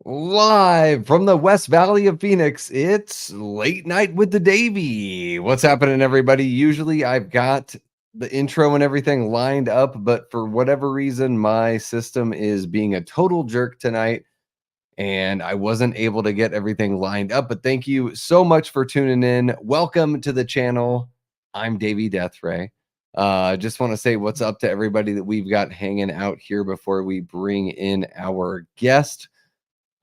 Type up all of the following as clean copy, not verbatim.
Live from the West Valley of Phoenix, it's Late Night with the Davey. What's happening, everybody? Usually I've got the intro and everything lined up, but for whatever reason, my system is being a total jerk tonight, and I wasn't able to get everything lined up. But thank you so much for tuning in. Welcome to the channel. I'm Davey Deathray. Just want to say what's up to everybody that we've got hanging out here before we bring in our guest.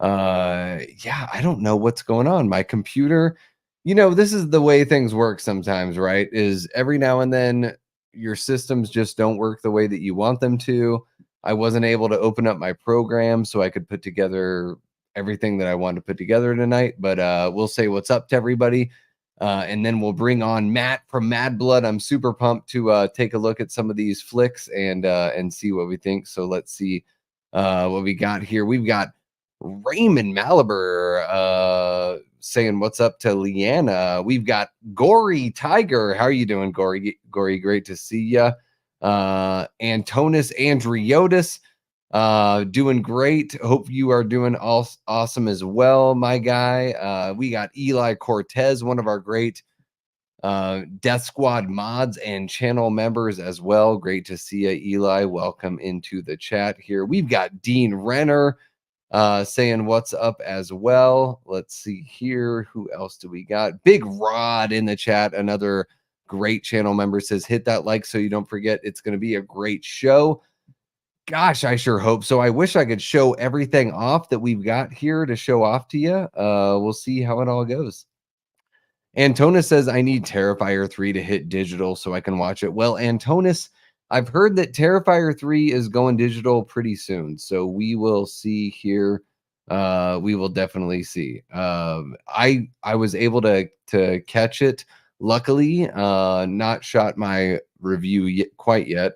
Yeah, I don't know what's going on. My computer, this is the way things work sometimes, right? Is every now and then your systems just don't work the way that you want them to. I wasn't able to open up my program so I could put together everything that I wanted to put together tonight, but we'll say what's up to everybody. And then we'll bring on Matt from Mad Blood. I'm super pumped to take a look at some of these flicks and see what we think. So let's see what we got here. We've got Raymond Malabar saying what's up to Leanna. We've got Gory Tiger. How are you doing, Gory? Gory, great to see you. Antonis Andriotis, doing great. Hope you are doing awesome as well, my guy. We got Eli Cortez, one of our great Death Squad mods and channel members as well. Great to see you, Eli. Welcome into the chat here. We've got Dean Renner saying what's up as well. Let's see here. Who else do we got? Big Rod in the chat, another great channel member, says hit that like so you don't forget. It's going to be a great show. Gosh, I sure hope so. I wish I could show everything off that we've got here to show off to you. We'll see how it all goes. Antonis says, I need Terrifier 3 to hit digital so I can watch it. Well, Antonis, I've heard that Terrifier 3 is going digital pretty soon. So we will see here. We will definitely see. I was able to catch it. Luckily, not shot my review quite yet.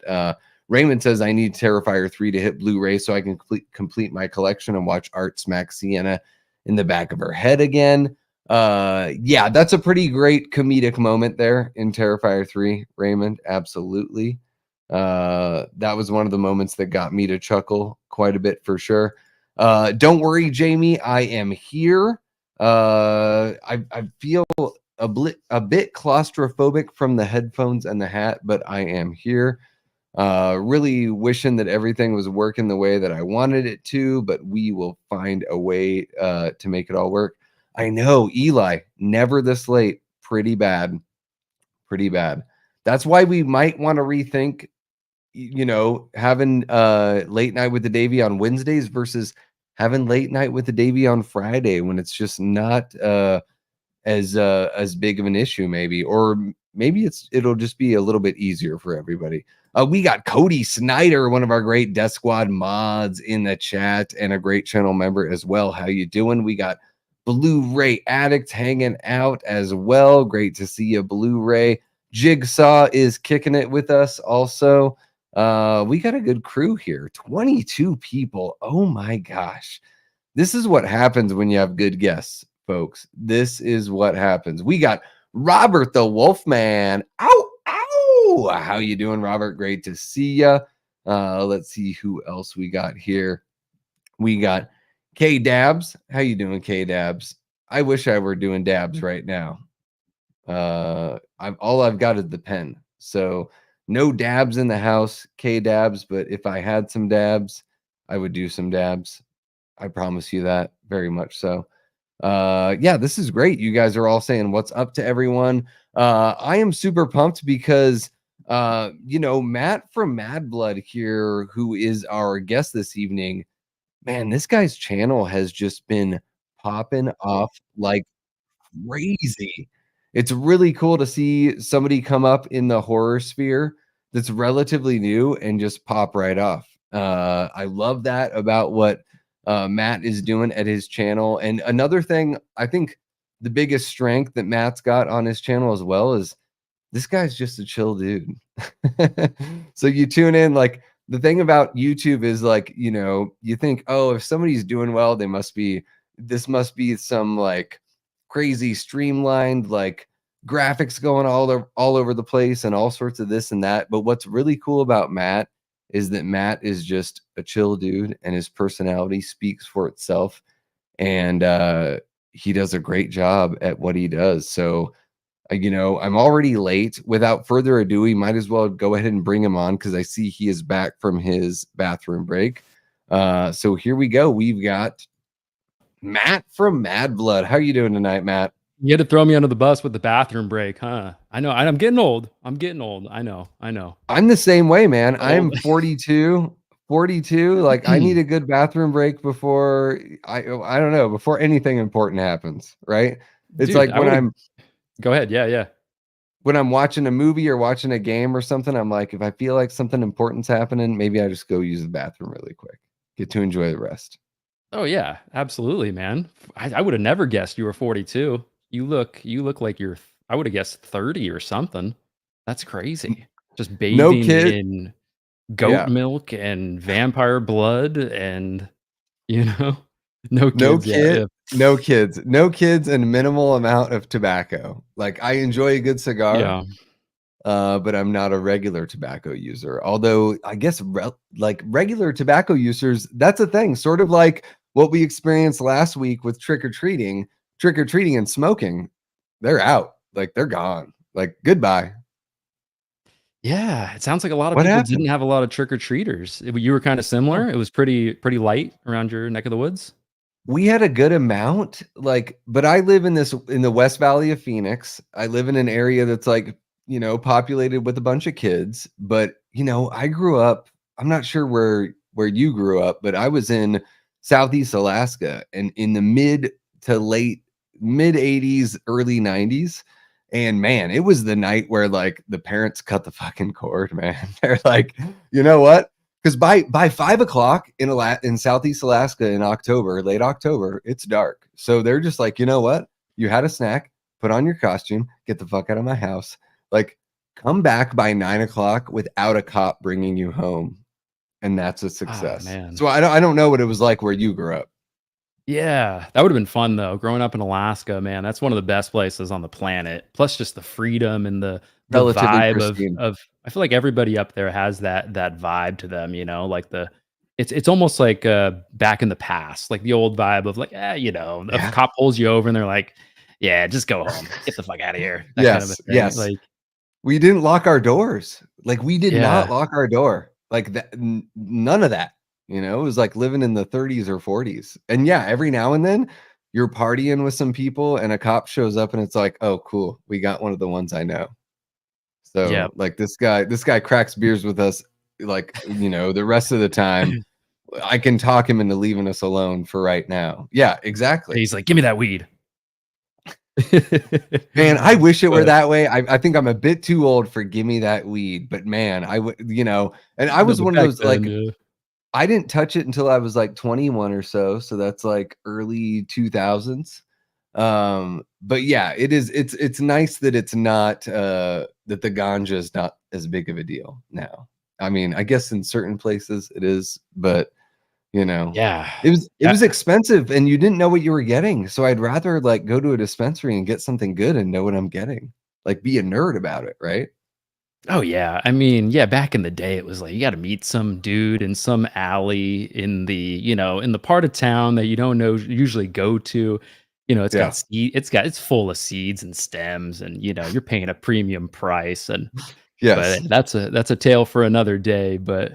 Raymond says, I need Terrifier 3 to hit Blu-ray so I can complete my collection and watch Art smack Sienna in the back of her head again. Yeah, that's a pretty great comedic moment there in Terrifier 3, Raymond. Absolutely. That was one of the moments that got me to chuckle quite a bit for sure. Don't worry, Jamie, I am here. I feel a bit claustrophobic from the headphones and the hat, but I am here. Really wishing that everything was working the way that I wanted it to, but we will find a way to make it all work. I know, Eli, never this late. Pretty bad. Pretty bad. That's why we might want to rethink, having Late Night with the Davey on Wednesdays versus having Late Night with the Davey on Friday when it's just not as big of an issue, maybe. Or maybe it'll just be a little bit easier for everybody. We got Cody Snyder, one of our great Death Squad mods, in the chat and a great channel member as well. How you doing? We got Blu-ray Addict hanging out as well. Great to see you, Blu-ray. Jigsaw is kicking it with us also. We got a good crew here. 22 people. Oh my gosh. This is what happens when you have good guests, folks. This is what happens. We got Robert the Wolfman. Ow, ow. How you doing, Robert? Great to see you. Let's see who else we got here. We got K Dabs. How you doing, K Dabs? I wish I were doing dabs right now. All I've got is the pen. So no dabs in the house, K Dabs, but if I had some dabs, I would do some dabs. I promise you that, very much so. Yeah, this is great. You guys are all saying what's up to everyone. I am super pumped because Matt from Mad Blood here, who is our guest this evening, man, this guy's channel has just been popping off like crazy. It's really cool to see somebody come up in the horror sphere that's relatively new and just pop right off. I love that about what Matt is doing at his channel. And another thing, I think the biggest strength that Matt's got on his channel as well is this guy's just a chill dude. So you tune in, like, the thing about YouTube is, like, you think, oh, if somebody's doing well, this must be some like crazy streamlined like graphics going all over the place and all sorts of this and that. But what's really cool about Matt is that Matt is just a chill dude and his personality speaks for itself. and he does a great job at what he does. So I'm already late. Without further ado, we might as well go ahead and bring him on because I see he is back from his bathroom break. So here we go. We've got Matt from Mad Blood. How are you doing tonight, Matt? You had to throw me under the bus with the bathroom break, huh? I know. I'm getting old. I'm getting old. I know. I know. I'm the same way, man. I'm Old. 42. 42. Like I need a good bathroom break before I don't know, before anything important happens, right? It's Dude, like I when would have. I'm Go ahead. Yeah, yeah. when I'm watching a movie or watching a game or something, I'm like, if I feel like something important's happening, maybe I just go use the bathroom really quick. Get to enjoy the rest. Oh yeah, absolutely, man. I would have never guessed you were 42. You look like you're I would have guessed 30 or something. That's N- crazy. Just No bathing kid. in goat Yeah. milk and vampire blood and you know, no No kids. Yeah, kid. yeah. No kids. No kids and minimal amount of tobacco. Like I enjoy a good cigar, Yeah. but I'm not a regular tobacco user. Although I guess like regular tobacco users, that's a thing. Sort of like what we experienced last week with trick or treating and smoking. They're out. Like they're gone. Like goodbye. Yeah, it sounds like a lot of What people didn't happened? have a lot of trick-or-treaters. You were kinda Oh, similar? It was pretty light around your neck of the woods? we had a good amount, like, but I live in the West Valley of Phoenix. I live in an area that's like, populated with a bunch of kids, but I grew up, I'm not sure where you grew up, but I was in Southeast Alaska and in the mid 80s, early 90s. And man, it was the night where like the parents cut the fucking cord, man. They're like, you know what? Because by 5 o'clock in Southeast Alaska in October, late October, it's dark. So they're just like, you know what? You had a snack, put on your costume, get the fuck out of my house. Like, come back by 9 o'clock without a cop bringing you home, and that's a Ah, success. man. So I don't know what it was like where you grew up. Yeah, that would've been fun, though. Growing up in Alaska, man, that's one of the best places on the planet. Plus just the freedom and the Relatively vibe pristine. of I feel like everybody up there has that vibe to them, like it's almost like, back in the past, like the old vibe of like, if a Yeah. cop pulls you over and they're like, "Yeah, just go home. Get the fuck outta here." That kind of a Yes. thing, Yes. like We didn't lock our doors. Like, we did not yeah. lock our door. Like, that none of that, it was like living in the 30s or 40s. And, yeah, every now and then, you're partying with some people and a cop shows up and it's like, "Oh, cool. We got one of the ones I know." So, Yep. like, this guy cracks beers with us, like, the rest of the time, I can talk him into leaving us alone for right now. Yeah, exactly. He's like, "Give me that weed." Man, I wish it were But that way. I think I'm a bit too old for gimme that weed, but man, I would, and I no, was but one of back those then, like yeah. I didn't touch it until I was like 21 or so. So that's like early 2000s. But yeah, it's nice that it's not that the ganja is not as big of a deal now. I mean, I guess in certain places it is, but you know, Yeah. it was Yeah. expensive and you didn't know what you were getting, so I'd rather, like, go to a dispensary and get something good and know what I'm getting. Like, be a nerd about it, right? Oh, yeah. I mean, yeah, back in the day, it was like you gotta meet some dude in some alley in the part of town that you don't know usually go to. Yeah. It's full of seeds and stems and, you're paying a premium price but Yes. that's a tale for another day, but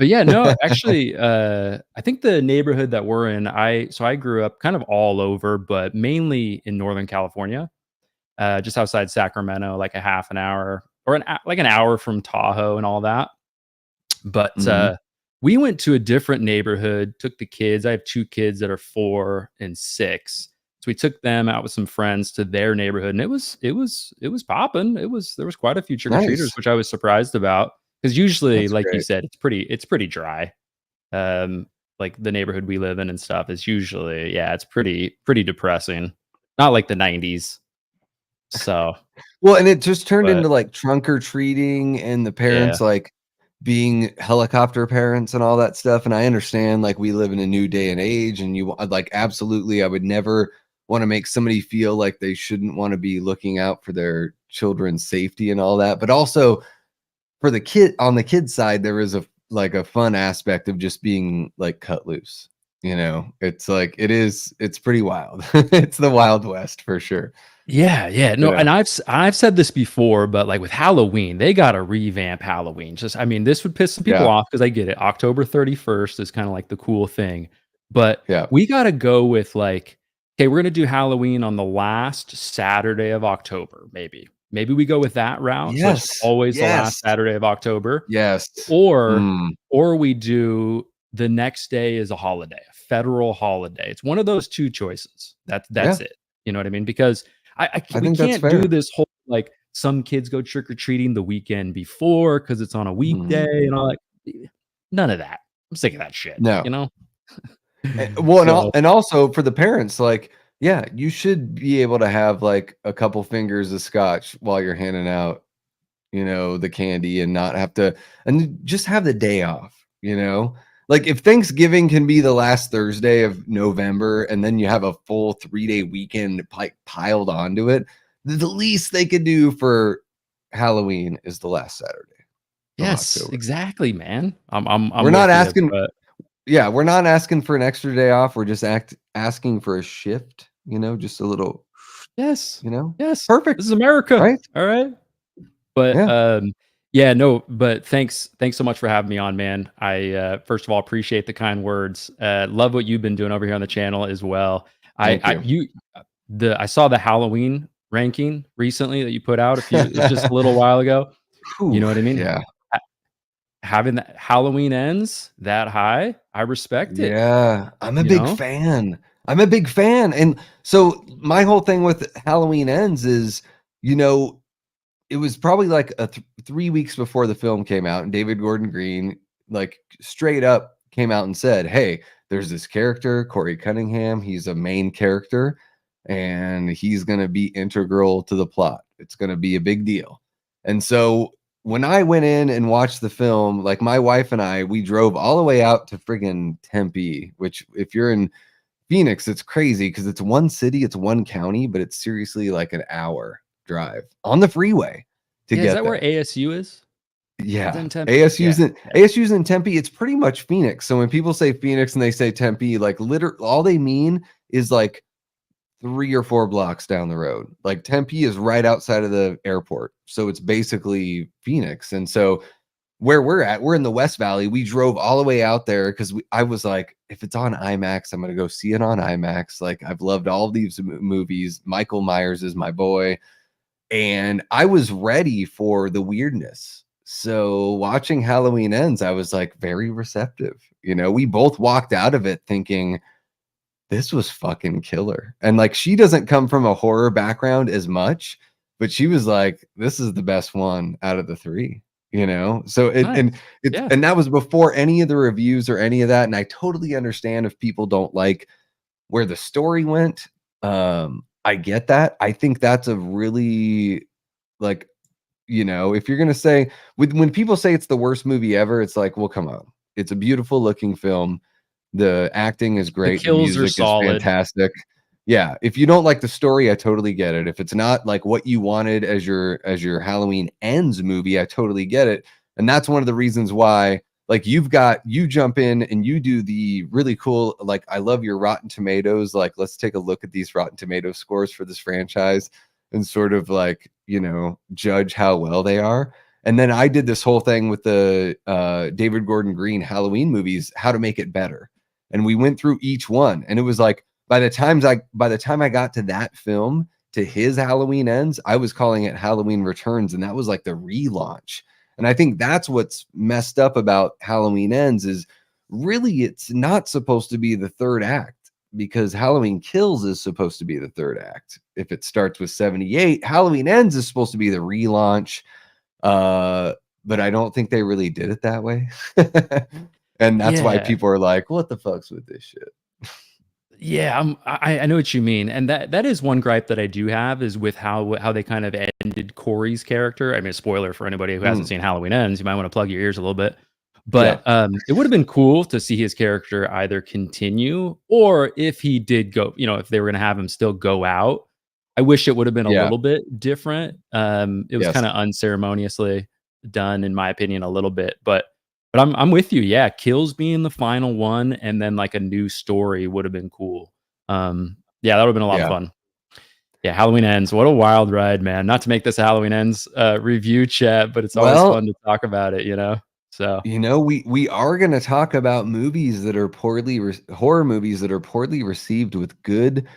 yeah, no, actually, I think the neighborhood that we're in, I grew up kind of all over, but mainly in Northern California. Just outside Sacramento, like a half an hour or like an hour from Tahoe and all that. But Mhm. we went to a different neighborhood, took the kids. I have 2 kids that are 4 and 6. So we took them out with some friends to their neighborhood and it was popping. There was quite a few trick-or-treaters, Nice. which I was surprised about because usually, That's like you great. said, it's pretty dry. Um, like the neighborhood we live in and stuff is usually, yeah, it's pretty depressing. Not like the 90s. So, Well, and it just turned but into, like, trunk or treating and the yeah. parents, like, being helicopter parents and all that stuff, and I understand, like, we live in a new day and age, and like, absolutely, I would never wanna make somebody feel like they shouldn't wanna be looking out for their children's safety and all that, but also, for the kid on the kid side, there is a like, a fun aspect of just being, like, cut loose. You know, it's like it's pretty wild. It's the Wild West for sure. Yeah, yeah. You No, know? and I've said this before, but, like, with Halloween, they gotta revamp Halloween. Just I mean, this would piss some people Yeah. off because I get it. October 31st is kinda like the cool thing, but Yeah. we gotta go with, like, "Okay, we're gonna do Halloween on the last Saturday of October," maybe. Maybe we go with that route, so it's just Yes. always the last Yes. Saturday of October, Yes. or Mm. or we do the next day is a holiday, a federal holiday. It's one of those 2 choices. That's Yeah. it. You know what I mean? Because I we think that's can't do fair. this whole, like, some kids go trick or treating the weekend before because it's on a weekday Mhm. and all that. None of that. I'm sick of that shit, you No. know? Well, So, and also for the parents, like, yeah, you should be able to have, like, a couple fingers of scotch while you're handing out, you know, the candy and not have to and just have the day off, you know? Like, if Thanksgiving can be the last Thursday of November and then you have a full 3-day weekend piled onto it, the least they could do for Halloween is the last Saturday of yes, October. exactly, man. We're I'm not with you, asking but Yeah, we're not asking for an extra day off, we're just asking for a shift, you know, just a little, yes, you know? yes, this is Perfect, America, right? alright? But, Yeah, yeah, no, but thanks so much for having me on, man. I, first of all, appreciate the kind words. Love what you've been doing over here on the channel as well. thank I you. you I saw the Halloween ranking recently that you put out it's just a little while ago. You Whew, know what I mean? yeah. Ha Having that Halloween ends that high, I respect it, Yeah, I'm a you big know? fan. I'm a big fan, and so my whole thing with Halloween Ends is, you know, it was probably like 3 weeks before the film came out, and David Gordon Green, like, straight up came out and said, "Hey, there's this character, Corey Cunningham, he's a main character, and he's gonna be integral to the plot. It's gonna be a big deal." And so, when I went in and watched the film, like, my wife and I, we drove all the way out to friggin' Tempe, which if you're in Phoenix, it's crazy because it's one city, it's one county, but it's seriously like an hour drive on the freeway to Yeah, is get that where there. ASU is? Is that Yeah. in Tempe? ASU's Yeah, in yeah. ASU's in Tempe, it's pretty much Phoenix. So when people say Phoenix and they say Tempe, like all they mean is like 3 or 4 blocks down the road. Like Tempe is right outside of the airport. So it's basically Phoenix. And so where we're at, we're in the West Valley. We drove all the way out there because I was like, if it's on IMAX, I'm gonna go see it on IMAX. Like I've loved all of these movies. Michael Myers is my boy, and I was ready for the weirdness. So watching Halloween Ends, I was like very receptive. You know, we both walked out of it thinking this was fucking killer. And like she doesn't come from a horror background as much, but she was like, this is the best one out of the three, you know? So Nice. Yeah. and that was before any of the reviews or any of that. And I totally understand if people don't like where the story went. I get that. I think that's a really like, you know, if you're gonna say when people say it's the worst movie ever, it's like, well, come on. It's a beautiful looking film. The acting is The great. The kills are music is solid. fantastic. Yeah, if you don't like the story, I totally get it. If it's not like what you wanted as your Halloween Ends movie, I totally get it. And that's one of the reasons why like you jump in and you do the really cool like I love your Rotten Tomatoes, like let's take a look at these Rotten Tomato scores for this franchise and sort of like, you know, judge how well they are. And then I did this whole thing with the David Gordon Green Halloween movies, how to make it better, and we went through each one, and it was like by the time I got to that film to his Halloween Ends, I was calling it Halloween Returns, and that was like the relaunch. And I think that's what's messed up about Halloween Ends is really it's not supposed to be the third act because Halloween Kills is supposed to be the third act. If it starts with 78, Halloween Ends is supposed to be the relaunch. Uh, but I don't think they really did it that way. And that's why Yeah. people are like, what the fuck's with this shit? Yeah, I know what you mean, and that is one gripe that I do have is with how they kind of ended Corey's character. I mean, spoiler for anybody who hasn't Mm, seen Halloween Ends, you might want to plug your ears a little bit. yeah. But it would have been cool to see his character either continue or if he did go, you know, if they were going to have him still go out. I wish it would have been a Yeah. little bit different. It was Yes. kind of unceremoniously done, in my opinion, a little bit, but But I'm with you, yeah, Kills being the final one and then, like, a new story would have been cool. Yeah, that would've been a lot of Yeah. fun. Yeah, Halloween Ends, what a wild ride, man. Not to make this a Halloween Ends, review chat, but it's always Well, fun to talk about it, you know? So, we are gonna talk about movies that are horror movies that are poorly received with good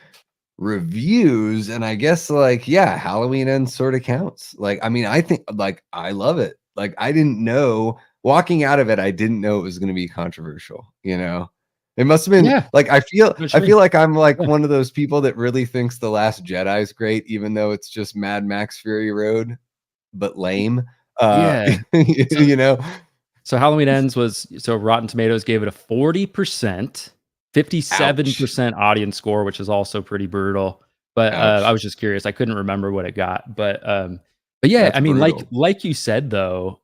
reviews, and I guess, like, yeah, Halloween Ends sorta counts. Like, I mean, I think, like, I love it. Like, I didn't know walking out of it, I didn't know it was gonna be controversial, you know? It must've been yeah, like, what I you feel mean. like I'm, like, Yeah. one of those people that really thinks The Last Jedi is great, even though it's just Mad Max Fury Road, but lame. Yeah. So You know? so Halloween Ends was so Rotten Tomatoes gave it a 40%, Ouch. 57% audience score, which is also pretty brutal. But, I Ouch. was just curious, I couldn't remember what it got, but yeah, That's I mean, brutal. like you said, though,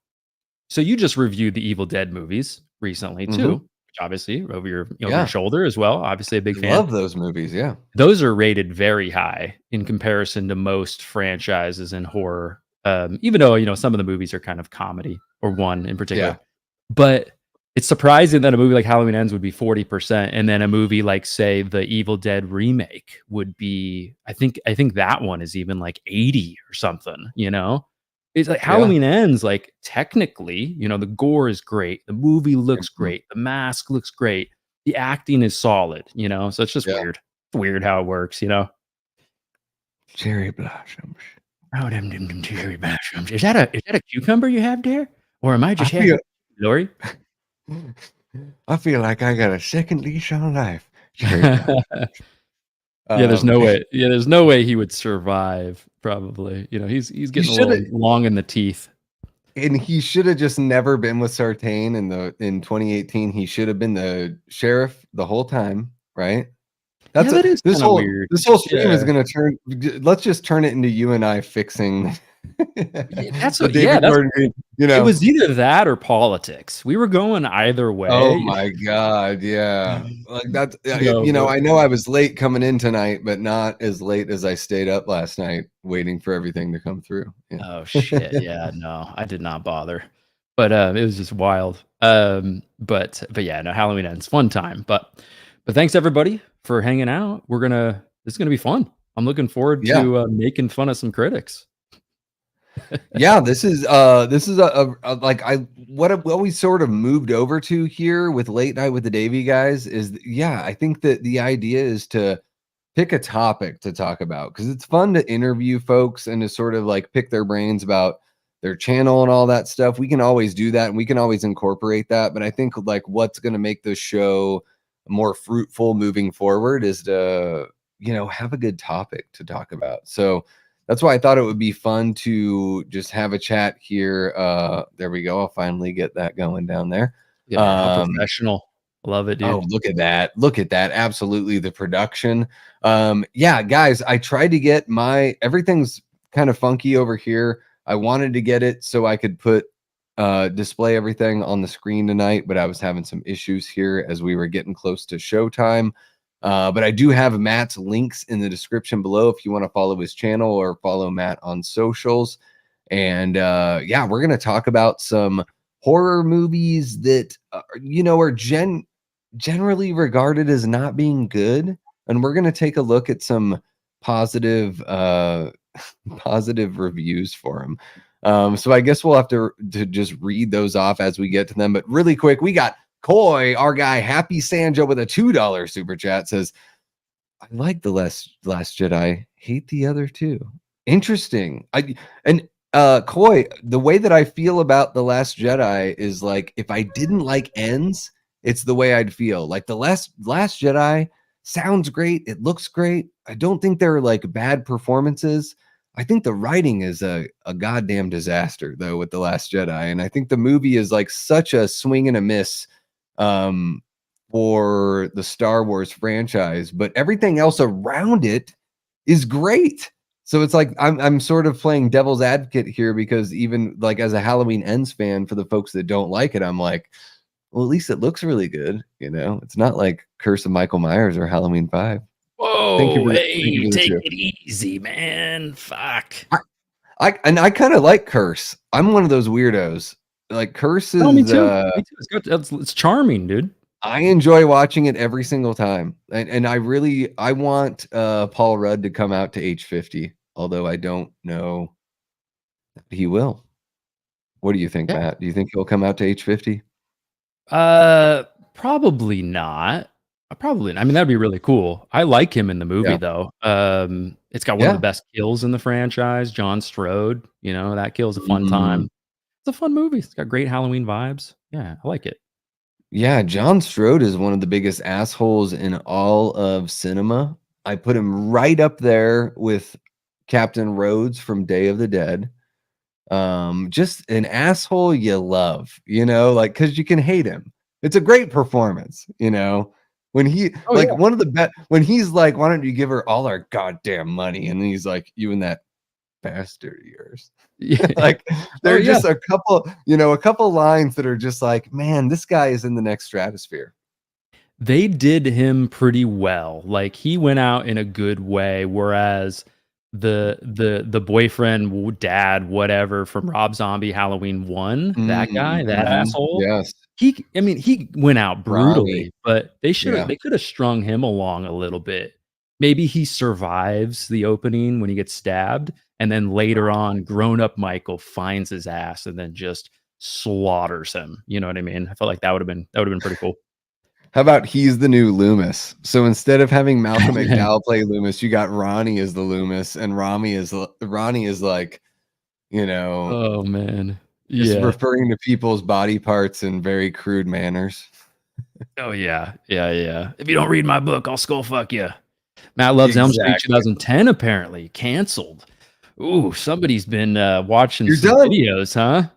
so you just reviewed the Evil Dead movies recently too, Mhm. which obviously over your Yeah. shoulder as well, obviously a big I fan. love those movies, yeah. Those are rated very high in comparison to most franchises in horror, even though, some of the movies are kind of comedy, or one in Yeah. particular. But it's surprising that a movie like Halloween Ends would be 40%, and then a movie like, say, the Evil Dead remake would be I think that one is even, like, 80 or something, you know? It's like Yeah. Halloween Ends, like, technically, the gore is great, the movie looks Mhm. great, the mask looks great, the acting is solid, so it's just Yeah. weird. Weird how it works, you know? Cherry blossoms. Oh, them cherry blossoms. Is that a cucumber you have there? Or am I I just feel having Lori? I feel like I got a second leash on life. Cherry blossom. Yeah, there's Um, no way yeah, there's no way he would survive, probably, he's he getting a shoulda little long in the teeth. and he shoulda just never been with Sartain in 2018. He should have been the sheriff the whole time, right? Yeah, That's a that is kinda weird. this whole stream is Yeah. gonna let's just turn it into you and I fixing Yeah, that's the what yeah, David that's Gordon Green, you it know? was either that or politics. We were going either Oh way. my god, yeah. Like, that's No, but I know I was late coming in tonight, but not as late as I stayed up last night waiting for everything to come through. Yeah. oh, shit, yeah, no, I did not bother. But, it was just wild. But yeah, no, Halloween Ends, fun time, but thanks everybody for hanging out. This is gonna be fun. I'm looking forward Yeah. to, making fun of some critics. Yeah, this is like what we sort of moved over to here with Late Night with the Davey guys is yeah, I think that the idea is to pick a topic to talk about because it's fun to interview folks and to sort of like pick their brains about their channel and all that stuff. We can always do that and we can always incorporate that. But I think like what's going to make the show more fruitful moving forward is to, have a good topic to talk about. So that's why I thought it would be fun to just have a chat here. There we go. I'll finally get that going down there. Yeah, how Um, professional. Love it, Oh, dude. look at that. Look at that. Absolutely. The production. Yeah, guys, I tried to get everything's kind of funky over here. I wanted to get it so I could display everything on the screen tonight, but I was having some issues here as we were getting close to showtime. But I do have Matt's links in the description below if you want to follow his channel or follow Matt on socials. And yeah, we're going to talk about some horror movies that are generally regarded as not being good, and we're going to take a look at some positive positive reviews for them. So I guess we'll have to just read those off as we get to them. But really quick, we got Coy, our guy, Happy Sanjo with a $2 super chat says, I like the Last Jedi, hate the other two. Interesting. And Coy, the way that I feel about the Last Jedi is like if I didn't like ends, it's the way I'd feel. Like the Last Jedi sounds great, it looks great. I don't think they're like bad performances. I think the writing is a goddamn disaster though with the Last Jedi, and I think the movie is like such a swing and a miss. Um, for the Star Wars franchise, but everything else around it is great. So it's like I'm sort of playing devil's advocate here because even like as a Halloween Ends fan, for the folks that don't like it, I'm like, well, at least it looks really good. It's not like Curse of Michael Myers or Halloween 5. Whoa, Thank you hey, for the take tip. it easy, man. Fuck. I kind of like Curse. I'm one of those weirdos. Like, Curse No, me is, too. Me too. It's good. It's charming, dude. I enjoy watching it every single time, and I want, Paul Rudd to come out to age 50, although I don't know that he will. What do you think, Yeah. Matt? Do you think he'll come out to age 50? Uh, Probably not. Probably I mean, that'd be really cool. I like him in the movie, Yeah. though. It's got one of the Yeah. best kills in the franchise, John Strode, that kill's a fun Mm. time. It's a fun movie. It's got great Halloween vibes. Yeah, I like it. Yeah, John Strode is one of the biggest assholes in all of cinema. I put him right up there with Captain Rhodes from Day of the Dead. Just an asshole you love, like, 'cause you can hate him. It's a great performance, when he Oh, like, yeah. one of the best when he's like, "Why don't you give her all our goddamn money?" And then he's like, "You and that bastard of yours." Yeah. Like, there Oh, are yeah. just a couple lines that are just like, "Man, this guy is in the next stratosphere." They did him pretty well. Like, he went out in a good way, whereas the boyfriend, dad, whatever, from Rob Zombie Halloween 1, that guy, Mm, that mhm. asshole, Yes. I mean, he went out Rami. brutally, but Yeah. they coulda strung him along a little bit. Maybe he survives the opening when he gets stabbed, and then later on, grown-up Michael finds his ass and then just slaughters him, you know what I mean? I felt like that would've been pretty cool. How about he's the new Loomis? So instead of having Malcolm McDowell play Loomis, you got Ronnie as the Loomis, and Ronnie is like, you know, Oh, man. just Yeah. referring to people's body parts in very crude manners. Oh, yeah. Yeah, yeah. "If you don't read my book, I'll skull fuck you." Matt Loves Elm Street Exactly. 2010 apparently, canceled. Ooh, somebody's been, watching You're some done. videos, huh?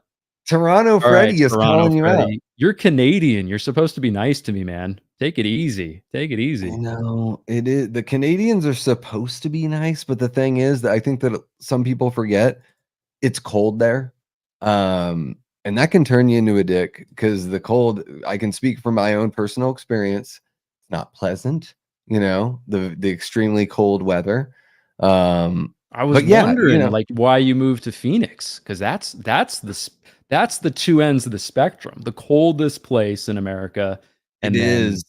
Toronto Alright, Freddy is Toronto calling you out. Freddy. You're Canadian, you're supposed to be nice to me, man. Take it easy. Take it easy. It is the Canadians are supposed to be nice, but the thing is that I think that some people forget it's cold there. Um, and that can turn you into a dick because the cold, I can speak from my own personal experience. It's not pleasant, the extremely cold weather. Um, I was but yeah, wondering, like, why you moved to Phoenix, 'cause that's the 2 ends of the spectrum, the coldest place in America it and then is.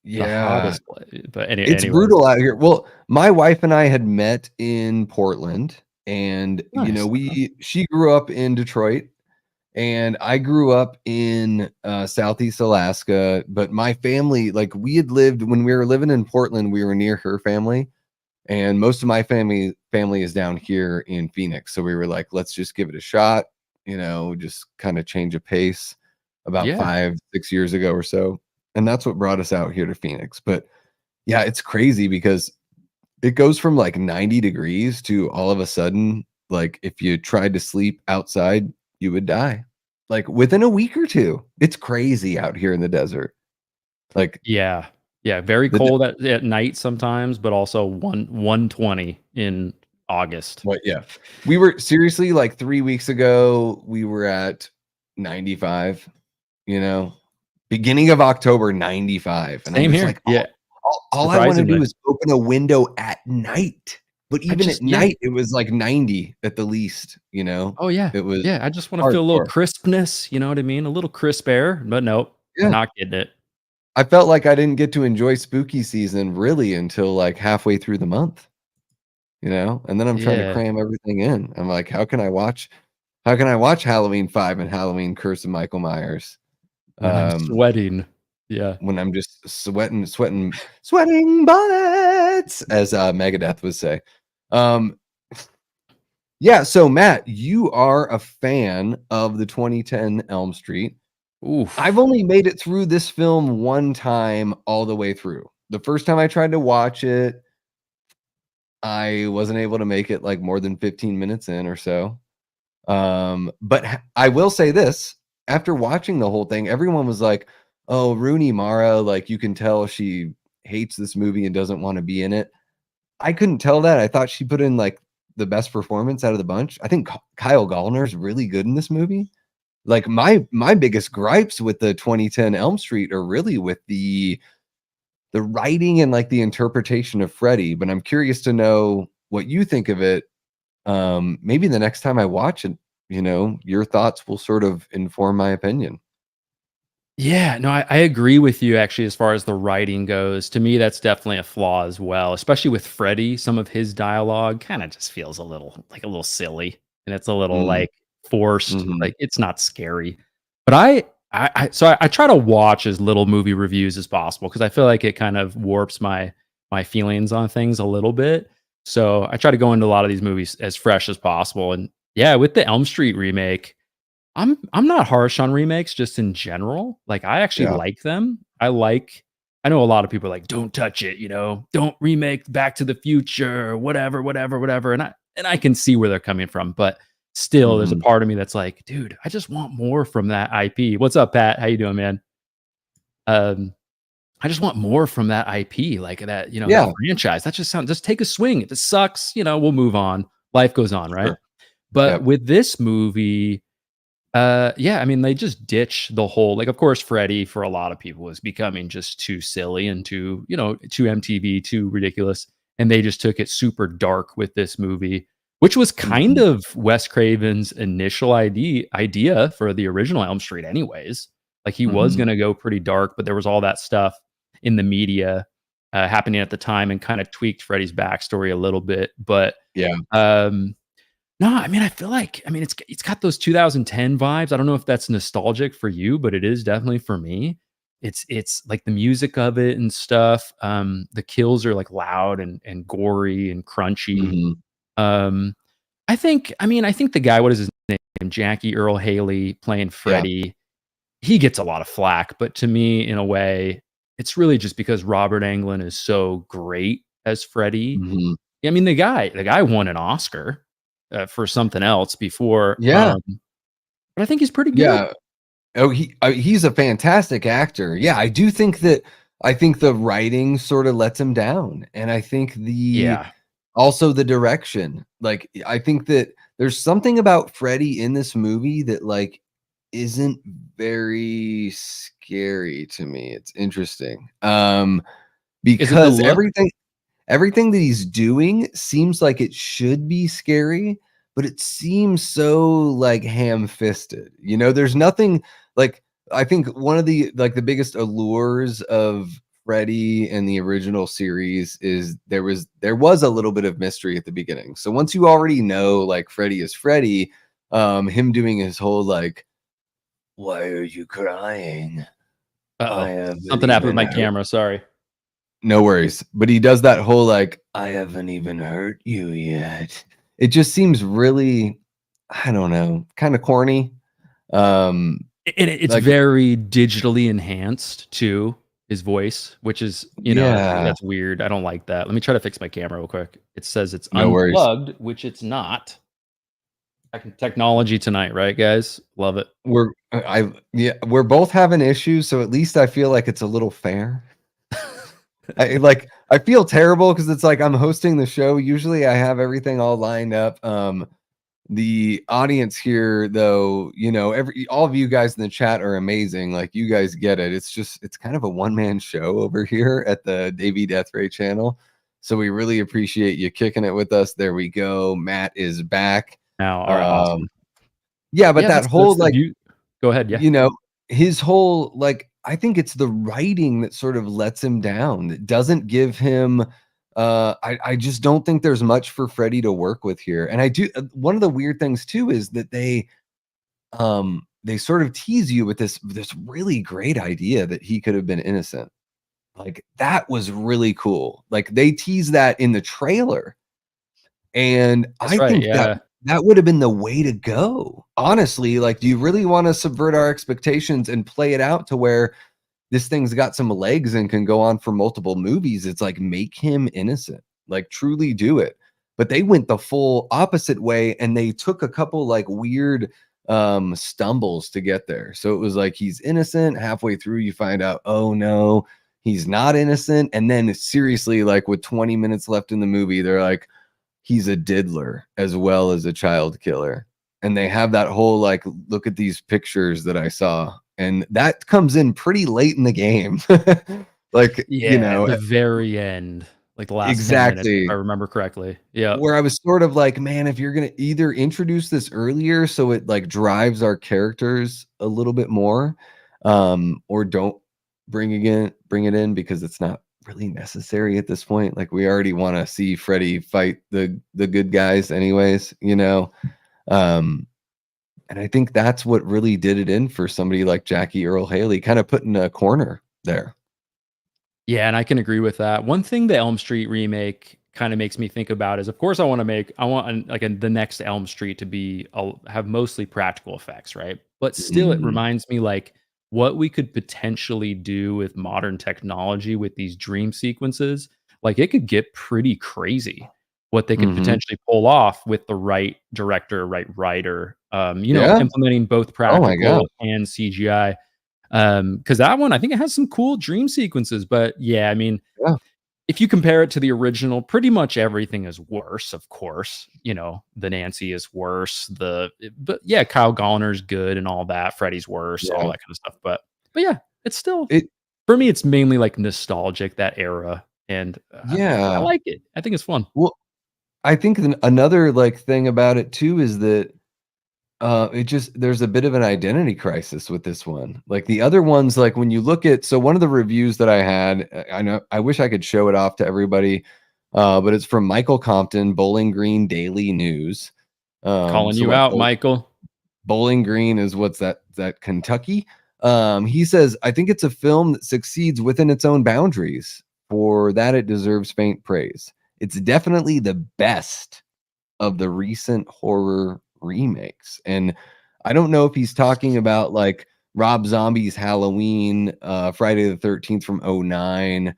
the Yeah. hottest place. But It's anyways. brutal out here. Well, my wife and I had met in Portland, and, Nice. Okay. she grew up in Detroit, and I grew up in, Southeast Alaska, but my family, like, we had lived when we were living in Portland, we were near her family, and most of my family is down here in Phoenix, so we were like, "Let's just give it a shot," just kinda change of pace about Yeah. 5, 6 years ago or so, and that's what brought us out here to Phoenix, but yeah, it's crazy because it goes from like 90 degrees to all of a sudden, like if you tried to sleep outside, you would die. Like within a week or two. It's crazy out here in the desert. Like Yeah. Yeah, very the cold at night sometimes, but also 120 in August. what yeah. We were seriously like 3 weeks ago, we were at 95, you know, beginning of October, 95. And I'm Same just here. like, Yeah, all I want to do surprisingly. is open a window at night. But I even at just yeah. night, it was like 90 at the least. Oh, yeah. It was Yeah, I just wanna feel a little hardcore. crispness, you know what I mean? A little crisp air, but nope, Yeah. not getting it. I felt like I didn't get to enjoy spooky season really until like halfway through the month. And then I'm trying to Yeah, cram everything in. I'm like, how can I watch Halloween 5 and Halloween Curse of Michael Myers, when I'm um, sweating. Yeah. when I'm just sweating bullets, as, Megadeth would say. Um, yeah, so Matt, you are a fan of the 2010 Elm Street. I've Oof. only made it through this film one time all the way through. The first time I tried to watch it, I wasn't able to make it, like, more than 15 minutes in or so. But I will say this, after watching the whole thing, everyone was like, "Oh, Rooney Mara, like, you can tell she hates this movie and doesn't wanna be in it." I couldn't tell that. I thought she put in, like, the best performance out of the bunch. I think Kyle Gallner's really good in this movie. Like, my biggest gripes with the 2010 Elm Street are really with the writing and, like, the interpretation of Freddy, but I'm curious to know what you think of it, maybe the next time I watch it. your thoughts will sort of inform my opinion. Yeah, no, I agree with you actually as far as the writing goes. To me, that's definitely a flaw as well, especially with Freddie. Some of his dialogue kind of just feels a little silly, and it's a little Mm, like forced. mhm. Like it's not scary. But I try to watch as little movie reviews as possible because I feel like it kind of warps my feelings on things a little bit. So I try to go into a lot of these movies as fresh as possible. And yeah, with the Elm Street remake, I'm not harsh on remakes just in general. Like, I actually Yeah. like them. I know a lot of people are like, "Don't touch it," "Don't remake Back to the Future," whatever, whatever, whatever, and I can see where they're coming from, but still, there's a Mhm. part of me that's like, "Dude, I just want more from that IP." What's up, Pat? How you doing, man? Um, I just want more from that IP, like that, that Yeah, franchise. That just take a swing. If it sucks, we'll move on. Life goes on, right? sure. But Yep. with this movie, yeah, I mean, they just ditch the whole like, of course, Freddy for a lot of people was becoming just too silly and too MTV, too ridiculous, and they just took it super dark with this movie, which was kind Mhm. of Wes Craven's initial idea for the original Elm Street anyways. Like, he was Mhm. gonna go pretty dark, but there was all that stuff in the media, happening at the time and kinda tweaked Freddy's backstory a little bit, but, Yeah. um no, I mean, I feel like it's got those 2010 vibes. I don't know if that's nostalgic for you, but it is definitely for me. It's like the music of it and stuff. The kills are like loud and gory and crunchy. Mhm. Um, I think the guy, what is his name? Jackie Earl Haley playing Yeah. Freddy. He gets a lot of flack, but to me, in a way, it's really just because Robert Englund is so great as Freddy. Mhm. I mean, the guy won an Oscar, for something else before, Yeah. but I think he's pretty good. Yeah. Oh, he's a fantastic actor. Yeah, I think the writing sorta lets him down, and I think Yeah, the direction. Like, I think that there's something about Freddy in this movie that, like, isn't very scary to me. It's interesting, is it the because look? everything that he's doing seems like it should be scary, but it seems so, like, ham-fisted, There's nothing like, I think one of the biggest allures of Freddy in the original series is there was a little bit of mystery at the beginning. So once you already know, like, Freddy is Freddy, him doing his whole, like, "Why are you crying? I Uh-oh, haven't something happened with even my hurt." camera, sorry. No worries. But he does that whole, like, "I haven't even hurt you yet." It just seems really, I don't know, kinda corny. Um, And it's like very digitally enhanced too, his voice, which is, yeah, that's weird. I don't like that. Let me try to fix my camera real quick. It says it's no worries. unplugged, which it's not. Technology tonight, right, guys? Love it. We're both having issues, so at least I feel like it's a little fair. I feel terrible because it's like I'm hosting the show. Usually, I have everything all lined up. The audience here, though, every all of you guys in the chat are amazing. Like, you guys get it. It's kind of a one-man show over here at the Davey Deathray channel. So we really appreciate you kicking it with us. There we go. Matt is back. Now, alright, Um, awesome. yeah, but Yeah, that that's whole, the like, beauty. Go ahead, yeah. you know, his whole, like, I think it's the writing that sort of lets him down. It doesn't give him I just don't think there's much for Freddy to work with here. And I do one of the weird things too is that they sort of tease you with this really great idea that he could have been innocent. Like, that was really cool. Like, they tease that in the trailer, and That's I right, think that yeah. that would have been the way to go. Honestly, like, do you really wanna subvert our expectations and play it out to where this thing's got some legs and can go on for multiple movies? It's like, make him innocent, like, truly do it. But they went the full opposite way, and they took a couple, like, weird, stumbles to get there. So it was like he's innocent, halfway through you find out, "Oh, no, he's not innocent," and then seriously, like, with 20 minutes left in the movie, they're like, "He's a diddler as well as a child killer." And they have that whole, like, "Look at these pictures that I saw," and that comes in pretty late in the game. Like, Yeah, at the very end. like the last 10 minutes, if I exactly. remember correctly. Yep. Where I was sort of like, man, if you're gonna either introduce this earlier so it like drives our characters a little bit more, or don't bring it in because it's not really necessary at this point. Like we already want to see Freddy fight the good guys anyways, you know. Um, and I think that's what really did it in for somebody like Jackie Earl Haley, kind of put in a corner there. Yeah, and I can agree with that. One thing the Elm Street remake kind of makes me think about is, of course, I want the next Elm Street to be have mostly practical effects, right? But still, it Mm, reminds me like what we could potentially do with modern technology with these dream sequences. Like it could get pretty crazy. What they could mhm. potentially pull off with the right director, right writer, Yeah. implementing both Oh my god. practical and CGI. Because that one, I think it has some cool dream sequences, but yeah, I mean, Yeah. if you compare it to the original, pretty much everything is worse, of course. The Nancy is worse, but yeah, Kyle Gallner's good and all that, Freddy's worse, all Yeah. that kind of stuff, but yeah, it's still It for me, it's mainly, like, nostalgic, that era, and, I yeah. like it. I think it's fun. Well, I think another like thing about it too is that it just there's a bit of an identity crisis with this one. Like the other ones, like when you look at one of the reviews that I had, I know I wish I could show it off to everybody, but it's from Michael Compton, Bowling Green Daily News. Calling So you like out, Michael. Bowling Green is what's that Kentucky? He says, I think it's a film that succeeds within its own boundaries. For that, it deserves faint praise. It's definitely the best of the recent horror remakes. And I don't know if he's talking about like Rob Zombie's Halloween, Friday the 13th from '09,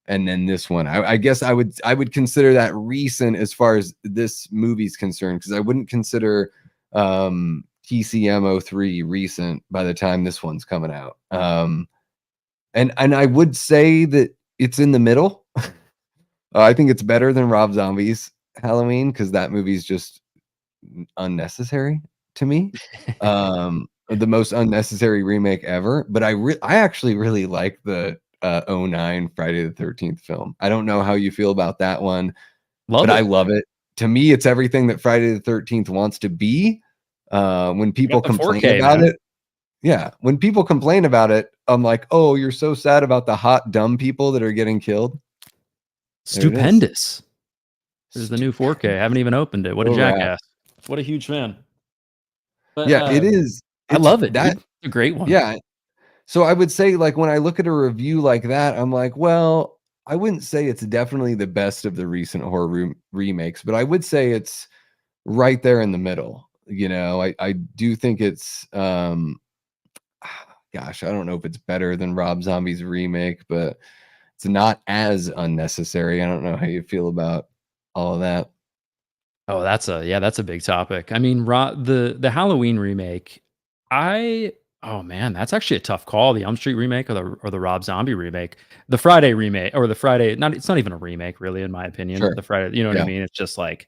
and then this one. I guess I would consider that recent as far as this movie's concerned, because I wouldn't consider TCM '03 recent by the time this one's coming out. And I would say that it's in the middle. I think it's better than Rob Zombie's Halloween because that movie's just unnecessary to me. The most unnecessary remake ever, but I actually really like the '09 Friday the 13th film. I don't know how you feel about that one, but Love I it. love it. To me, it's everything that Friday the 13th wants to be. When I got people the complain 4K, about man. it, yeah, when people complain about it, I'm like, "Oh, you're so sad about the hot, dumb people that are getting killed." There it is. Stupendous. There's the new 4K. I haven't even opened it. What a So rad. jackass. What a huge fan. But, Yeah, it is. I It's love it, that dude. It's a great one. yeah. So I would say, like, when I look at a review like that, I'm like, well, I wouldn't say it's definitely the best of the recent horror remakes, but I would say it's right there in the middle. I do think it's gosh, I don't know if it's better than Rob Zombie's remake, but it's not as unnecessary. I don't know how you feel about all of that. Oh, that's a big topic. I mean, the Halloween remake, I oh man, that's actually a tough call. The Elm Street remake or the Rob Zombie remake, the Friday remake or the Friday. Not it's not even a remake, really, in my opinion. Sure. The Friday, you know what I Yeah. mean? It's just like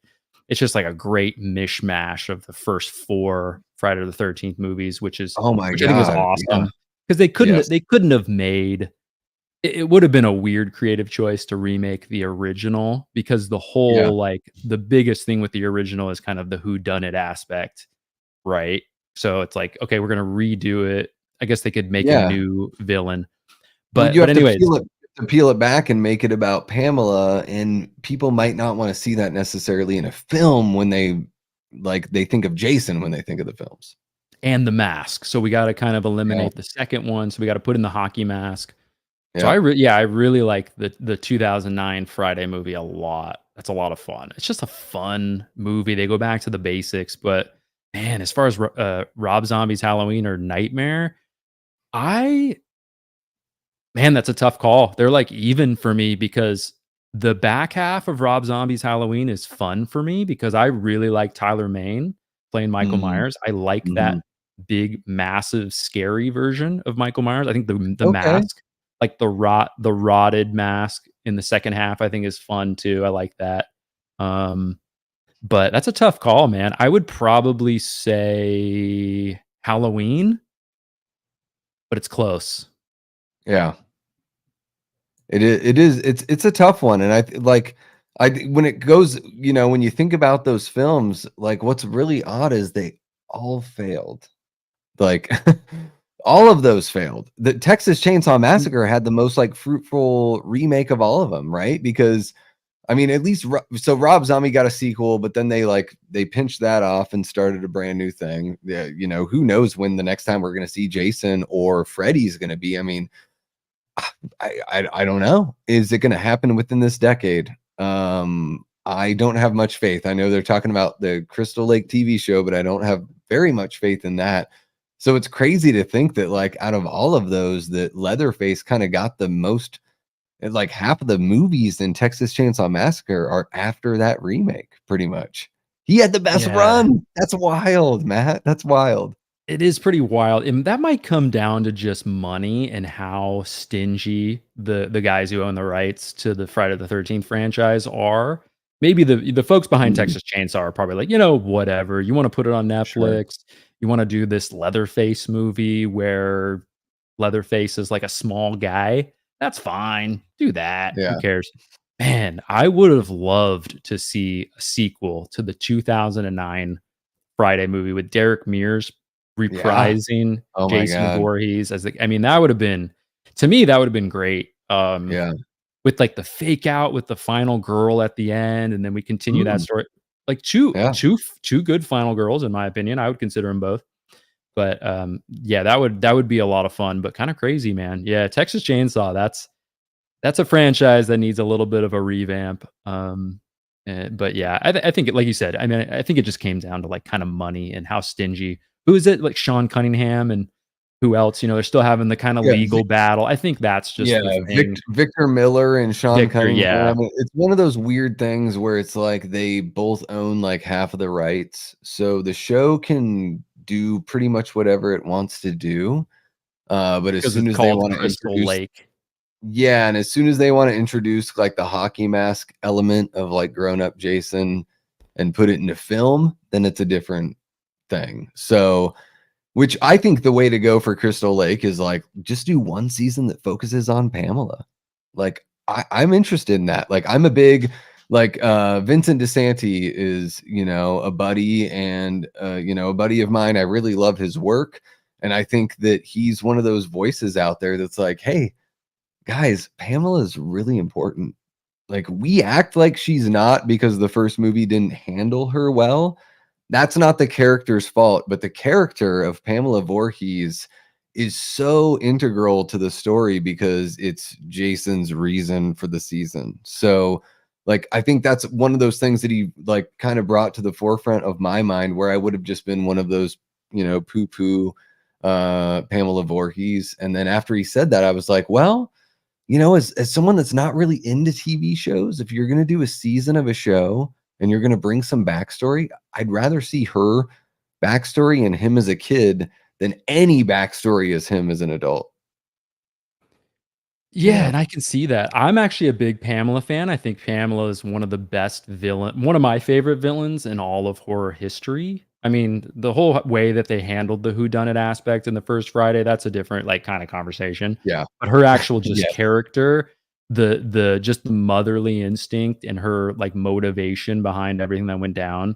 a great mishmash of the first four Friday the 13th movies, Oh my which I think is god. Yeah. awesome because they couldn't Yes. they couldn't have made it would have been a weird creative choice to remake the original because the Yeah. whole like, the biggest thing with the original is kind of the whodunit aspect, right? So it's like, okay, we're gonna redo it. I guess they could make a Yeah. new villain. Well, But you but have to anyways, peel it back and make it about Pamela, and people might not wanna see that necessarily in a film when they think of Jason when they think of the films. and the mask. So we gotta kind of Yeah, eliminate the second one, so we gotta put in the hockey mask. So yeah, I really like the 2009 Friday movie a lot. That's a lot of fun. It's just a fun movie. They go back to the basics, but man, as far as Rob Zombie's Halloween or Nightmare, I man, that's a tough call. They're like even for me because the back half of Rob Zombie's Halloween is fun for me because I really like Tyler Mane playing Michael mhm, Myers. I like that mhm. big, massive, scary version of Michael Myers. I think the Okay, mask, like the rotted mask in the second half, I think is fun too. I like that. Um, but that's a tough call, man. I would probably say Halloween, but it's close. yeah. It's a tough one, and when it goes, when you think about those films, like, what's really odd is they all failed. Like, all of those failed. The Texas Chainsaw Mm, Massacre had the most, like, fruitful remake of all of them, right? Because, I mean, at least Rob Zombie got a sequel, but then they pinched that off and started a brand new thing. Yeah, who knows when the next time we're gonna see Jason or Freddy's gonna be. I mean, I don't know. Is it gonna happen within this decade? I don't have much faith. I know they're talking about the Crystal Lake TV show, but I don't have very much faith in that. So it's crazy to think that, like, out of all of those, that Leatherface kind of got the most, like, half of the movies in Texas Chainsaw Massacre are after that remake, pretty much. He had the best yeah. run. That's wild, Matt. That's wild. It is pretty wild, and that might come down to just money and how stingy the guys who own the rights to the Friday the 13th franchise are. Maybe the folks behind Mm, Texas Chainsaw are probably like, whatever. You wanna put it on sure. Netflix, you wanna do this Leatherface movie where Leatherface is like a small guy, that's fine. Do that. Who Yeah. cares? Man, I would have loved to see a sequel to the 2009 Friday movie with Derek Mears Yeah. reprising Oh my Jason god. Voorhees as I mean, that would have been to me, that would have been great, Yeah. with, like, the fake out with the final girl at the end, and then we continue that Mm, story. Like, 2 yeah. 2 2 good final girls, in my opinion, I would consider them both. But, yeah, that would be a lot of fun, but kinda crazy, man. Yeah, Texas Chainsaw, that's a franchise that needs a little bit of a revamp, but yeah, I think like you said, I mean, I think it just came down to, like, kinda money and how stingy who is it? Like, Sean Cunningham and who else? They're still having the kinda Yeah. legal battle. I think that's Yeah, just the thing. Victor Miller and Sean Victor, Cunningham, yeah, it's one of those weird things where it's like they both own, like, half of the rights, so the show can do pretty much whatever it wants to do, but as because soon it's as they called wanna Crystal introduce Lake. yeah, and as soon as they wanna introduce, like, the hockey mask element of, like, grown-up Jason and put it into film, then it's a different thing, so which I think the way to go for Crystal Lake is, like, just do 1 season that focuses on Pamela. Like, I'm interested in that. Like, I'm a big, like, Vincent DeSanti is, a buddy and, a buddy of mine. I really love his work, and I think that he's one of those voices out there that's like, "Hey, guys, Pamela's really important." Like, we act like she's not because the first movie didn't handle her well. That's not the character's fault, but the character of Pamela Voorhees is so integral to the story because it's Jason's reason for the season. So, like, I think that's one of those things that he, like, kind of brought to the forefront of my mind where I would have just been one of those, poo-poo Pamela Voorhees. And then after he said that, I was like, well, as someone that's not really into TV shows, if you're gonna do a season of a show and you're gonna bring some backstory, I'd rather see her backstory and him as a kid than any backstory as him as an adult, you Yeah, know? and I can see that. I'm actually a big Pamela fan. I think Pamela is one of the best one of my favorite villains in all of horror history. I mean, the whole way that they handled the whodunit aspect in the first Friday, that's a different, like, kind of conversation. Yeah. But her actual just Yes. character, the just the motherly instinct and her, like, motivation behind everything that went down.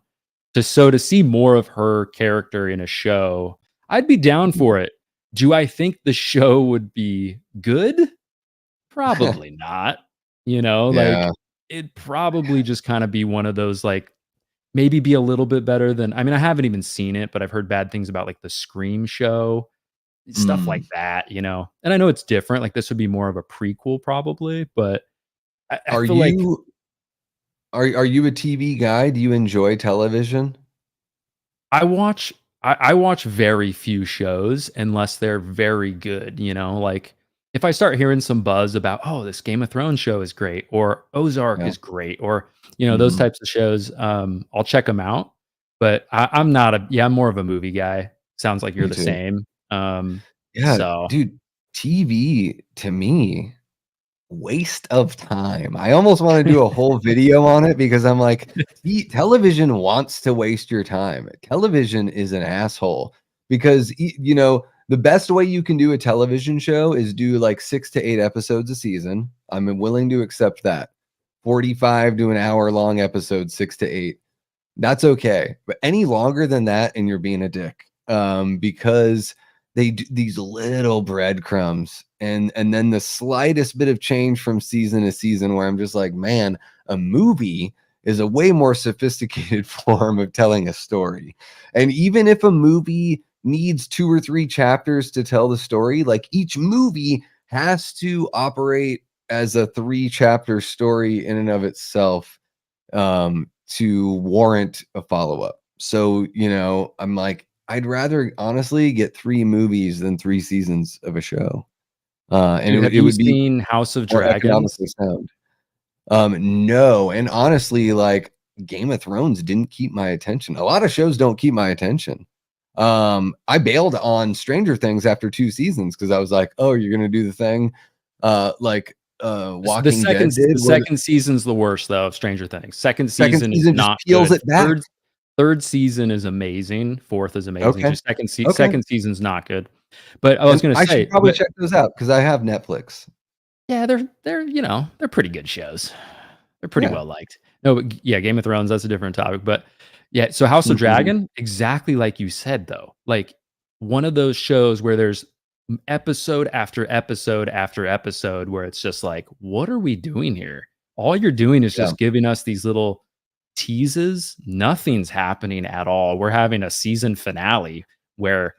To see more of her character in a show, I'd be down for it. Do I think the show would be good? Probably not, Yeah. like, it'd probably just kinda be one of those, like, maybe be a little bit better than I mean, I haven't even seen it, but I've heard bad things about, like, the Scream show, stuff Mm. like that, and I know it's different, like, this would be more of a prequel probably, but I Are feel like you are you a TV guy? Do you enjoy television? I watch I watch very few shows unless they're very good, like, if I start hearing some buzz about, "Oh, this Game of Thrones show is great," or "Ozark Yeah. is great," or, those Mhm. types of shows, I'll check them out, but I'm not a yeah, I'm more of a movie guy. Sounds like you're Me the too. same, Yeah, so dude, TV to me, waste of time. I almost wanna do a whole video on it because I'm like, television wants to waste your time. Television is an asshole because, the best way you can do a television show is do like 6 to 8 episodes a season. I'm willing to accept that. 45 to an hour long episode, 6 to 8. That's okay. But any longer than that, and you're being a dick. Because they do these little breadcrumbs, and then the slightest bit of change from season to season where I'm just like, man, a movie is a way more sophisticated form of telling a story. And even if a movie needs 2 or 3 chapters to tell the story, like each movie has to operate as a 3-chapter story in and of itself, to warrant a follow-up. So, I'm like, I'd rather honestly get 3 movies than 3 seasons of a show. And Have it you would be seen House of more Dragons? economically sound. No, and honestly, like Game of Thrones didn't keep my attention. A lot of shows don't keep my attention. I bailed on Stranger Things after 2 seasons because I was like, oh, you're gonna do the thing, like Walking Dead did, The where second season's the worst though of Stranger Things. Second second season is season just not peels good. it back. Third season is amazing. Fourth is amazing. Okay, Just okay. second season's not good. But I was And gonna I should say, probably check those out because I have Netflix. yeah, they're pretty good shows. They're pretty Yeah. well liked. No, but yeah, Game of Thrones, that's a different topic. But yeah, so House of Mhm. Dragon, exactly like you said though. Like one of those shows where there's episode after episode after episode where it's just like, what are we doing here? All you're doing is Yeah. just giving us these little teases. Nothing's happening at all. We're having a season finale where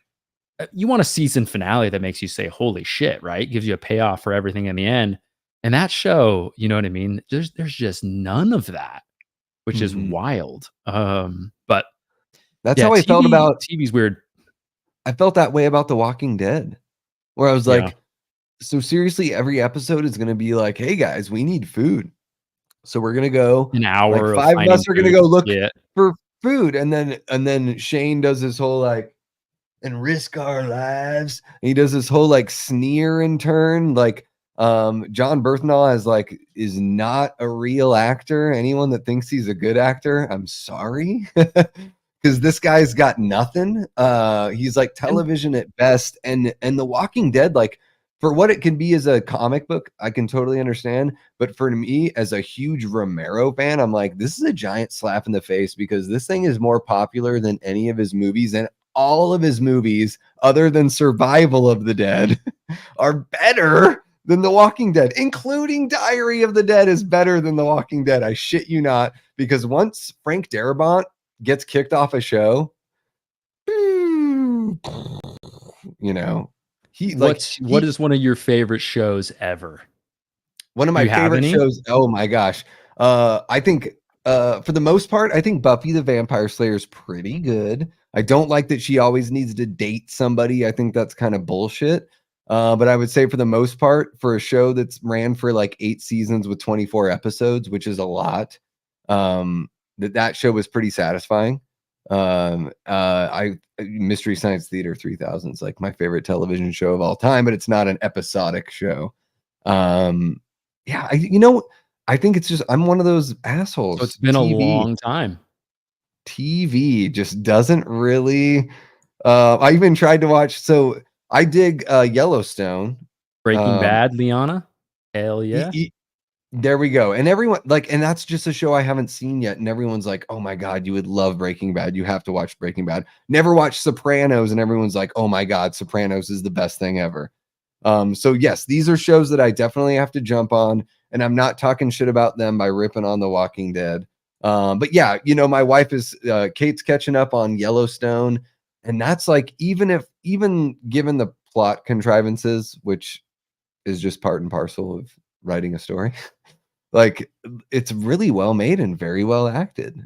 you want a season finale that makes you say, "Holy shit," right? Gives you a payoff for everything in the end. And that show, you know what I mean? There's just none of that, which is Mhm. wild. But That's yeah, how TV's weird. I felt that way about The Walking Dead, where I was Yeah. like, so seriously, every episode is gonna be like, "Hey guys, we need food. So we're gonna go, An like hour of 5 of finding us are gonna food. go look Yeah. for food." And then Shane does this whole like, "And risk our lives." And he does this whole like sneer and turn. Like, John Berthnall is not a real actor. Anyone that thinks he's a good actor, I'm sorry. Because this guy's got nothing. He's like And television at best. And The Walking Dead, like for what it can be as a comic book, I can totally understand. But for me, as a huge Romero fan, I'm like, this is a giant slap in the face because this thing is more popular than any of his movies, and all of his movies, other than Survival of the Dead, are better than The Walking Dead, including Diary of the Dead is better than The Walking Dead. I shit you not, because once Frank Darabont gets kicked off a show, you know, what is one of your favorite shows ever? one of Do my you have favorite any? shows. Oh my gosh. I think for the most part, I think Buffy the Vampire Slayer is pretty good. I don't like that she always needs to date somebody. I think that's kind of bullshit. But I would say for the most part, for a show that's ran for like 8 seasons with 24 episodes, which is a lot, that show was pretty satisfying. I Mystery Science Theater 3000 is like my favorite television show of all time, but it's not an episodic show. Yeah, I think it's just I'm one of those So it's assholes. been a long time. TV just doesn't really. I even tried to watch. So I dig Yellowstone. Breaking Um, Bad, Liana? Hell y- yeah. y- there we go. And everyone like, and that's just a show I haven't seen yet. And everyone's like, "Oh my god, you would love Breaking Bad. You have to watch Breaking Bad." Never watched Sopranos, and everyone's like, "Oh my god, Sopranos is the best thing ever." So yes, these are shows that I definitely have to jump on, and I'm not talking shit about them by ripping on The Walking Dead. But yeah, my wife is Kate's catching up on Yellowstone, and that's like even given the plot contrivances, which is just part and parcel of writing a story, like it's really well made and very well acted.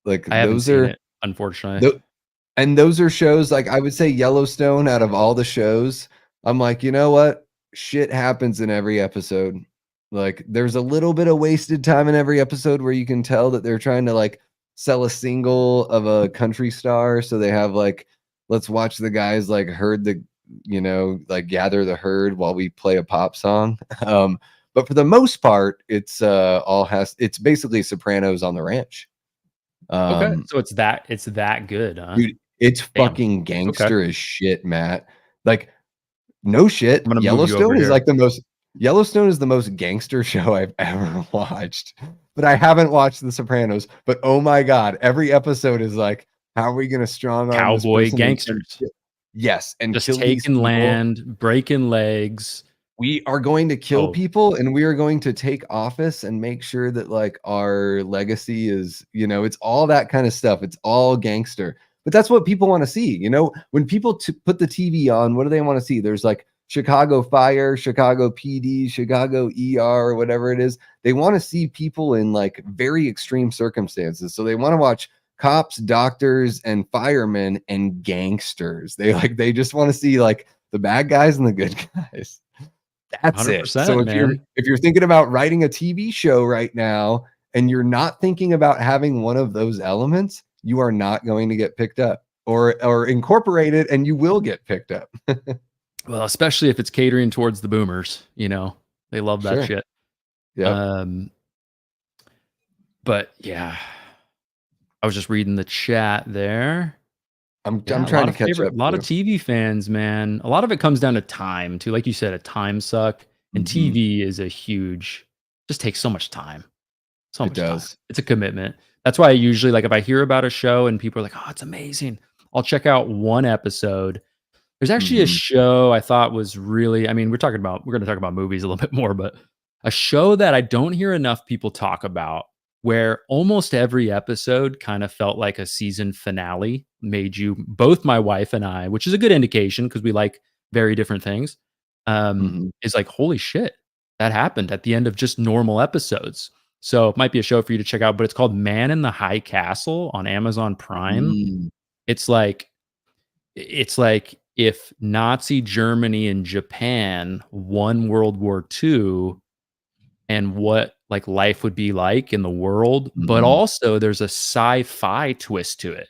Like I haven't those seen are it, unfortunately. the and those are shows, like, I would say Yellowstone out of all the shows, I'm like, "You know what? Shit happens in every episode." Like, there's a little bit of wasted time in every episode where you can tell that they're trying to, like, sell a single of a country star, so they have, like, "Let's watch the guys, like, herd the" like, "gather the herd while we play a pop song." But for the most part, it's basically Sopranos on the ranch. Okay, Um so it's that good, huh? Dude, It's Damn. fucking Okay. gangster as shit, Matt. Like, no shit, I'm gonna move you over Yellowstone is here. like Yellowstone is the most gangster show I've ever watched, but I haven't watched The Sopranos, but oh my god, every episode is like, how are we gonna strong arm this Cowboy person gangsters. yes, and Just kill these taking people. land, breaking legs. We are going to kill Oh, people, and we are going to take office and make sure that, like, our legacy is, it's all that kind of stuff. It's all gangster. But that's what people wanna see, When people put the TV on, what do they wanna see? There's, like, Chicago Fire, Chicago PD, Chicago ER, or whatever it is. They wanna see people in, like, very extreme circumstances. So they wanna watch cops, doctors, and firemen, and gangsters. They just wanna see, like, the bad guys and the good guys. That's it. So 100%, man. if you're thinking about writing a TV show right now and you're not thinking about having one of those elements, you are not going to get picked up or incorporated, and you will get picked up. Well, especially if it's catering towards the boomers, they love that Sure. shit. Yep. Um, but yeah, I was just reading the chat there. I'm Yeah, a lot trying to of catch up a lot of too. TV fans, man. A lot of it comes down to time too. Like you said, a time suck. And Mhm. TV is a huge just takes so much time. So It much time. does. It's a commitment. That's why I usually like if I hear about a show and people are like, "Oh, it's amazing." I'll check out one episode. There's actually a Mhm. show I thought was really I mean, we're gonna talk about movies a little bit more, but a show that I don't hear enough people talk about, where almost every episode kind of felt like a season finale, made you both my wife and I, which is a good indication because we like very different things, Mhm. is like, "Holy shit, that happened at the end of just normal episodes." So, it might be a show for you to check out, but it's called Man in the High Castle on Amazon Prime. Mm. It's like if Nazi Germany and Japan won World War II and what like life would be like in the world, but Mhm. also there's a sci-fi twist to it,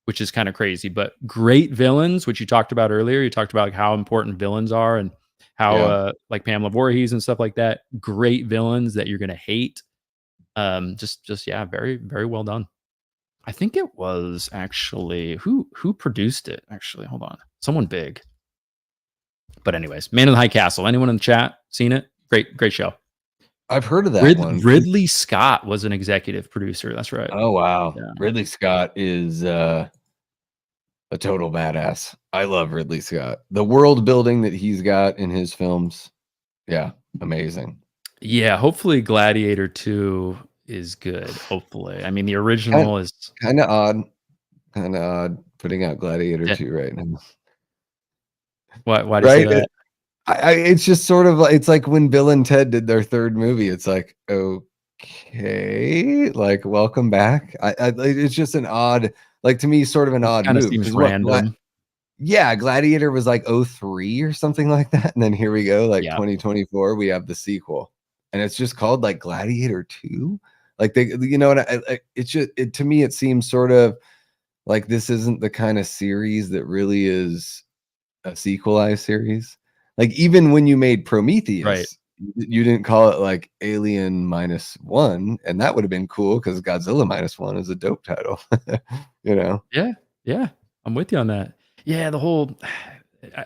which is kind of crazy. But great villains, which you talked about earlier. You talked about like how important villains are and how Yeah. like Pamela Voorhees and stuff like that. Great villains that you're gonna hate. Just yeah, very, very well done. I think it was actually who produced it, actually, hold on. Someone big. But anyways, Man in the High Castle. Anyone in the chat seen it? Great show. I've heard of that one. Ridley Scott was an executive producer, that's right. Oh, wow. Yeah. Ridley Scott is, a total badass. I love Ridley Scott. The world building that he's got in his films, yeah, amazing. Yeah, hopefully Gladiator 2 is good, hopefully. I mean, the Kind original is kinda odd, kinda odd putting out Gladiator yeah. 2 right now. Why do you say Right? that? It's just sort of like it's like when Bill and Ted did their 3rd movie, it's like, "Okay, like, welcome back." It's just an odd like, to me, sort of an It odd kinda move seems because what random. yeah, Gladiator was like '03 or something like that, and then here we go, like, Yeah. 2024, we have the sequel, and it's just called, like, Gladiator 2? Like, they you know what, it's just to me, it seems sort of like this isn't the kinda series that really is a sequelized series. Like, even when you made Right. Prometheus, you didn't call it, like, Alien Minus One, and that would have been cool because Godzilla Minus One is a dope title, you know? Yeah, yeah, I'm with you on that. Yeah, the whole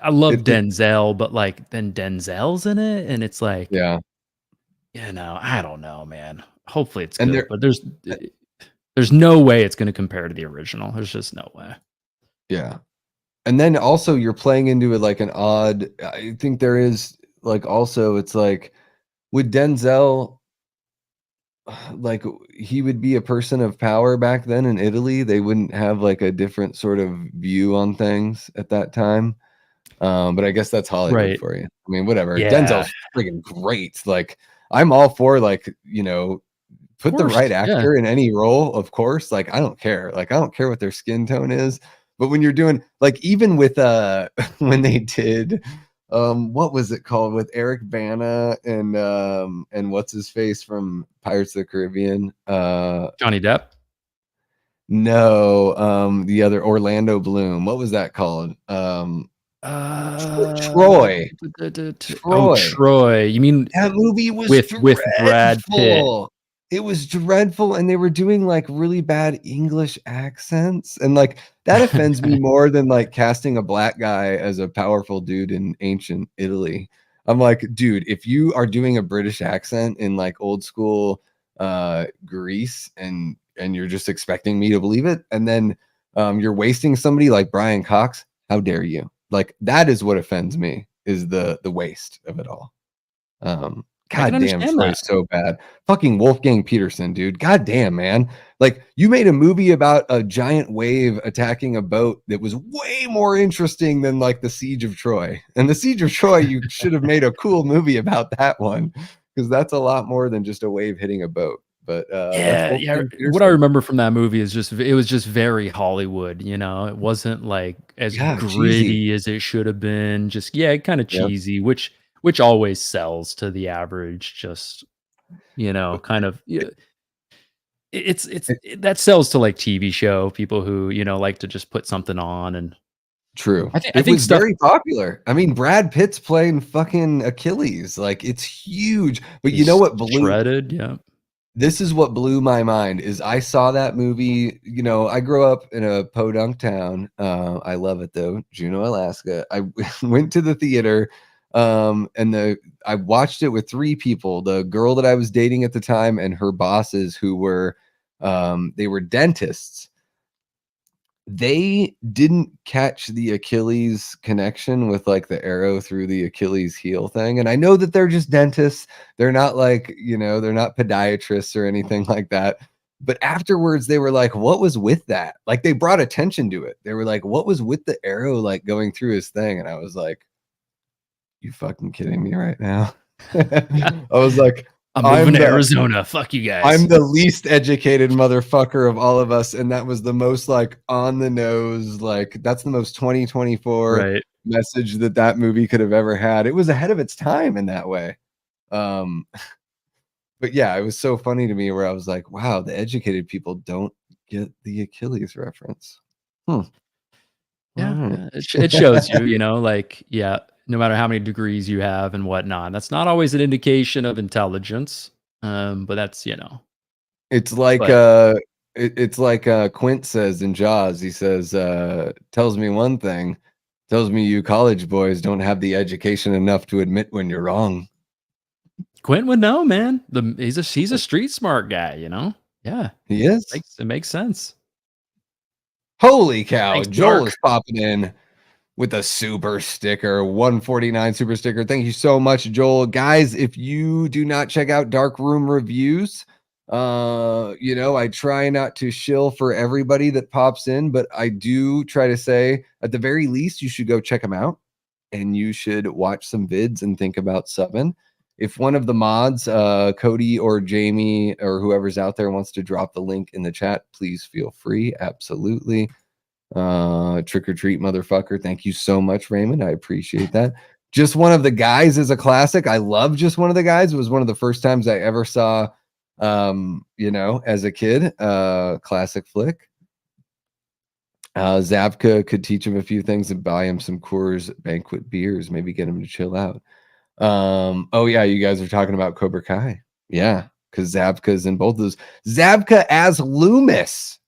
I love It Denzel, but, like, then Denzel's in it, and it's like, yeah, I don't know, man. Hopefully, it's and good, there but there's no way it's gonna compare to the original. There's just no way. yeah. And then also you're playing into it like an odd I think there is like also it's like with Denzel like he would be a person of power back then in Italy. They wouldn't have like a different sort of view on things at that time. But I guess that's Hollywood Right. for you. I mean, whatever. Yeah. Denzel's friggin' great. Like I'm all for like, Of put the course, right yeah. actor in any role, of course. Like, I don't care. Like, I don't care what their skin tone is. But when you're doing like even with when they did what was it called with Eric Bana and what's his face from Pirates of the Caribbean? Johnny Depp? No, the other Orlando Bloom. What was that called? Uh, Troy. Oh, Troy. Troy. You mean That movie was with Brad Pitt? dreadful. It was dreadful, and they were doing, like, really bad English accents, and, like, that offends me more than, like, casting a black guy as a powerful dude in ancient Italy. I'm like, "Dude, if you are doing a British accent in, like, old school, Greece and you're just expecting me to believe it, and then, you're wasting somebody like Brian Cox, how dare you?" Like, that is what offends me, is the waste of it all. I can God damn, understand Troy that. is so bad. Fucking Wolfgang Peterson, dude. God damn, man. Like, you made a movie about a giant wave attacking a boat that was way more interesting than like the Siege of Troy. And the Siege of Troy, you should have made a cool movie about that one because that's a lot more than just a wave hitting a boat. But that's Yeah, yeah, Wolfgang what I Peterson. remember from that movie is just it was just very Hollywood, you know? It wasn't, like, as Yeah, cheesy. gritty as it should have been, just yeah, kinda Yep. cheesy, which always sells to the average, just, you know, kind of yeah, that sells to, like, TV show people who, you know, like to just put something on, and True. I It think was stuff very popular. I mean, Brad Pitt's playing fucking Achilles, like, it's huge, but you know is what blew shredded, yeah. this is what blew my mind is I saw that movie, you know, I grew up in a podunk town, I love it though, Juneau, Alaska. I went to the theater, and I watched it with 3 people, the girl that I was dating at the time and her bosses who were, they were dentists. They didn't catch the Achilles connection with, like, the arrow through the Achilles heel thing, and I know that they're just dentists, they're not like, you know, they're not podiatrists or anything like that, but afterwards, they were like, "What was with that?" Like, they brought attention to it. They were like, "What was with the arrow, like, going through his thing?" And I was like, "You fucking kidding me right now?" I was like, I'm moving "I'm to the Arizona, fuck you I'm guys. the least educated motherfucker of all of us, and that was the most, like, on the nose, like, that's the most 2024 Right. message that that movie could have ever had. It was ahead of its time in that way. Um, but yeah, it was so funny to me where I was like, "Wow, the educated people don't get the Achilles reference." Hmm, Yeah, alright. yeah, it shows you, you know, like, yeah, no matter how many degrees you have and whatnot, that's not always an indication of intelligence, but that's, you know, It's like, but it's like, Quint says in Jaws, he says, "Tells me one thing, tells me you college boys don't have the education enough to admit when you're wrong." Quentin would know, man. He's a street smart guy, you know? Yeah, He is. makes sense. Holy cow, Thanks, Joel Dark. is popping in with a super sticker, 149 super sticker. Thank you so much, Joel. Guys, if you do not check out Dark Room Reviews, you know, I try not to shill for everybody that pops in, but I do try to say at the very least, you should go check them out and you should watch some vids and think about subbing. If one of the mods, Cody or Jamie or whoever's out there wants to drop the link in the chat, please feel free. Absolutely. Trick or treat, motherfucker. Thank you so much, Raymond. I appreciate that. Just One of the Guys is a classic. I love Just One of the Guys. It was one of the first times I ever saw, you know, as a kid. Classic flick. Zabka could teach him a few things and buy him some Coors Banquet beers, maybe get him to chill out. Oh yeah, you guys are talking about Cobra Kai. Yeah, because Zabka's in both of those. Zabka as Loomis.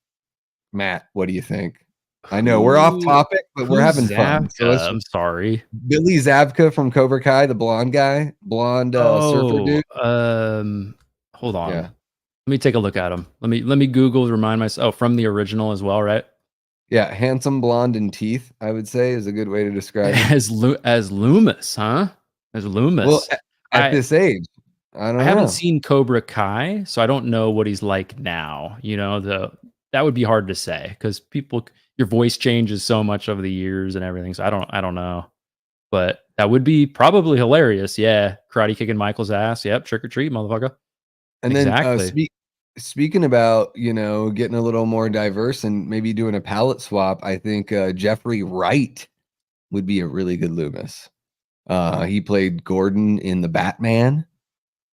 Matt, what do you think? I know we're off Who topic, but we're who's having fun. So let's Zabka? I'm sorry. Billy Zabka from Cobra Kai, the blonde guy, blonde surfer Oh, dude. hold on. Yeah. Let me take a look at him. Let me Google to remind myself. Oh, from the original as well, right? Yeah, handsome blonde and teeth, I would say is a good way to describe him. As Loomis, huh? As Well, Loomis. at I this age, I I don't haven't know. seen Cobra Kai, so I don't know what he's like now. You know, that would be hard to say because your voice changes so much over the years and everything. So I don't know, but that would be probably hilarious. Yeah, karate kicking Michael's ass. Yep, trick or treat, motherfucker. And then Exactly. speaking about, you know, getting a little more diverse and maybe doing a palette swap, I think Jeffrey Wright would be a really good Loomis. He played Gordon in the Batman.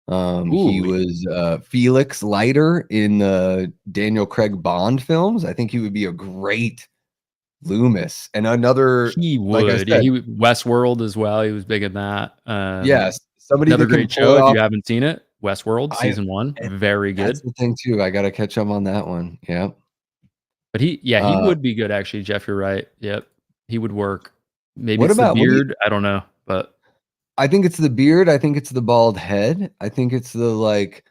He Ooh, was Felix Leiter in the Daniel Craig Bond films. I think he would be a great Loomis. And another, he like I would. Yeah, said, Westworld as well. He was big in that. yes, somebody Another that can great pull show it if off. you haven't seen it. Westworld I season 1, eh, very that's good. the thing too, I gotta catch up on that one, yep. But he Uh, would be good actually, Jeff, you're right. Yep. He would work. Maybe what it's the about what do you beard, I don't know, but I think it's the beard, I think it's the bald head, I think it's the, like,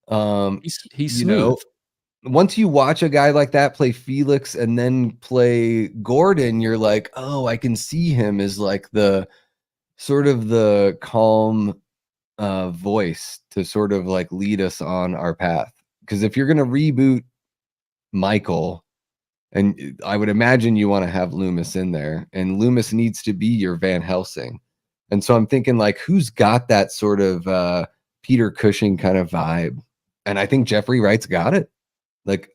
um, he's you smooth. know, once you watch a guy like that play Felix and then play Gordon, you're like, "Oh, I can see him as, like, the sort of the calm, voice to sort of, like, lead us on our path." Because if you're gonna reboot Michael, and I would imagine you wanna have Loomis in there, and Loomis needs to be your Van Helsing. And so I'm thinking, like, who's got that sort of, Peter Cushing kind of vibe? And I think Jeffrey Wright's got it. Like,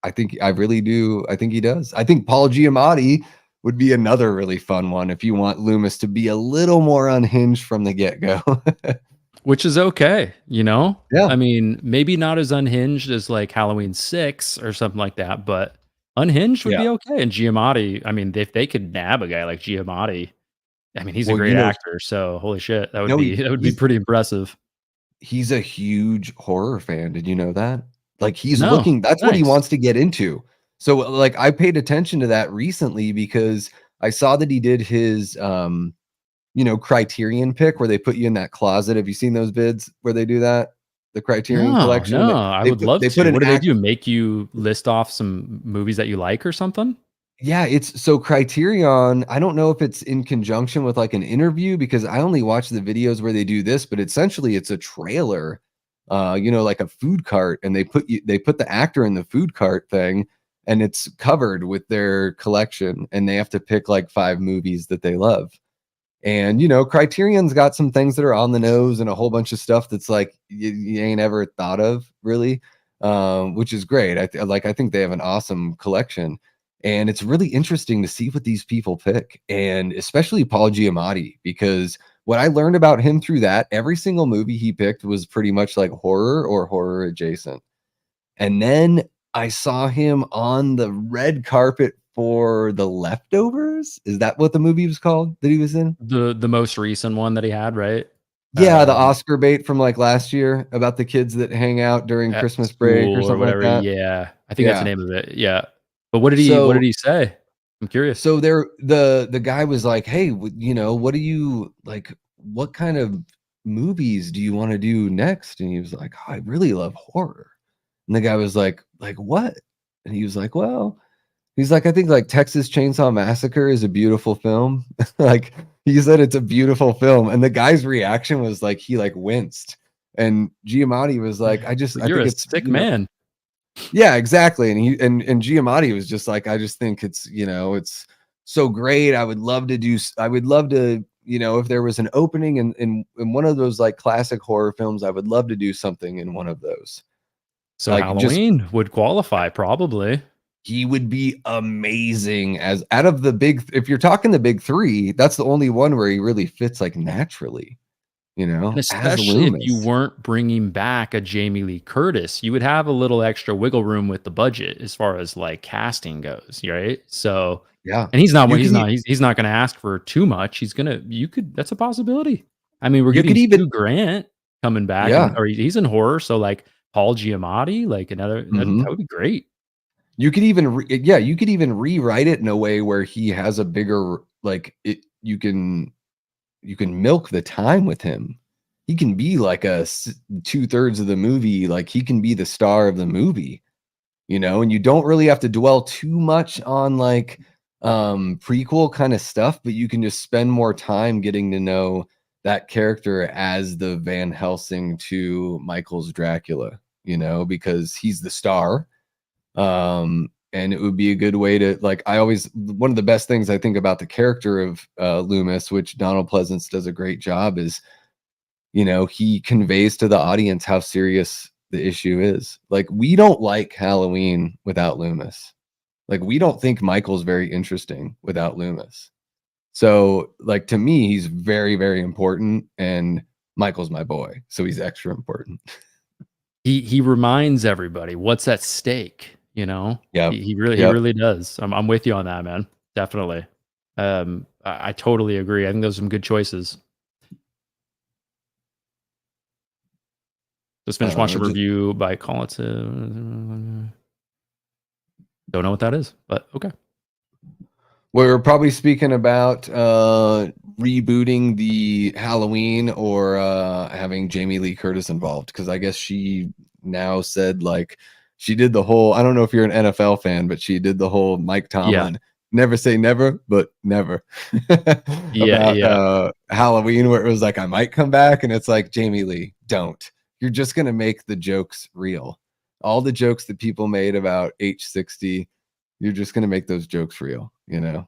I really do, I think he does. I think Paul Giamatti would be another really fun one if you want Loomis to be a little more unhinged from the get-go. Which is okay, you know? Yeah, I mean, maybe not as unhinged as, like, Halloween 6 or something like that, but unhinged would yeah. be okay, and Giamatti, I mean, if they could nab a guy like Giamatti, I mean, he's a Well, great actor, so holy shit, that would be that would be he's pretty impressive. he's a huge horror fan. Did you know that? Like, he's No, looking that's what he nice. wants to get into. So, like, I paid attention to that recently because I saw that he did his, Criterion pick where they put you in that closet. Have you seen those vids where they do that? The Criterion No, collection, no, I they would put love they put to. an What do they act do? Make you list off some movies that you like or something? Yeah, it's so Criterion, I don't know if it's in conjunction with, like, an interview because I only watch the videos where they do this, but essentially it's a trailer, like a food cart, and they put the actor in the food cart thing, and it's covered with their collection, and they have to pick, like, 5 movies that they love. And, Criterion's got some things that are on the nose and a whole bunch of stuff that's like you ain't ever thought of really, which is great. I think they have an awesome collection, and it's really interesting to see what these people pick, and especially Paul Giamatti, because what I learned about him through that, every single movie he picked was pretty much like horror or horror adjacent. And then I saw him on the red carpet for The Leftovers. Is that what the movie was called that he was in? The most recent one that he had, right? Yeah, the Um, Oscar bait from, like, last year about the kids that hang out during at Christmas break or school or something like whatever, that. yeah. I think that's the Yeah. name of it, yeah. But what did So he say? I'm curious. the guy was like, "Hey, what do you like, what kind of movies do you wanna do next?" And he was like, "Oh, I really love horror." And the guy was like, "What?" And he was like, "Well," he's like, "I think, like, Texas Chainsaw Massacre is a beautiful film." Like, he said it's a beautiful film, and the guy's reaction was like, he, like, winced. And Giamatti was like, I You're think a it's, sick man. Yeah, exactly." And and Giamatti was just like, "I just think it's so great. I would love to, if there was an opening in one of those, like, classic horror films, I would love to do something in one of those." So Like, just Halloween would qualify, probably. he would be amazing as out of the big if you're talking the big 3, that's the only one where he really fits, like, naturally, And as especially if you Loomis. weren't bringing back a Jamie Lee Curtis, you would have a little extra wiggle room with the budget as far as, like, casting goes, right? So Yeah. and You could e he's not gonna ask for too much. He's gonna you could that's a possibility. I mean, we're you getting could even Hugh Grant coming back and Yeah. or he's in horror, so, like, Paul Giamatti, like, another that Mhm. would be great. You could even rewrite it in a way where he has a bigger like, you can milk the time with him. He can be like 2/3 of the movie, like, he can be the star of the movie. And you don't really have to dwell too much on, like, prequel kind of stuff, but you can just spend more time getting to know that character as the Van Helsing to Michael's Dracula, because he's the star. And it would be a good way to, like, one of the best things I think about the character of Loomis, which Donald Pleasance does a great job, is he conveys to the audience how serious the issue is. Like, we don't like Halloween without Loomis. Like, we don't think Michael's very interesting without Loomis. So, like, to me, he's very, very important, and Michael's my boy, so he's extra important. He reminds everybody what's at stake, you know? Yep. He Yep. really does. I'm with you on that, man. Definitely. I totally agree. I think those are some good choices. Just finished watching a Just review by Call It to don't know what that is, but okay. we're probably speaking about rebooting the Halloween or having Jamie Lee Curtis involved, because I guess she now said, like, she did the whole, I don't know if you're an NFL fan, but she did the whole Mike Yeah. Tomlin never say never, but never Yeah, about yeah. Halloween, where it was like, I might come back, and it's like, Jamie Lee, don't. You're just gonna make the jokes real. All the jokes that people made about H60, you're just gonna make those jokes real, you know.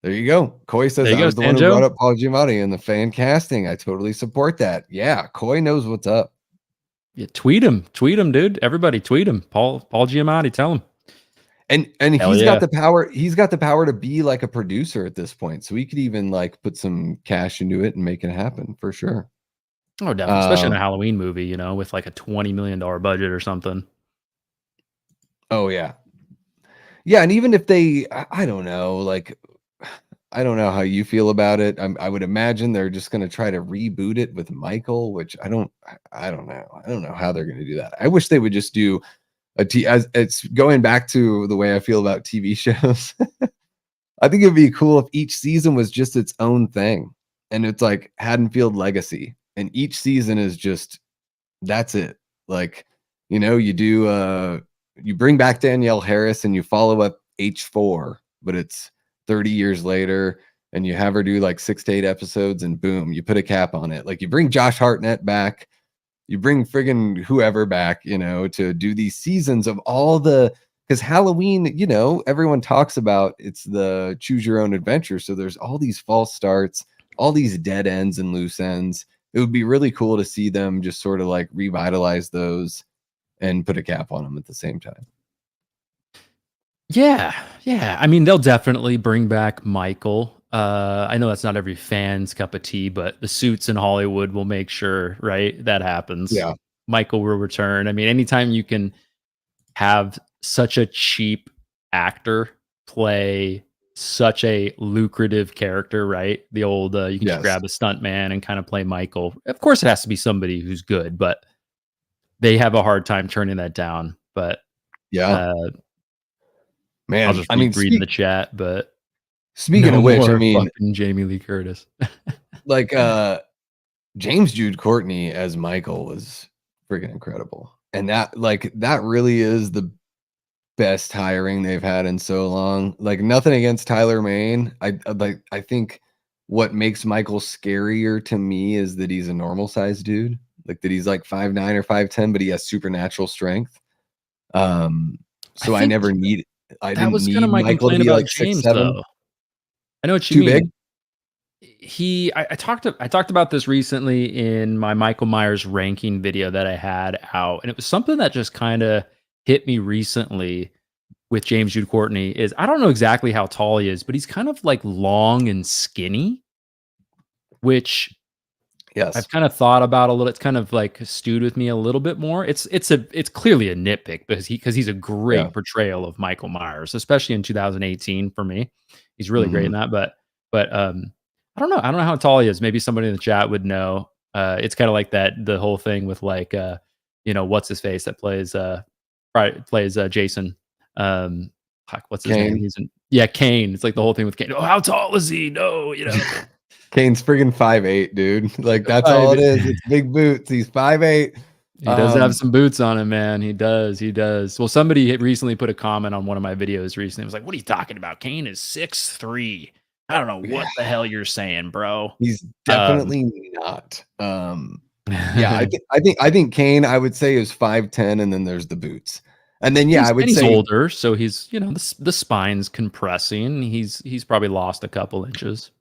There you go. Coy says, There you I go, was the one who brought Sanjo. up Paul Giamatti in the fan casting. I totally support that. Yeah, Coy knows what's up. Yeah, tweet him, dude. Everybody tweet him. Paul Giamatti, tell him. And Hell he's got yeah. the power. He's got the power to be like a producer at this point. So he could even like put some cash into it and make it happen for sure. Oh, definitely, especially in a Halloween movie, you know, with like a $20 million budget or something. Oh yeah. Yeah, and even if they, I don't know, like, I don't know how you feel about it. I would imagine they're just going to try to reboot it with Michael, which I don't know. I don't know how they're going to do that. I wish they would just do as it's going back to the way I feel about TV shows. I think it'd be cool if each season was just its own thing, and it's like Haddonfield Legacy, and each season is just, that's it. Like, you know, you bring back Danielle Harris and you follow up H4, but it's 30 years later, and you have her do like 6 to 8 episodes, and boom, you put a cap on it. Like, you bring Josh Hartnett back, you bring friggin' whoever back, you know, to do these seasons of all the, because Halloween, you know, everyone talks about it's the choose your own adventure. So there's all these false starts, all these dead ends and loose ends. It would be really cool to see them just sort of like revitalize those and put a cap on them at the same time. Yeah, yeah. I mean, they'll definitely bring back Michael. I know that's not every fan's cup of tea, but the suits in Hollywood will make sure, right, that happens. Yeah. Michael will return. I mean, anytime you can have such a cheap actor play such a lucrative character, right? The old you can just Yes. grab a stunt man and kind of play Michael. Of course, it has to be somebody who's good, but they have a hard time turning that down. But Yeah. uh, I'll Man. just I mean, read in the chat, but speaking no of which, I more mean, fucking Jamie Lee Curtis. like James Jude Courtney as Michael was freaking incredible. And that really is the best hiring they've had in so long. Like, nothing against Tyler Mane. I think what makes Michael scarier to me is that he's a normal sized dude. Like, that he's like 5'9" or 5'10", but he has supernatural strength. I So think I that didn't was kind of need my Michael to complaint be about like 6'7". James, though. I know what you Too big? mean. I talked about this recently in my Michael Myers ranking video that I had out, and it was something that just kind of hit me recently with James Jude Courtney. Is I don't know exactly how tall he is, but he's kind of like long and skinny, which Yes. I've kind of thought about a little. It's kind of like stewed with me a little bit more. It's clearly a nitpick because he's a Yeah. great portrayal of Michael Myers, especially in 2018 for me. He's really great in Mhm. that. But I don't know. I don't know how tall he is. Maybe somebody in the chat would know. It's kind of like that the whole thing with like what's his face that plays Jason. Fuck, what's his name? Kane. He's in yeah Kane. It's like the whole thing with Kane. Oh, how tall is he? No, Kane's friggin' 5'8", dude. Like, that's all five. it is. It's big boots. He's 5'8". He does have some boots on him, man. He does. He does. Well, somebody had recently put a comment on one of my videos recently. It was like, "What are you talking about? Kane is 6'3". I don't know Yeah, what the hell you're saying, bro." he's Um, definitely not. Yeah, I think Kane, I would say, is 5'10", and then there's the boots. And then, yeah, I would he's say, older, so he's the spine's compressing. He's probably lost a couple inches.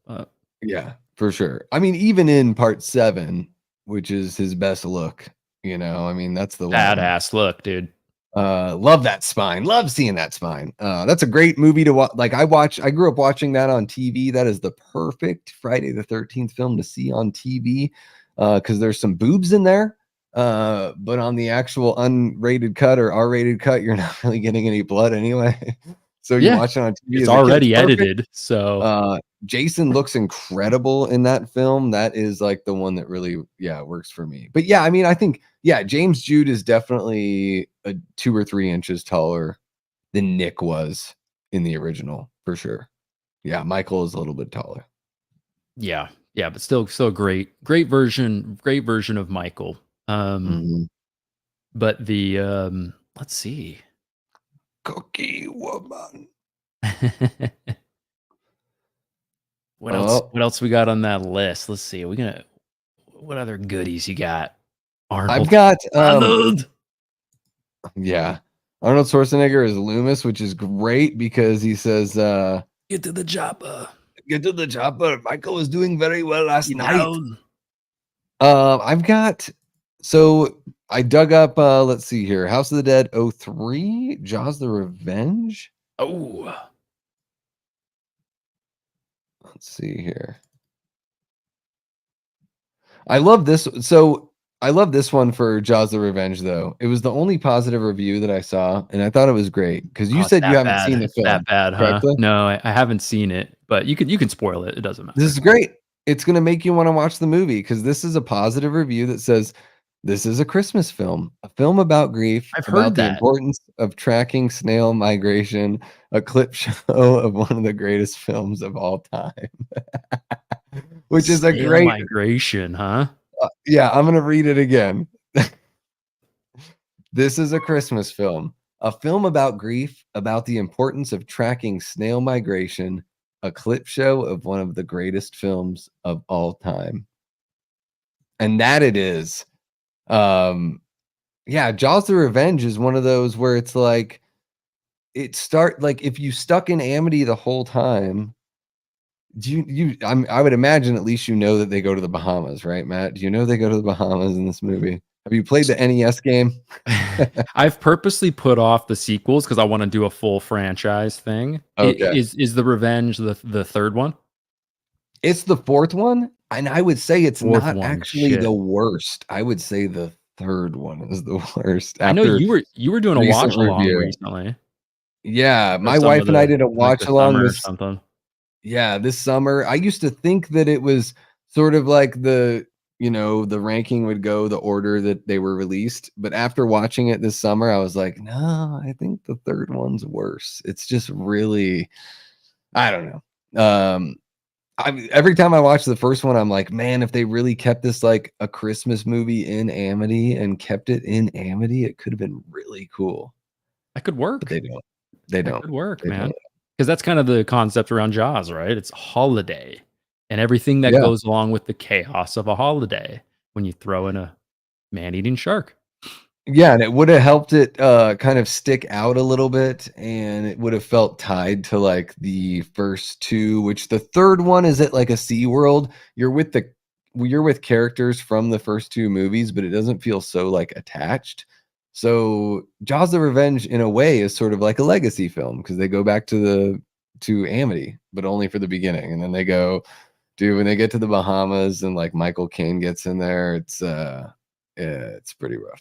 yeah, for sure. I mean, even in part 7, which is his best look, you know, I mean, that's the one. Badass look, dude. Love that spine. Love seeing that spine. That's a great movie to watch. Like, I grew up watching that on TV. That is the perfect Friday the 13th film to see on TV. Because there's some boobs in there. But on the actual unrated cut or R-rated cut, you're not really getting any blood anyway. So you Yeah, watch it on TV it's as a kid. It's already perfect. edited, so Jason looks incredible in that film. That is like the one that really, works for me. But yeah, I mean, I think, James Jude is definitely 2 or 3 inches taller than Nick was in the original, for sure. Yeah, Michael is a little bit taller. Yeah, yeah, but still great version of Michael. Mhm. But the, let's see. Cookie woman. What else we got on that list? Let's see. What other goodies you got? I've Arnold. got Arnold! yeah. Arnold Schwarzenegger is Loomis, which is great because he says, Get to the chopper. get to the chopper. Michael was doing very well last Get night. down. I've got so I dug up let's see here. House of the Dead 03, Jaws the Revenge. Oh. Let's see here. I love this. So I love this one for Jaws the Revenge, though. It was the only positive review that I saw, and I thought it was great because you Oh, it's said you that haven't bad. seen the It's film, that bad, huh? correctly? No, I haven't seen it, but you can spoil it. It doesn't This matter. is great. It's going to make you want to watch the movie because this is a positive review that says this is a Christmas film, a film about grief, I've about heard the that. importance of tracking snail migration, a clip show of one of the greatest films of all time, which is a Snail great. migration, huh? Yeah, I'm going to read it again. This is a Christmas film, a film about grief, about the importance of tracking snail migration, a clip show of one of the greatest films of all time. And that it is. Jaws the Revenge is one of those where it's like if you stuck in Amity the whole time, I would imagine at least you know that they go to the Bahamas, right, Matt? Do you know they go to the Bahamas in this movie? Have you played the NES game? I've purposely put off the sequels because I want to do a full franchise thing. Okay. Is the Revenge the third one? It's the 4th one, and I would say it's Fourth not one, actually shit. the worst. I would say the 3rd one is the worst I know after you were doing a recent watch along review. recently Yeah, for my some wife of and I the did a like watch the along summer or this something. this summer. I used to think that it was sort of like the ranking would go the order that they were released, but after watching it this summer, I was like, "No, I think the 3rd one's worse." It's just really I don't know. Every time I watch the first one, I'm like, man, if they really kept this like a Christmas movie in Amity and kept it in Amity, it could have been really cool. That could But work. they don't. They That don't. could work, They man. don't. Because that's kind of the concept around Jaws, right? It's a holiday and everything that Yeah. goes along with the chaos of a holiday when you throw in a man-eating shark. Yeah, and it would have helped it kind of stick out a little bit, and it would have felt tied to like the first two, which the 3rd one is at like a Sea World. You're with characters from the first 2 movies, but it doesn't feel so like attached. So Jaws the Revenge in a way is sort of like a legacy film because they go back to Amity, but only for the beginning. And then they go when they get to the Bahamas and like Michael Caine gets in there, it's pretty rough.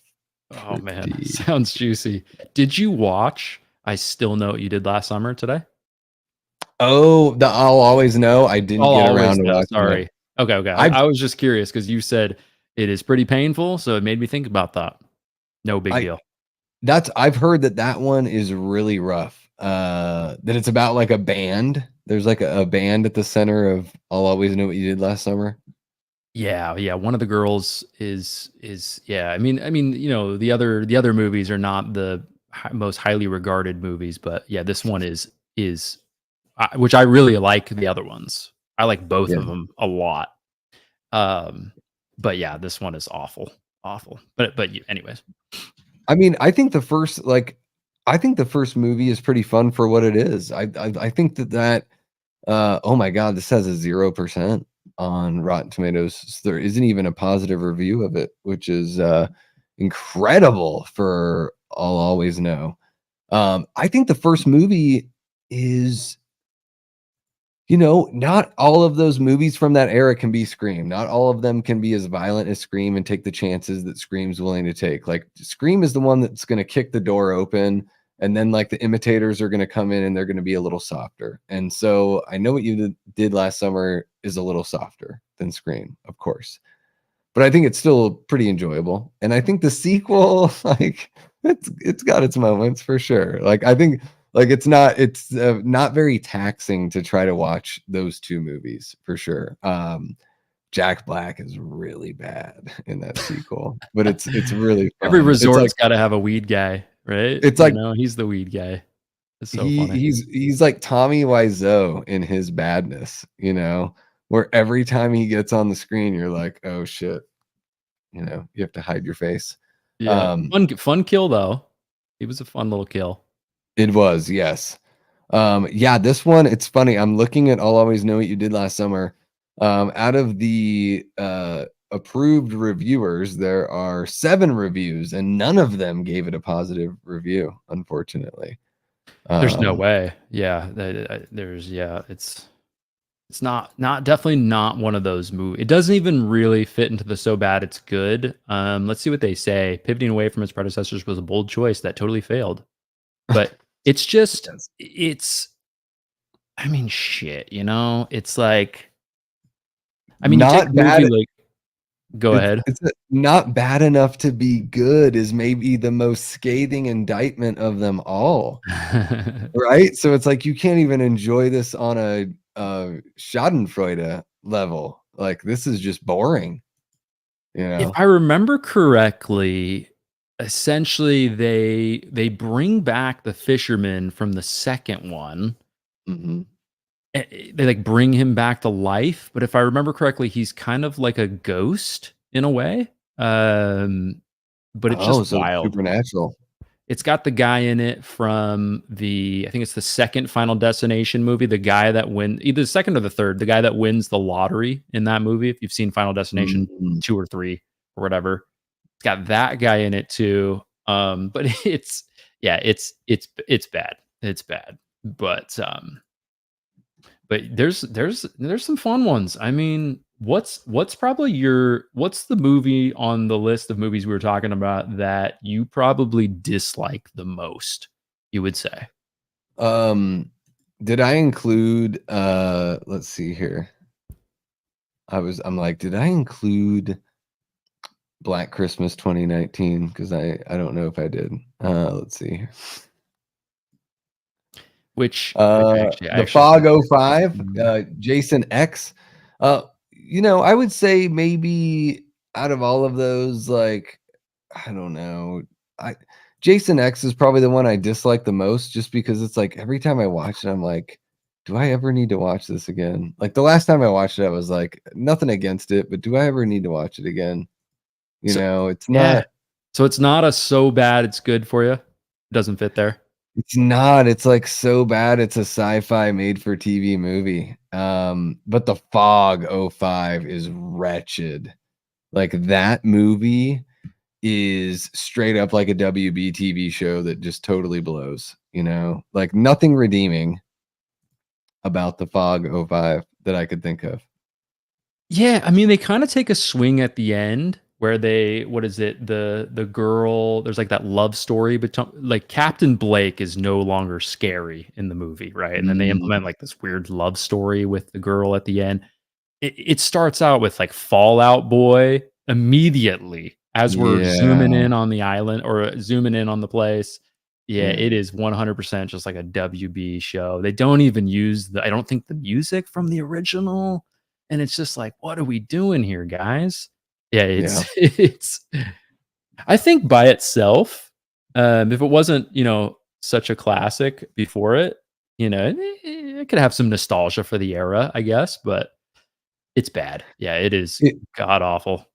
Oh man, Pretty. sounds juicy. Did you watch I Still Know What You Did Last Summer today? Oh, the I'll Always Know. I didn't I'll get around always to know, watching it. sorry. Okay. I've I was just curious because you said it is pretty painful, so it made me think about that. No big I deal. I've heard that one is really rough. That it's about like a band. There's like a band at the center of I'll Always Know What You Did Last Summer. Yeah. One of the girls is yeah. I mean, the other movies are not the most highly regarded movies, but yeah, this one is which I really like the other ones. I like both Yeah. of them a lot. But yeah, this one is awful, awful. Anyways, I mean, I think the first movie is pretty fun for what it is. I think that oh my God, this has a 0% on Rotten Tomatoes. So there isn't even a positive review of it, which is incredible for I'll Always Know. I think the first movie is, not all of those movies from that era can be Scream. Not all of them can be as violent as Scream and take the chances that Scream's willing to take. Like Scream is the one that's going to kick the door open and then like the imitators are going to come in and they're going to be a little softer. And so I Know What You Did Last Summer is a little softer than Scream, of course, but I think it's still pretty enjoyable. And I think the sequel, like it's got its moments for sure. Like I think like it's not very taxing to try to watch those two movies for sure. Jack Black is really bad in that sequel, but it's really Every fun. resort's got to have a weed guy, right? It's You like know, he's the weed guy. It's so funny. he's like Tommy Wiseau in his badness, you know, where every time he gets on the screen, you're like, oh shit, you know, you have to hide your face. Yeah, Um, fun kill though. He was a fun little kill. it was, yes. Yeah, this one, it's funny. I'm looking at I'll Always Know What You Did Last Summer. Out of the approved reviewers, there are 7 reviews, and none of them gave it a positive review, unfortunately. There's no way. Yeah, there's it's not definitely not one of those movies. It doesn't even really fit into the so bad it's good. Let's see what they say. Pivoting away from its predecessors was a bold choice that totally failed. But it's just Yes. it's I mean shit, you know? It's like I mean you take a Not bad. movie like go ahead. It's not bad enough to be good is maybe the most scathing indictment of them all. Right? So it's like you can't even enjoy this on a Schadenfreude level. Like this is just boring, you If know. I remember correctly, essentially they bring back the fisherman from the second one. Mhm. They like bring him back to life, but if I remember correctly, he's kind of like a ghost in a way. Um, but it's just Oh, so it's wild. supernatural. It's got the guy in it from I think it's the second Final Destination movie, the guy that either the second or the third, the guy that wins the lottery in that movie. If you've seen Final Destination Mhm. 2 or 3 or whatever, it's got that guy in it too. But it's bad. It's bad. But there's some fun ones. I mean, what's what's the movie on the list of movies we were talking about that you probably dislike the most, you would say? Um, did I include let's see here. I'm like, did I include Black Christmas 2019? Because I don't know if I did. Let's see. Which I The actually Fog think '05, mm, Jason X. You know, I would say maybe out of all of those, like, I don't know. I Jason X is probably the one I dislike the most just because it's like every time I watch it, I'm like, do I ever need to watch this again? Like the last time I watched it, I was like, nothing against it, but do I ever need to watch it again? You so know, it's yeah. not. So it's not a so bad it's good for you. Doesn't fit there. It's not. It's like so bad it's a sci-fi made for TV movie. But The Fog '05 is wretched. Like that movie is straight up like a WB TV show that just totally blows, you know? Like nothing redeeming about The Fog '05 that I could think of. Yeah, I mean, they kinda take a swing at the end where they what is it? The girl there's, like, that love story between like, Captain Blake is no longer scary in the movie, right? And then they implement, Mm, like, this weird love story with the girl at the end. It starts out with, like, Fallout Boy immediately as we're zooming yeah, in on the island or zooming in on the place. Yeah, yeah, it is 100% just like a WB show. They don't even use I don't think the music from the original, and it's just like, "What are we doing here, guys?" Yeah, yeah. it's I think by itself, if it wasn't, such a classic before it, it could have some nostalgia for the era, I guess, but it's bad. Yeah, it is It god awful.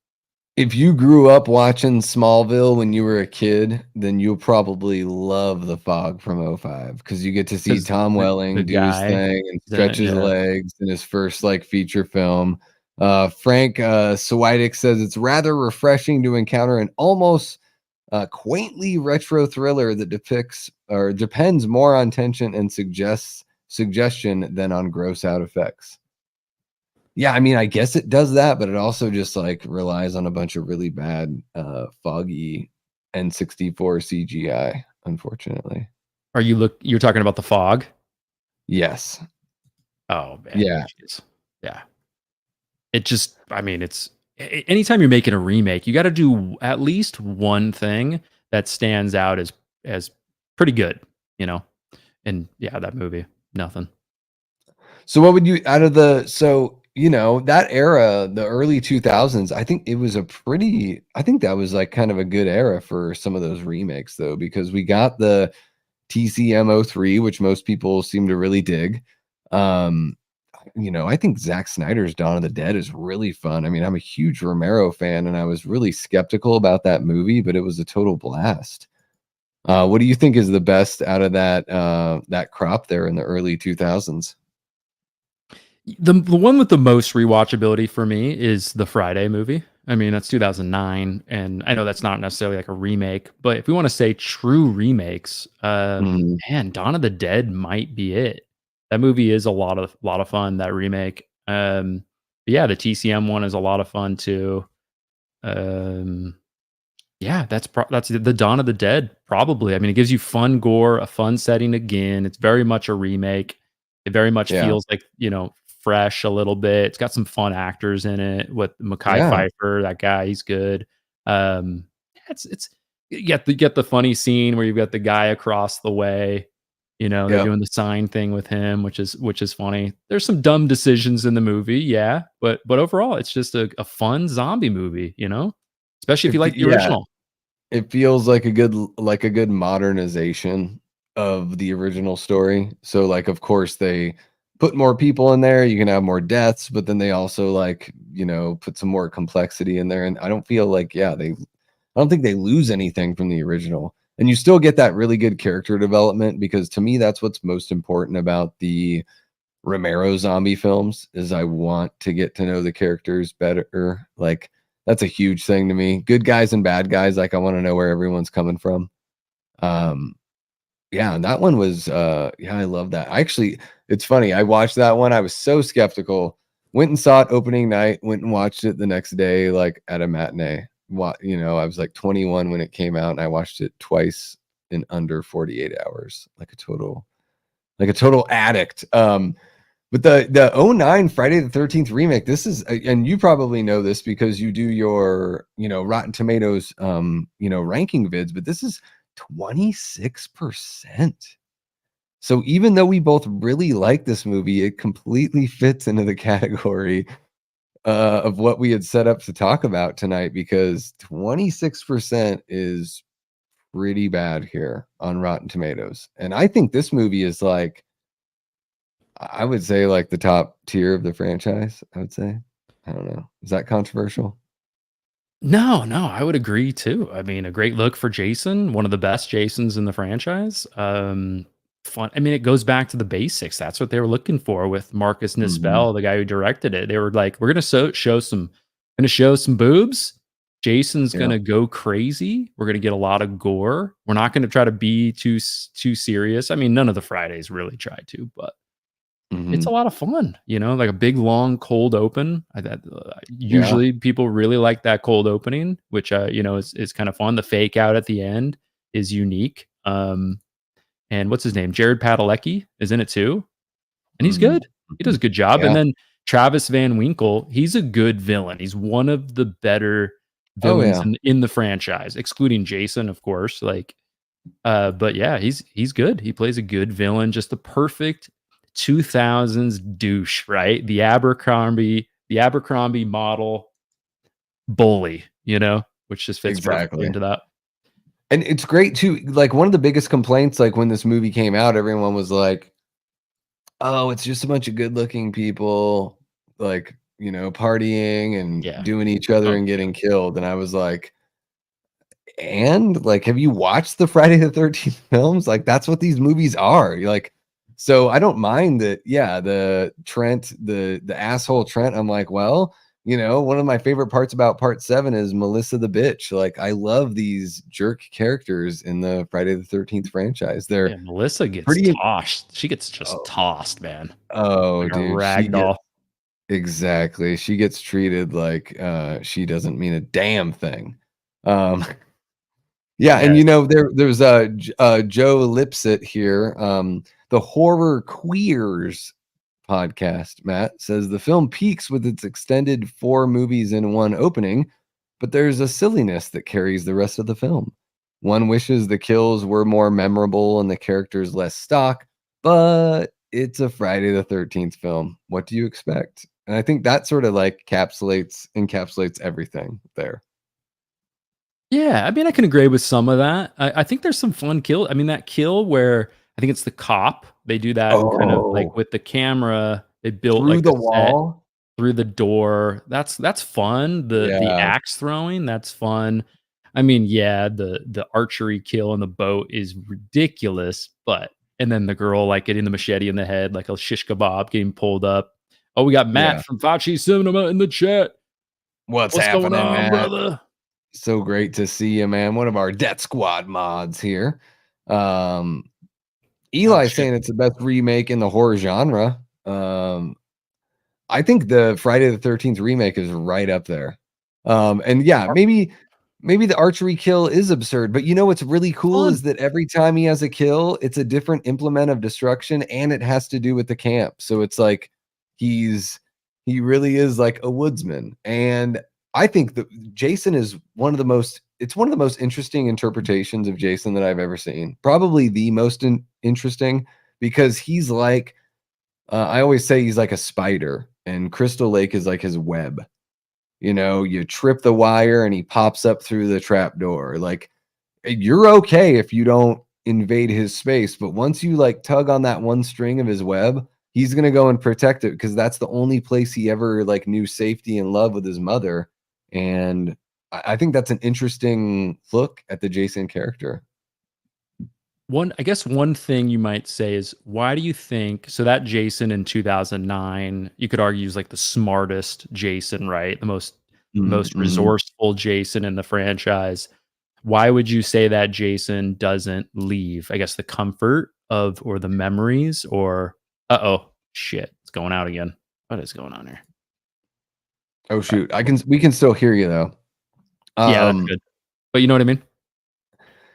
If you grew up watching Smallville when you were a kid, then you'll probably love The Fog from '05 because you get to see 'Cause Tom the Welling do his guy thing and the stretch his yeah. legs in his first, like, feature film. Frank, Switek says, "It's rather refreshing to encounter an almost, quaintly retro thriller that depicts or depends more on tension and suggestion than on gross out effects." Yeah, I mean, I guess it does that, but it also just, like, relies on a bunch of really bad, foggy N64 CGI, unfortunately. You're talking about The Fog? Yes. Oh, man. Yeah. Jeez. Yeah. It just I mean, it's anytime you're making a remake, you gotta do at least one thing that stands out as pretty good, you know? And, yeah, that movie, nothing. So what would you out of the so, that era, the early 2000s, I think it was I think that was like kind of a good era for some of those remakes though, because we got the TCM03, which most people seem to really dig. Um, I think Zack Snyder's Dawn of the Dead is really fun. I mean, I'm a huge Romero fan and I was really skeptical about that movie, but it was a total blast. What do you think is the best out of that crop there in the early 2000s? The one with the most rewatchability for me is the Friday movie. I mean, that's 2009, and I know that's not necessarily like a remake, but if we wanna say true remakes, Mhm. man, Dawn of the Dead might be it. That movie is a lot of fun, that remake. But yeah, the TCM one is a lot of fun too. Um Yeah, that's the Dawn of the Dead, probably. I mean, it gives you fun gore, a fun setting again. It's very much a remake. It very much Yeah. feels like, fresh a little bit. It's got some fun actors in it with Mekhi Yeah. Phifer, that guy, he's good. Yeah, it's you get the funny scene where you've got the guy across the way, they're Yep. doing the sign thing with him, which is funny. There's some dumb decisions in the movie, yeah, but overall, it's just a fun zombie movie, especially if you like the Yeah, original. it feels like a good modernization of the original story. So, like, of course, they put more people in there, you can have more deaths, but then they also, like, put some more complexity in there, and I don't feel like I don't think they lose anything from the original. And you still get that really good character development because to me, that's what's most important about the Romero zombie films is I want to get to know the characters better. Like that's a huge thing to me. Good guys and bad guys, like I want to know where everyone's coming from. Um yeah, and that one was yeah, I love that. I actually it's funny. I watched that one. I was so skeptical. Went and saw it opening night, went and watched it the next day like at a matinee. I was like 21 when it came out and I watched it twice in under 48 hours like a total addict. But the '09 Friday the 13th remake, this is and you probably know this because you do your, Rotten Tomatoes ranking vids, but this is 26%. So even though we both really like this movie, it completely fits into the category of what we had set up to talk about tonight because 26% is pretty bad here on Rotten Tomatoes. And I think this movie is like I would say like the top tier of the franchise, I would say. I don't know. Is that controversial? No, no, I would agree too. I mean, a great look for Jason, one of the best Jasons in the franchise. Fun. I mean, it goes back to the basics. That's what they were looking for with Marcus Mhm. Nispel, the guy who directed it. They were like, "We're gonna show some boobs. Jason's Yeah. gonna go crazy. We're gonna get a lot of gore. We're not gonna try to be too serious." I mean, none of the Fridays really tried to, but it's a Mhm. lot of fun, like a big, long, cold open. Yeah. Usually people really like that cold opening, which, is kind of fun. The fake out at the end is unique. And what's his name? Jared Padalecki is in it too, and he's Mhm. good. He does a Mhm. good job. And Yeah. then Travis Van Winkle, he's a good villain. He's one of the better Oh, villains yeah. in the franchise, excluding Jason, of course. But yeah, he's good. He plays a good villain, just the perfect 2000s douche, right? The Abercrombie model bully, which just fits perfectly Exactly. into that. And it's great too. Like one of the biggest complaints, like when this movie came out, everyone was like, "Oh, it's just a bunch of good-looking people, like, partying and Yeah. doing each other Oh, and getting killed." And I was like, and like, have you watched the Friday the 13th films? Like, that's what these movies are. You're like, so I don't mind that. Yeah, the Trent, the asshole Trent. I'm like, well, one of my favorite parts about part 7 is Melissa the bitch. Like, I love these jerk characters in the Friday the 13th franchise. They're yeah, Melissa gets pretty. tossed. She gets just Oh, tossed, man, oh, like a dude, rag doll. exactly. She gets treated like she doesn't mean a damn thing. Um, Yeah, and Yes. there's Joe Lipsit here. The Horror Queers podcast, Matt, says the film peaks with its extended 4 movies in one opening, but there's a silliness that carries the rest of the film. One wishes the kills were more memorable and the characters less stock, but it's a Friday the 13th film. What do you expect? And I think that sort of like encapsulates everything there. Yeah, I mean, I can agree with some of that. I think there's some fun kill. I mean, that kill where I think it's the cop. They do that kind of like Oh, with the camera. They built through like a the set wall? through the door. That's fun. The Yeah, axe throwing, that's fun. I mean, yeah, the archery kill in the boat is ridiculous, but and then the girl like getting the machete in the head, like a shish kebab getting pulled up. Oh, we got Matt yeah. from Fauci Cinema in the chat. What's What's going happening, on, Matt? brother? So great to see you, man. One of our Death Squad mods here. Um, Oh Eli shit. saying it's the best remake in the horror genre. I think the Friday the 13th remake is right up there. And yeah, maybe the archery kill is absurd, but you know what's really cool Fun. is that every time he has a kill, it's a different implement of destruction and it has to do with the camp. So it's like he really is like a woodsman. And I think that Jason is one of the most interesting interpretations of Jason that I've ever seen. Probably the most interesting because he's like I always say he's like a spider, and Crystal Lake is like his web. You trip the wire and he pops up through the trap door. Like you're okay if you don't invade his space, but once you like tug on that one string of his web, he's gonna go and protect it because that's the only place he ever like knew safety and love with his mother. And I think that's an interesting look at the Jason character. I guess one thing you might say is why do you think so that Jason in 2009, you could argue is like the smartest Jason, right? The most Mm-hmm. resourceful Jason in the franchise. Why would you say that Jason doesn't leave? I guess the comfort of or the memories or uh-oh, shit, it's going out again. What is going on here? Oh Right. shoot, we can still hear you though. Yeah, that's Um, good. But you know what I mean?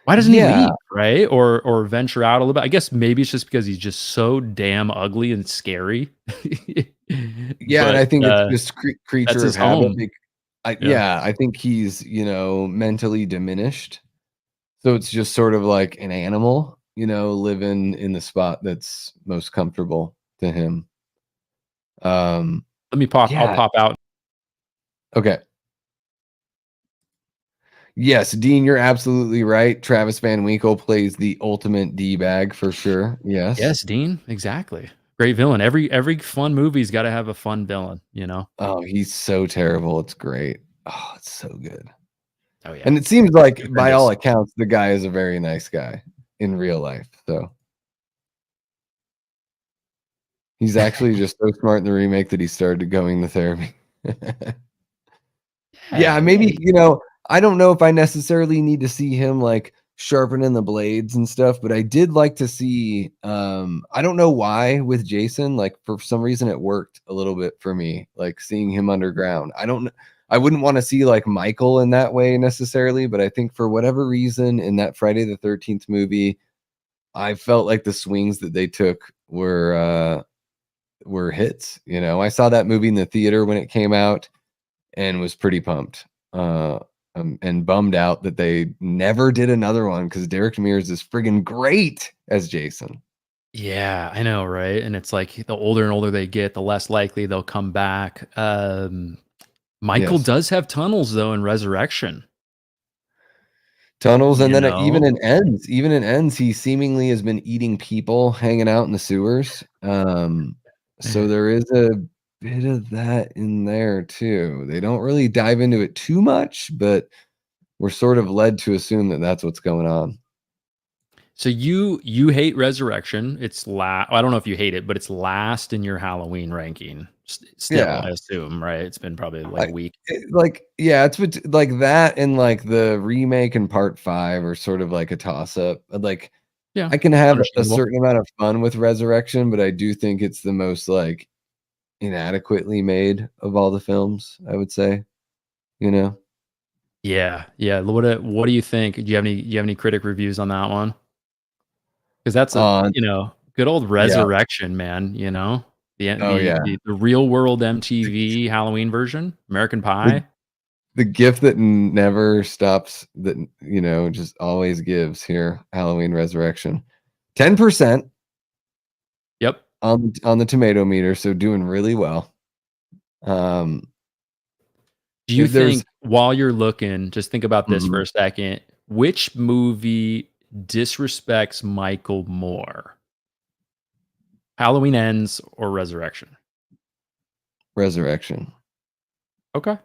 Why doesn't he yeah, leave, right? Or venture out a little bit? I guess maybe it's just because he's just so damn ugly and scary. Yeah, and But, I think it's just that's creature of his habit. home. Yeah. Yeah, I think he's, mentally diminished. So it's just sort of like an animal, living in the spot that's most comfortable to him. Um, I'll yeah, pop out. okay. Yes, Dean, you're absolutely right. Travis Van Winkle plays the ultimate D-bag for sure. Yes. Yes, Dean, exactly. Great villain. Every fun movie's gotta have a fun villain, you know? Oh, he's so terrible. It's great. Oh, it's so good. Oh, yeah. And it seems like by all Stupendous. accounts, the guy is a very nice guy in real life. So he's actually just so smart in the remake that he started going to therapy. Yeah, Yeah, yeah, maybe, I don't know if I necessarily need to see him like sharpening the blades and stuff, but I did like to see I don't know why with Jason, like for some reason it worked a little bit for me, like seeing him underground. I wouldn't want to see like Michael in that way necessarily, but I think for whatever reason in that Friday the 13th movie, I felt like the swings that they took were hits. I saw that movie in the theater when it came out and was pretty pumped. Uh, and bummed out that they never did another one because Derek Mears is friggin' great as Jason. yeah, I know, right? And it's like the older and older they get, the less likely they'll come back. Michael Yes. does have tunnels though in Resurrection, Tunnels, and you then know? even in ends, he seemingly has been eating people hanging out in the sewers. So there is a bit of that in there too. They don't really dive into it too much, but we're sort of led to assume that that's what's going on. So you hate Resurrection. I don't know if you hate it, but it's last in your Halloween ranking. Still, Yeah. I assume, right? It's been probably like I a week. like, yeah, it's like that and like the remake and part 5 are sort of like a toss up. Like Yeah, I can have a understandable. certain amount of fun with Resurrection, but I do think it's the most like inadequately made of all the films, I would say, you know? Yeah, yeah. What do you think? Do you have any critic reviews on that one? Because that's a Uh, good old yeah. Resurrection, man. The Oh the yeah. the, the real world MTV Halloween version, American The Pie. the gift that never stops, that just always gives here. Halloween Resurrection, 10% Yep. on the tomato meter, so doing really well. Um, Do you there's think while you're looking, just think about this for mhm, a second, which movie disrespects Michael more? Halloween Ends or Resurrection? Resurrection. Okay.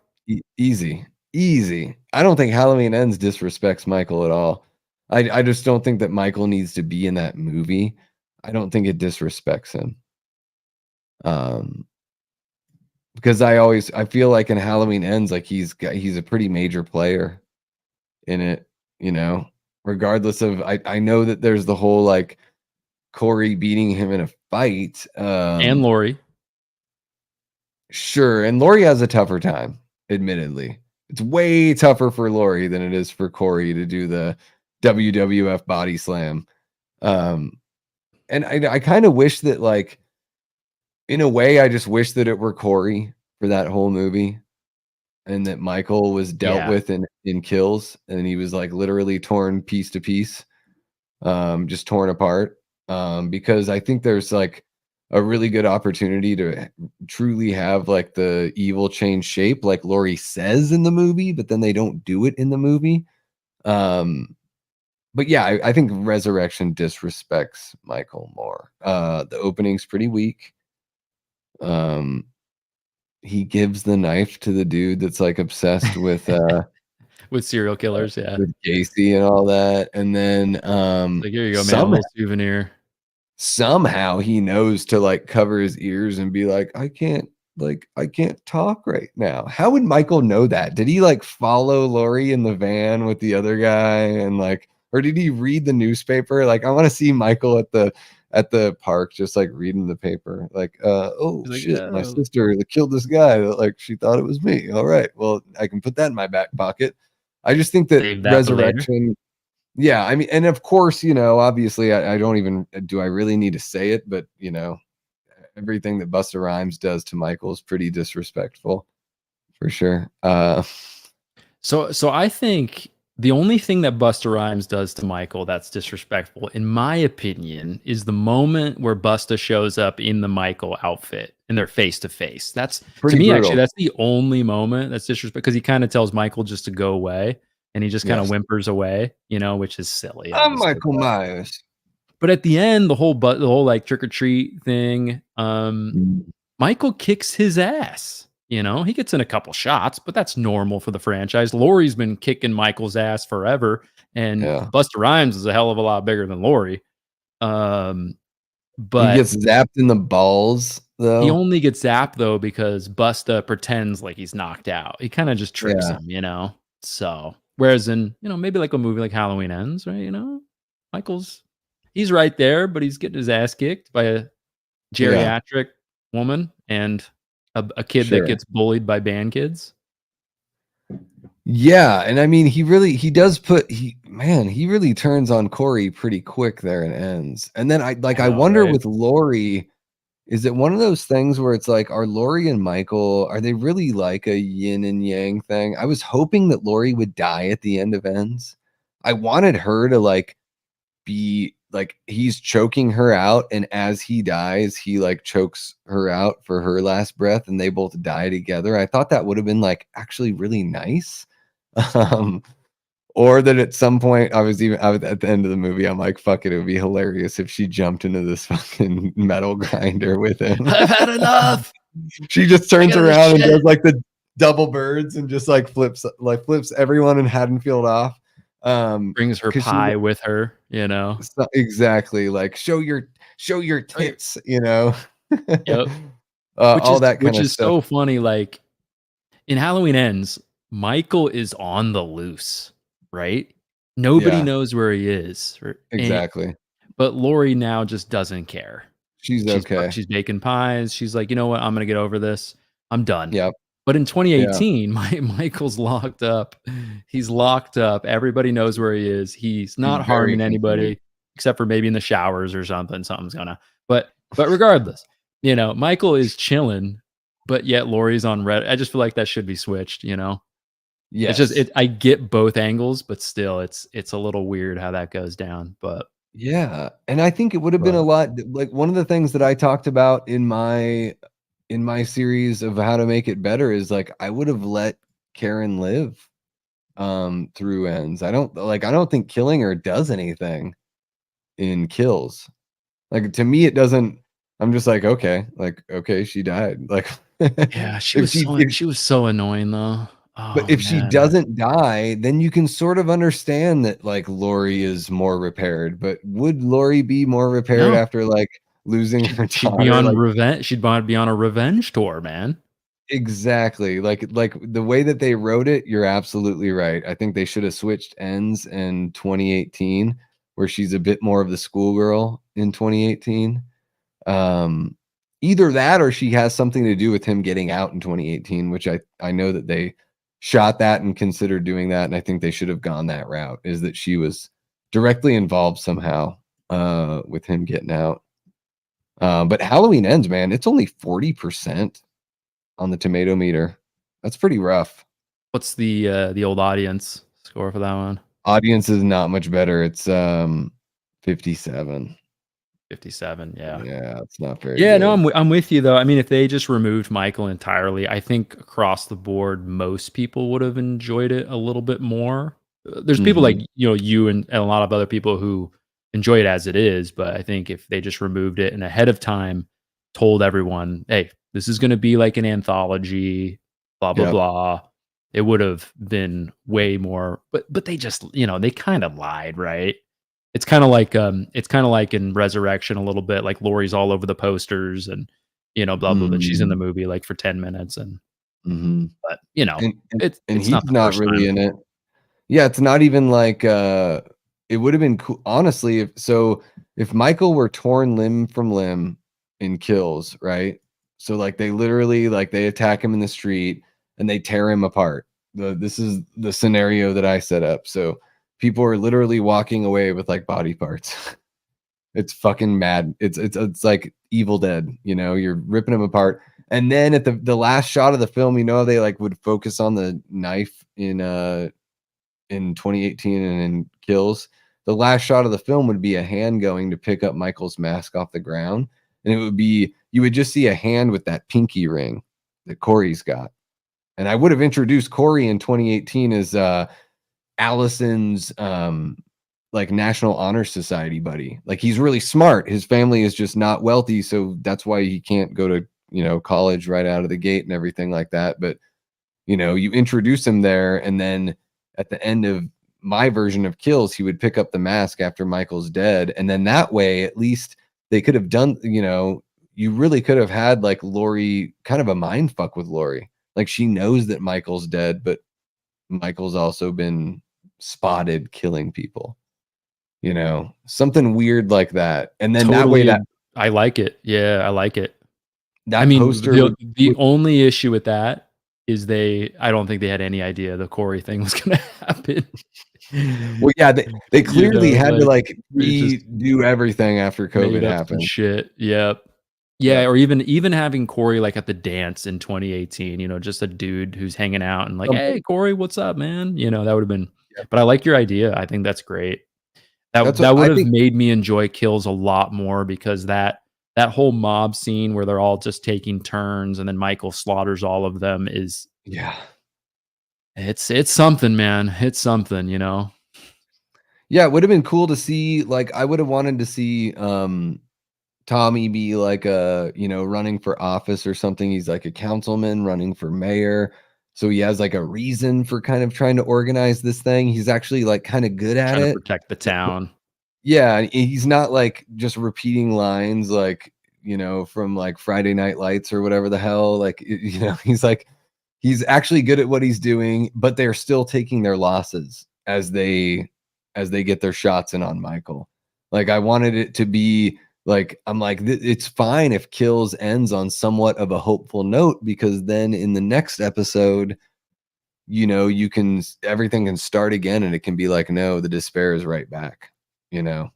Easy, easy. I don't think Halloween Ends disrespects Michael at all. I just don't think that Michael needs to be in that movie. I don't think it disrespects him. Um, because I feel like in Halloween Ends, like he's a pretty major player in it, you know. Regardless of, I know that there's the whole like Corey beating him in a fight. And Lori. Sure, and Lori has a tougher time, admittedly. It's way tougher for Lori than it is for Corey to do the WWF body slam. Um, and I kind of wish that, like, in a way, I just wish that it were Corey for that whole movie, and that Michael was dealt Yeah. with in kills, and he was like literally torn piece to piece, just torn apart. Because I think there's like a really good opportunity to truly have like the evil change shape, like Laurie says in the movie, but then they don't do it in the movie. Um, but yeah, I think Resurrection disrespects Michael more. The opening's pretty weak. Um, he gives the knife to the dude that's like obsessed With serial killers, yeah. with Gacy and all that, and then Like, "Here you go, man, a some little souvenir." somehow he knows to like cover his ears and be like, I can't talk right now. How would Michael know that? Did he like follow Lori in the van with the other guy, and like, or did he read the newspaper? Like, I want to see Michael at the park just like reading the paper. Like, oh He's like, shit, my "Oh, sister killed this guy. Like, she thought it was me. All right, well, I can put that in my back pocket. I just think that save that for later." Resurrection, yeah, I mean, and of course, obviously, I don't even, do I really need to say it, but everything that Busta Rhymes does to Michael is pretty disrespectful for sure. So I think the only thing that Busta Rhymes does to Michael that's disrespectful, in my opinion, is the moment where Busta shows up in the Michael outfit and they're face to face. That's to Pretty me actually brutal. that's the only moment that's disrespectful because he kind of tells Michael just to go away and he just kind of Yes. whimpers away, which is silly, I'm obviously. Michael Myers. But at the end, the whole like trick or treat thing, Mm, Michael kicks his ass. He gets in a couple shots, but that's normal for the franchise. Laurie's been kicking Michael's ass forever, and yeah. Busta Rhymes is a hell of a lot bigger than Laurie. Um, He but gets zapped in the balls, he though. only gets zapped though because Busta pretends like he's knocked out. He kind of just tricks Yeah. him. So whereas in maybe like a movie like Halloween Ends, right? Michael's he's right there, but he's getting his ass kicked by a Yeah. geriatric woman and a kid that Sure. gets bullied by band kids. Yeah, and I mean, he does put he really turns on Corey pretty quick there and ends. And then I I know, wonder right? with Lori, is it one of those things where it's like, are Lori and Michael, are they really like a yin and yang thing? I was hoping that Lori would die at the end of Ends. I wanted her to like be like, he's choking her out, and as he dies, he like chokes her out for her last breath, and they both die together. I thought that would have been like actually really nice. Um, or that at some point I was at the end of the movie, I'm like, fuck it, it would be hilarious if she jumped into this fucking metal grinder with him. I've had enough. She just I turns got the around and does shit. like the double birds and just like flips everyone in Haddonfield off. Brings her Because she pie with her. exactly, like, show your Oh, you're tits, you know. Yep. Which All is that kind which of is stuff. so funny. Like in Halloween Ends, Michael is on the loose, right? Nobody Yeah, knows where he is, exactly. but Lori now just doesn't care. She's She's okay. she's baking pies. She's like, you know what? I'm gonna get over this. I'm done. Yep. But in Yeah. 2018, Michael's locked up. He's locked up. Everybody knows where he is. He's He's not very harming contained. anybody except for maybe in the showers or something. Something's gonna. But regardless, Michael is chilling, but yet Lori's on red. I just feel like that should be switched. It's just Yes. it. I get both angles, but still, it's a little weird how that goes down. Yeah, and I think it would have been a But lot like, one of the things that I talked about in my series of how to make it better is, like, I would have let Karen live, through ends. I don't think killing her does anything in Kills. Like, to me, it doesn't. I'm just like, "Okay, she died." Like, yeah, she if was she so if she was so annoying though. but Oh if she man, doesn't die, then you can sort of understand that, like, Lori is more repaired, but would Lori be more repaired no. after, like, losing her She'd be daughter? on Like, revenge. Be on a revenge tour, man. exactly. Like, the way that they wrote it, you're absolutely right. I think they should have switched ends in 2018, where she's a bit more of the schoolgirl in 2018. Um, Either that or she has something to do with him getting out in 2018, which I know that they shot that and considered doing that, and I think they should have gone that route, is that she was directly involved somehow, with him getting out. But Halloween Ends, man, it's only 40% on the tomato meter. That's pretty rough. What's the old audience score for that one? Audience is not much better. It's 57. 57, yeah. Yeah, it's not very Yeah, no, good. I'm with you though. I mean, if they just removed Michael entirely, I think across the board, most people would have enjoyed it a little bit more. There's people like Mhm. you and a lot of other people who enjoy it as it is, but I think if they just removed it and ahead of time told everyone, "Hey, this is going to be like an anthology, blah blah Yep. blah," it would have been way more. But they just they kind of lied, right? It's kinda like in Resurrection a little bit, like Laurie's all over the posters and, blah, blah, blah. She's in the Mhm. movie, like, for 10 minutes Mhm. but, And it's he's not the not first really time. in it. Yeah, it's not even like, it would have been cool honestly, if Michael were torn limb from limb in Kills, right? So, like, they literally, like, they attack him in the street and they tear him apart. This is the scenario that I set up. So, people are literally walking away with, like, body parts. It's fucking mad. It's like Evil Dead, you're ripping them apart. And then at the last shot of the film, they, like, would focus on the knife in 2018 and in Kills. The last shot of the film would be a hand going to pick up Michael's mask off the ground, and you would just see a hand with that pinky ring that Corey's got. And I would have introduced Corey in 2018 as Allison's like National Honor Society buddy. Like, he's really smart. His family is just not wealthy, so that's why he can't go to, college right out of the gate and everything like that. But you introduce him there, and then at the end of my version of Kills, he would pick up the mask after Michael's dead, and then that way, at least they could have done, you really could have had, like, Lori kind of a mind fuck with Lori. Like, she knows that Michael's dead, but Michael's also been spotted killing people, something weird like that. And then that way, Totally that ag I like it. Yeah, I like it. I that mean, poster the would only issue with that is I don't think they had any idea the Corey thing was gonna happen. well, yeah, they clearly had to, Like, like, they just redo everything after COVID made up some happened. shit. Yep. Yeah, Yep. or even having Corey, like, at the dance in 2018, just a dude who's hanging out and like, Something. "Hey, Corey, what's up, man?" That would've been Yeah. but I like your idea. I think that's great. That That's what that I would've think. made me enjoy Kills a lot more because that whole mob scene where they're all just taking turns and then Michael slaughters all of them is Yeah. it's something, man. It's something. Yeah, it would've been cool to see, like, I would've wanted to see, Tommy be like running for office or something. He's like a councilman running for mayor. So he has, like, a reason for kind of trying to organize this thing. He's actually, like, kind of good at Trying to it. protect the town. Yeah, and he's not, like, just repeating lines, like, from, like, Friday Night Lights or whatever the hell, like, he's actually good at what he's doing, but they're still taking their losses as they get their shots in on Michael. Like, I wanted it to be Like, I'm like, it's fine if Kills ends on somewhat of a hopeful note, because then in the next episode, you know, you can everything can start again, and it can be like, no, the despair is right back. You know,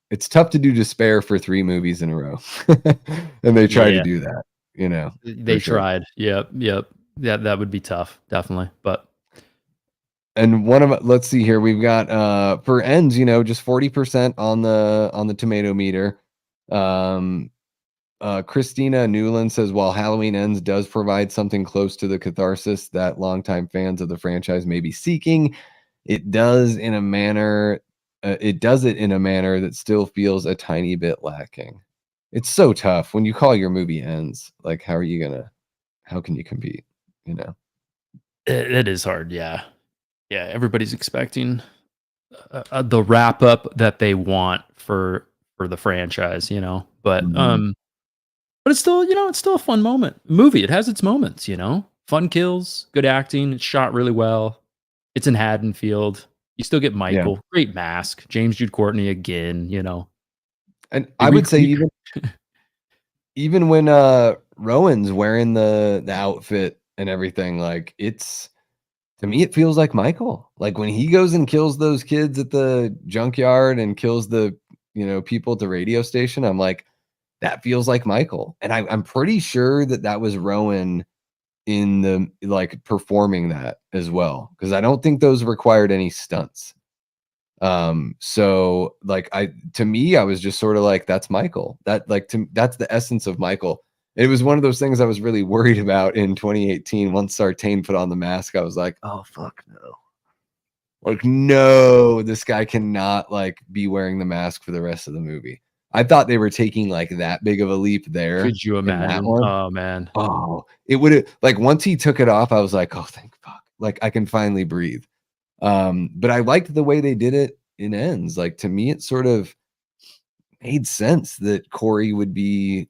it's tough to do despair for 3 movies in a row, and they try to Yeah, do that. You know, for they sure. tried. Yep, yep. That would be tough, definitely. But And one of let's see here, we've got for ends, you know, just 40% on the tomato meter. Um, Christina Newland says, while Halloween Ends does provide something close to the catharsis that longtime fans of the franchise may be seeking, it does in a manner, it does it in a manner that still feels a tiny bit lacking. It's so tough when you call your movie Ends. Like, how can you compete? You know? it is hard. Yeah, yeah. Everybody's expecting the wrap up that they want for the franchise, you know. Mhm. But it's still, you know, it's still a fun movie. It has its moments, you know. Fun kills, good acting. It's shot really well. It's in Haddonfield. You still get Yeah. Michael, great mask. James Jude Courtney again, you know. And They I would say rec even when Rowan's wearing the outfit and everything, like, it's to me it feels like Michael. Like when he goes and kills those kids at the junkyard and kills the, you know, people at the radio station, I'm like, that feels like Michael. And I'm pretty sure that that was Rowan in the like performing that as well, because I don't think those required any stunts. So like to me, I was just sort of like, that's Michael. That like that's the essence of Michael. It was one of those things I was really worried about in 2018. Once Sartain put on the mask, I was like, oh fuck no. Like, no, this guy cannot like be wearing the mask for the rest of the movie. I thought they were taking like that big of a leap there Could you in that imagine? one. Oh, man. Oh, it would have like once he took it off, I was like, oh thank fuck. Like I can finally breathe. But I liked the way they did it in Ends. Like to me, it sort of made sense that Corey would be,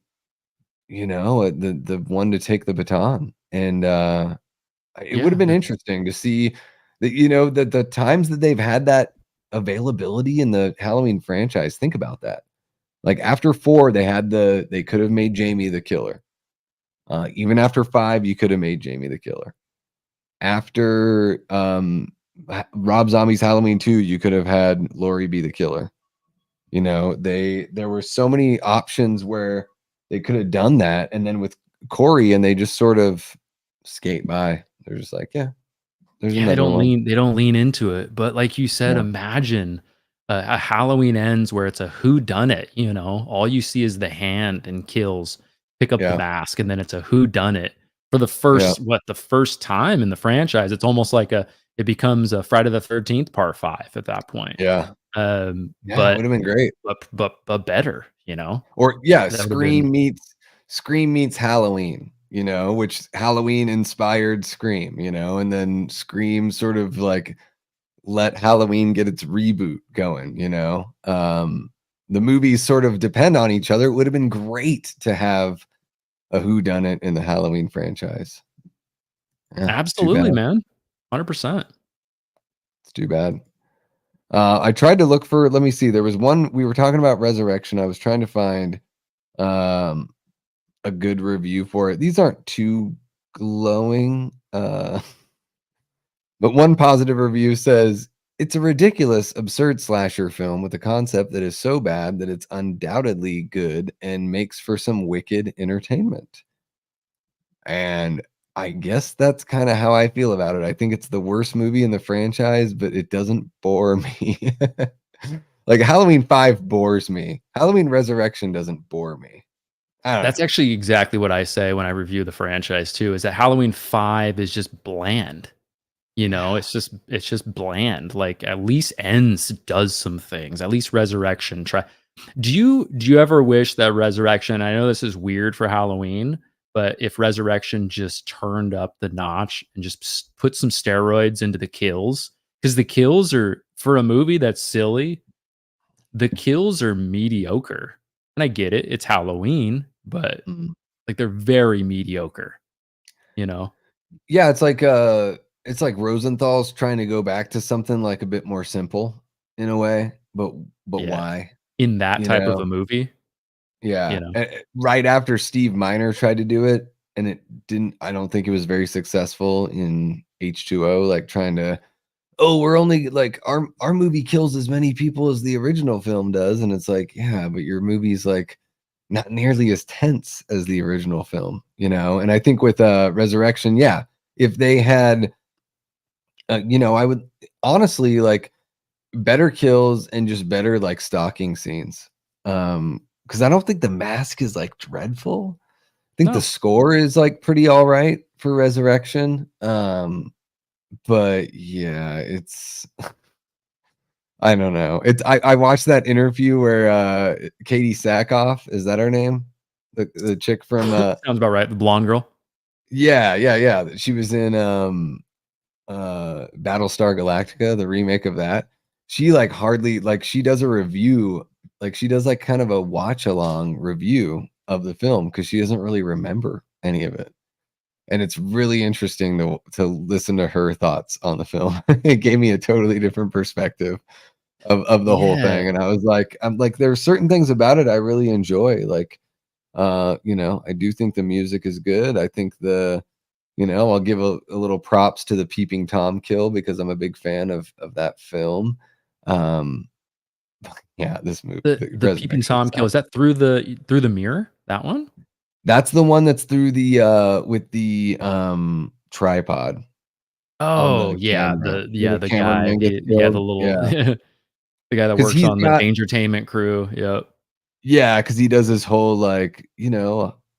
you know, the one to take the baton. And it would have Yeah, been interesting to see that, you know, that the times that they've had that availability in the Halloween franchise. Think about that. Like after 4, they could have made Jamie the killer. Even after 5, you could have made Jamie the killer. After Rob Zombie's Halloween 2, you could have had Laurie be the killer. You know, there were so many options where they could have done that, and then with Corey, and they just sort of skate by. They're just like, yeah, there's yeah, another one. they don't lean into it, but like you said, Yeah, imagine a Halloween Ends where it's a who done it, you know? All you see is the hand and kills, pick up the yeah, mask, and then it's a who done it. For yeah, the first time in the franchise, it's almost like it becomes a Friday the 13th part 5 at that point. yeah, Um, yeah. It would but have been great. but better, you know? Or yeah, That would have been Scream meets Halloween, you know, which Halloween inspired Scream, you know, and then Scream sort of like let Halloween get its reboot going, you know. The movies sort of depend on each other. It would have been great to have a whodunit in the Halloween franchise. Yeah, it's too bad. absolutely, man. 100%. It's too bad. I tried to look for, let me see. There was one we were talking about Resurrection. I was trying to find um a good review for it. These aren't too glowing. But one positive review says it's a ridiculous, absurd slasher film with a concept that is so bad that it's undoubtedly good and makes for some wicked entertainment. And I guess that's kind of how I feel about it. I think it's the worst movie in the franchise, but it doesn't bore me. Like Halloween 5 bores me. Halloween Resurrection doesn't bore me. I don't That's know. actually exactly what I say when I review the franchise too, is that Halloween 5 is just bland. You know, Yeah. it's just bland. Like at least Ends does some things. At least Resurrection try. Do you ever wish that Resurrection, I know this is weird for Halloween, but if Resurrection just turned up the notch and just put some steroids into the kills, because the kills are, for a movie that's silly, the kills are mediocre. And I get it, it's Halloween, but Mm. like they're very mediocre, you know? Yeah, it's like Rosenthal's trying to go back to something like a bit more simple in a way, but Yeah. why? In that You type of know? a movie. Yeah, you know? right after Steve Miner tried to do it, and it didn't I don't think it was very successful in H2O, like, trying to, "Oh, we're only like, our movie kills as many people as the original film does," and it's like, "Yeah, but your movie's, like, not nearly as tense as the original film," you know? And I think with, Resurrection, yeah, if they had, I would honestly, like, better kills and just better, like, stalking scenes, because I don't think the mask is, like, dreadful. I think the No. score is, like, pretty alright for Resurrection, but yeah, it's I don't know. I watched that interview where, Katie Sackhoff, is that her name? The chick from, Sounds about right, the blonde girl. yeah, yeah, yeah, she was in, Battlestar Galactica, the remake of that. She, like, hardly like, she does a review, like, she does, like, kind of a watch-along review of the film because she doesn't really remember any of it, and it's really interesting to listen to her thoughts on the film. It gave me a totally different perspective of the whole Yeah. thing, and I'm like, there are certain things about it I really enjoy, like, I do think the music is good. I think I'll give a little props to the Peeping Tom kill because I'm a big fan of that film. Um, yeah, this movie, the The peeping Resurrection Tom kill, stuff. is that through the mirror? That one? That's the one that's through the, with the, tripod on Oh, the yeah, camera, where the the guy, cameraman gets the killed. little Yeah, the guy that because works 'cause he's on the got Dangertainment crew, yep. yeah, because he does this whole, like,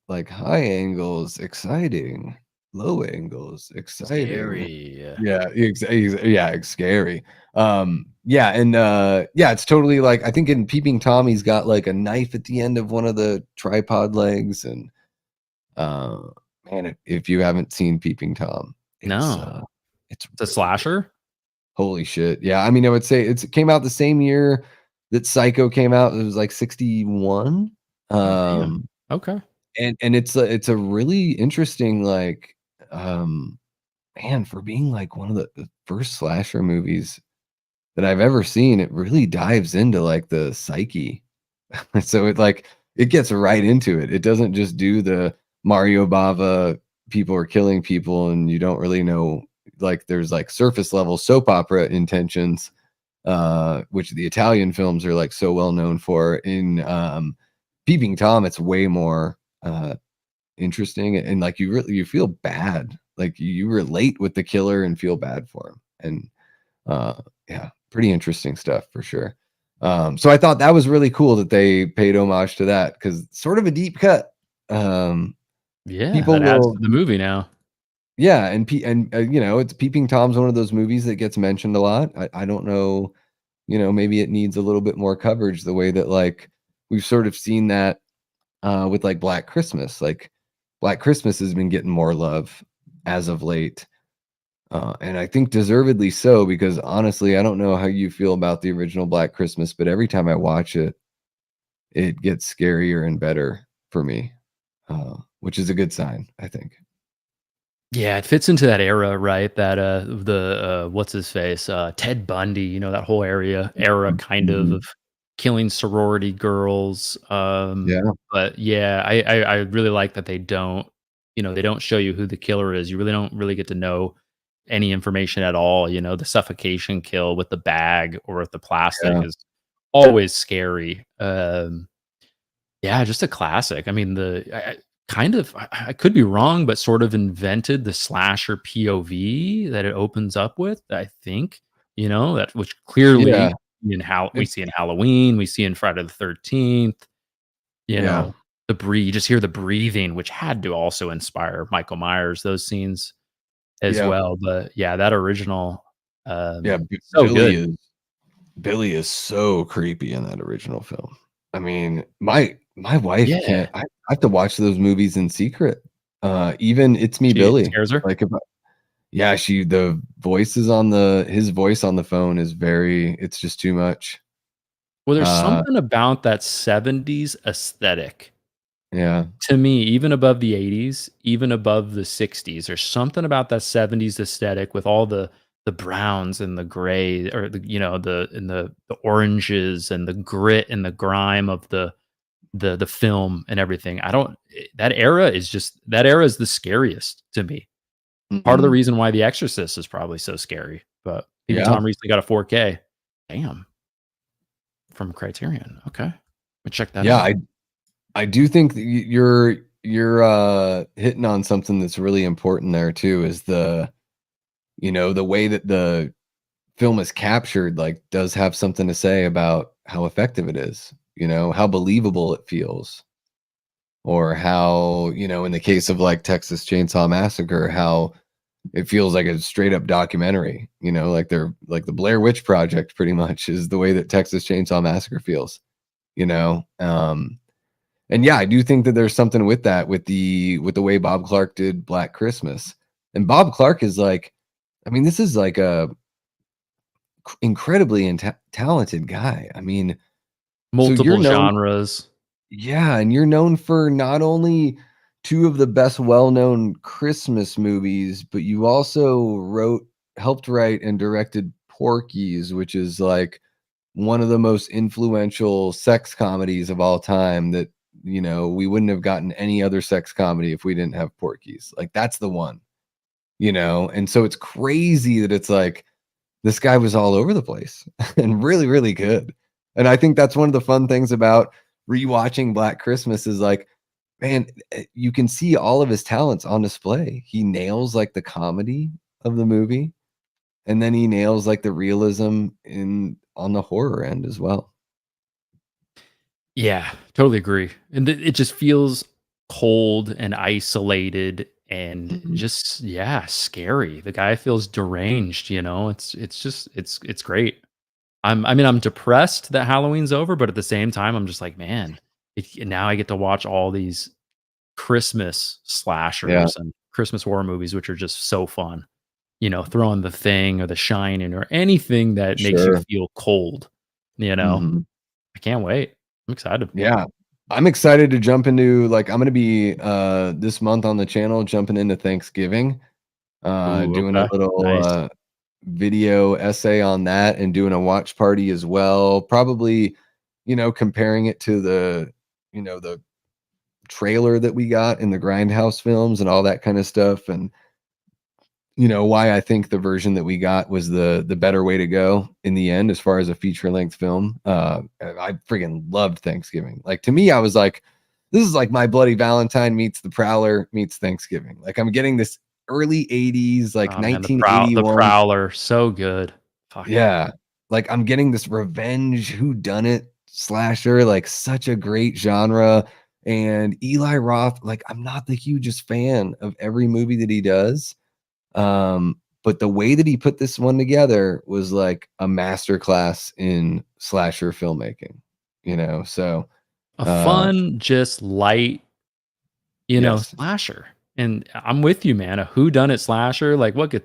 like, high angles, exciting, low angles, exciting. Scary. Yeah, yeah, it's scary. Yeah, and, yeah, it's totally like I think in Peeping Tom, he's got, like, a knife at the end of one of the tripod legs, and, uh, man, if you haven't seen Peeping Tom, No. it's It's a really good. slasher? Holy shit. Yeah, I mean, I would say it came out the same year that Psycho came out. It was, like, 61. Oh, damn. Um, Okay. and it's a really interesting, like, um man, for being, like, one of the first slasher movies that I've ever seen, it really dives into, like, the psyche. So it gets right into it. It doesn't just do the Mario Bava, people are killing people, and you don't really know like, there's, like, surface level soap opera intentions, which the Italian films are, like, so well known for. In, Peeping Tom, it's way more, interesting, and, like, you feel bad, like, you relate with the killer and feel bad for him, and, yeah, pretty interesting stuff for sure. So I thought that was really cool that they paid homage to that because sort of a deep cut. Um, Yeah, people that adds to will the movie now. yeah, it's Peeping Tom's one of those movies that gets mentioned a lot. I don't know, maybe it needs a little bit more coverage the way that, like, we've sort of seen that with like Black Christmas. Like Black Christmas has been getting more love as of late. And I think deservedly so, because honestly, I don't know how you feel about the original Black Christmas, but every time I watch it, it gets scarier and better for me, which is a good sign, I think. Yeah, it fits into that era, right? That, what's his face? Ted Bundy, that whole era kind of Mhm. killing sorority girls. Yeah, But yeah, I really like that they don't show you who the killer is. You really don't really get to know any information at all. The suffocation kill with the bag or with the plastic yeah, is always scary. Yeah, just a classic. I mean, I could be wrong, but sort of invented the slasher POV that it opens up with, I think, that which clearly yeah, we it, see in Halloween, we see in Friday the 13th, you yeah, know, you just hear the breathing, which had to also inspire Michael Myers, those scenes as yeah, well. But yeah, that original, yeah. so good. Billy is so creepy in that original film. I mean, my wife Yeah. can't. I have to watch those movies in secret. Even It's Me, She Billy. scares her. Like, if yeah, the voices on his voice on the phone is very. It's just too much. Well, there's Uh, something about that 70s aesthetic yeah, to me, even above the 80s, even above the 60s, there's something about that 70s aesthetic with all the browns and the gray or the oranges and the grit and the grime of the the film and everything. I don't that era is just that era is the scariest to me. Part of the Mhm. reason why The Exorcist is probably so scary, but people tell Yeah. me recently got a 4K. Damn, from Criterion. Okay. Let me check that Yeah, out. I do think that you're hitting on something that's really important there too, is the way that the film is captured, like, does have something to say about how effective it is, how believable it feels, or how, in the case of, like, Texas Chainsaw Massacre, how it feels like a straight up documentary, like they're like the Blair Witch Project pretty much is the way that Texas Chainsaw Massacre feels, you know? And yeah, I do think that there's something with that, with the way Bob Clark did Black Christmas. And Bob Clark is like, I mean, this is like a incredibly talented guy. I mean, so you're Multiple known, genres. yeah, and you're known for not only two of the best well-known Christmas movies, but you also helped write and directed Porky's, which is like one of the most influential sex comedies of all time that, we wouldn't have gotten any other sex comedy if we didn't have Porky's. Like that's the one, And so it's crazy that it's like this guy was all over the place and really, really good. And I think that's one of the fun things about rewatching Black Christmas is like, man, you can see all of his talents on display. He nails like the comedy of the movie, and then he nails like the realism in on the horror end as well. Yeah, totally agree. And it just feels cold and isolated and Mhm. just yeah, scary. The guy feels deranged, It's just it's great. I mean, I'm depressed that Halloween's over, but at the same time, I'm just like, man, now I get to watch all these Christmas Yeah, slashers and Christmas horror movies, which are just so fun. Throwing The Thing or The Shining or anything that makes you sure. feel cold. You know, Mhm. I can't wait. I'm excited. Yeah. I'm excited to jump into like I'm gonna be this month on the channel jumping into Thanksgiving, Ooh, doing a okay, little nice. video essay on that and doing a watch party as well. Probably, comparing it to the trailer that we got in the Grindhouse films and all that kind of stuff. And why I think the version that we got was the better way to go in the end as far as a feature length film. I freaking loved Thanksgiving. Like to me, I was like, this is like My Bloody Valentine meets The Prowler meets Thanksgiving. Like I'm getting this early 80s, like Oh man, the 1981. Prowler, so good. Fuck. Yeah. Like I'm getting this revenge who done it slasher, like such a great genre. And Eli Roth, like I'm not the hugest fan of every movie that he does. But the way that he put this one together was like a masterclass in slasher filmmaking, So A uh fun, just light, yes. slasher. And I'm with you, man. A whodunit slasher, like what gets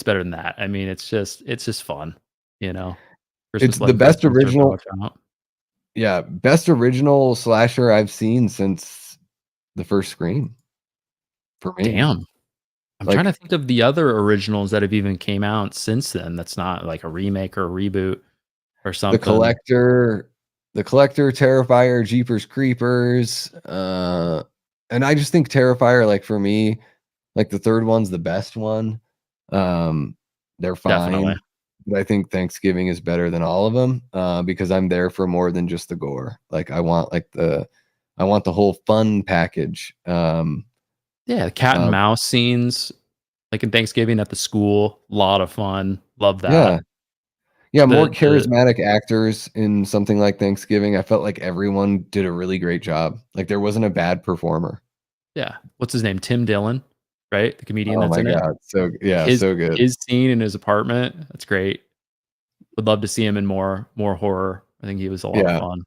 better than that? I mean, it's just fun, you know. It's Christmas the Love best Christmas or original, Dog Out. best original slasher I've seen since the first Scream for me. Damn. I'm trying to Like think of the other originals that have even came out since then that's not like a remake or a reboot or The something. Collector, Terrifier, Jeepers Creepers, and I just think Terrifier, like, for me, like, the 3rd one's the best one. Um, they're Definitely. fine, but I think Thanksgiving is better than all of them, because I'm there for more than just the gore. Like, I want the whole fun package. Yeah, the cat and Uh, mouse scenes, like in Thanksgiving at the school, a lot of fun. Love that. yeah. Yeah, more The charismatic actors in something like Thanksgiving. I felt like everyone did a really great job. Like, there wasn't a bad performer. yeah, what's his name? Tim Dillon, right? The comedian Oh that's my in it. god, so yeah, His so good. his scene in his apartment, that's great. Would love to see him in more horror. I think he was a lot of Yeah, fun.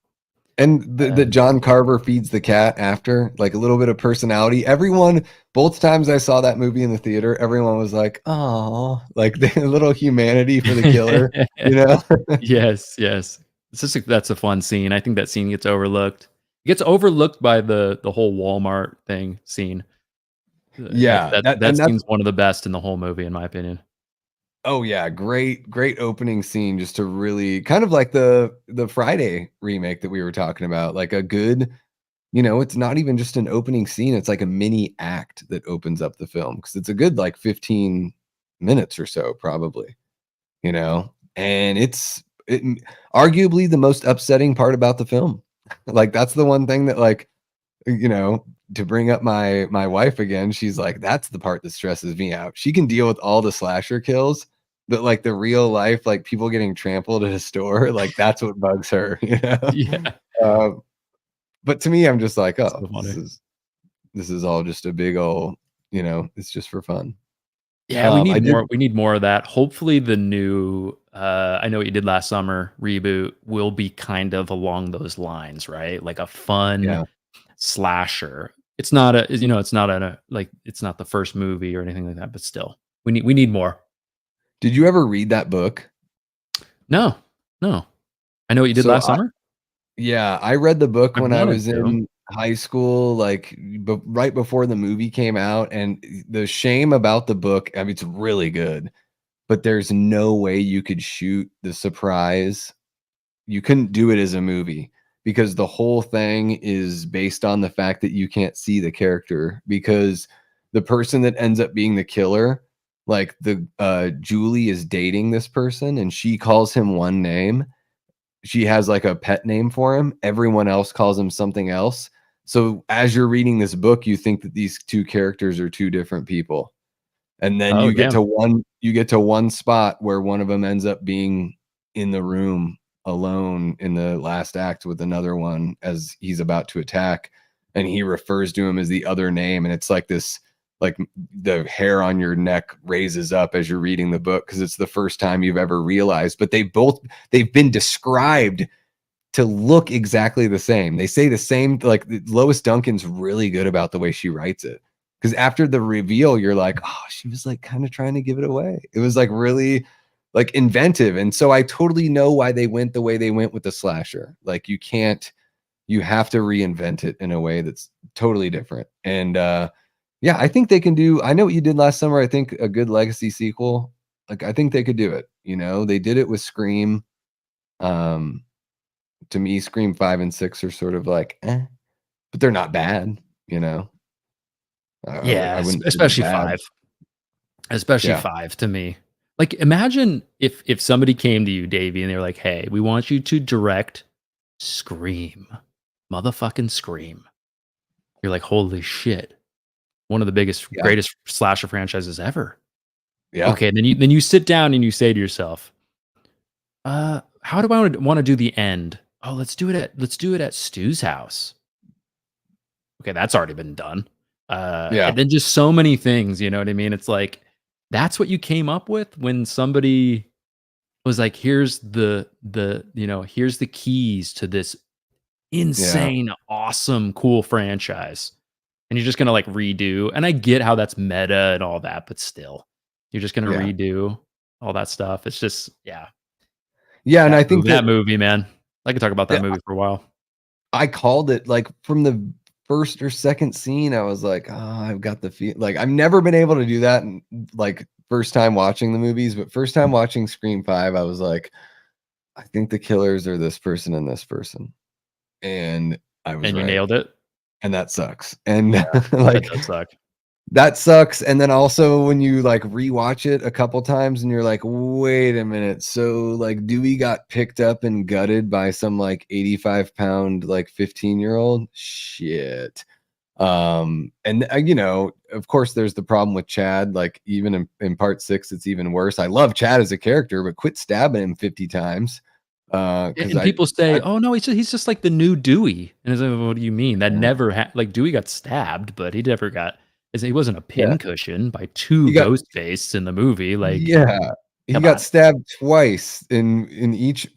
and the And John Carver feeds the cat after, like, a little bit of personality. Everyone both times I saw that movie in the theater, everyone was like, oh, like, the little humanity for the killer, you know? yes, yes. That's a fun scene. I think that scene gets overlooked. It gets overlooked by the whole Walmart thing scene. Yeah, That that that and that's scene's one of the best in the whole movie, in my opinion. Oh yeah, great opening scene just to really kind of like the Friday remake that we were talking about, like a good, it's not even just an opening scene, it's like a mini act that opens up the film because it's a good like 15 minutes or so probably, and arguably the most upsetting part about the film. Like that's the one thing that like, you know, to bring up my wife again, she's like, "That's the part that stresses me out." She can deal with all the slasher kills, but, like, the real life, like, people getting trampled at a store, like, that's what bugs her, you know? Yeah, Um, but to me, I'm just like, it's "Oh, so funny. this is all just a big ol' it's just for fun." Yeah, we I need did. more of that. Hopefully the new, I Know What You Did Last Summer reboot will be kind of along those lines, right? Like a fun Yeah. slasher. It's not a, it's not a, like, it's not the first movie or anything like that, but still, we need more. Did you ever read that book? No, no. I Know What You Did So Last Summer? Yeah, I read the book I've when I wanted was to. in high school, like, right before the movie came out, and the shame about the book, I mean, it's really good, but there's no way you could shoot the surprise. You couldn't do it as a movie because the whole thing is based on the fact that you can't see the character because the person that ends up being the killer, like, Julie is dating this person, and she calls him one name. She has like a pet name for him. Everyone else calls him something else. So as you're reading this book, you think that these two characters are two different people. And then Oh, damn. you get to one spot where one of them ends up being in the room alone in the last act with another one as he's about to attack, and he refers to him as the other name, and it's like this, like, the hair on your neck raises up as you're reading the book because it's the first time you've ever realized, but they've been described to look exactly the same. They say the same, like Lois Duncan's really good about the way she writes it. Because after the reveal, you're like, oh, she was like kind of trying to give it away. It was like really like inventive. And so I totally know why they went the way they went with the slasher. Like you have to reinvent it in a way that's totally different. And yeah, I think they can do. I Know What You Did Last Summer. I think a good legacy sequel. Like I think they could do it. They did it with Scream. Um, to me, Scream 5 and 6 are sort of like, but they're not bad, you know? I Yeah, wouldn't say they're especially bad. 5. Especially Yeah, 5 to me. Like, imagine if somebody came to you, Davey, and they were like, "Hey, we want you to direct Scream. Motherfucking Scream." You're like, "Holy shit. One of the biggest, yeah, greatest slasher franchises ever." yeah, Okay, then you sit down and you say to yourself, how do I wanna do the end? Oh, let's do it at Stu's house. Okay, that's already been done. yeah, And then just so many things, you know what I mean? It's like, that's what you came up with when somebody was like, here's the keys to this yeah, insane, awesome, cool franchise. And you're just gonna like redo. And I get how that's meta and all that, but still, you're just gonna yeah. redo all that stuff. It's just, yeah, Yeah, and I think that that movie, man. I could talk about that that movie for a while. I called it, like, from the first or second scene, I was like, "Oh, I've got the feel." Like, I've never been able to do that in, like, first time watching the movies, but first time watching Scream 5, I was like, "I think the killers are this person and this person." And I was And you right, nailed it. and that sucks. And, Yeah, that like, does suck. that sucks, and then also when you, like, rewatch it a couple times and you're like, "Wait a minute, so, like, Dewey got picked up and gutted by some, like, 85-pound, like, 15-year-old? Shit." And, of course, there's the problem with Chad, like, even in part 6, it's even worse. I love Chad as a character, but quit stabbing him 50 times, A 'cause and people say, I "Oh, no, he's just like the new Dewey." And it's like, "What do you mean? That yeah, never like, Dewey got stabbed, but he never got he wasn't a yeah, pincushion by 2 he got Ghostface in the movie, like, yeah, he come got on." stabbed twice in each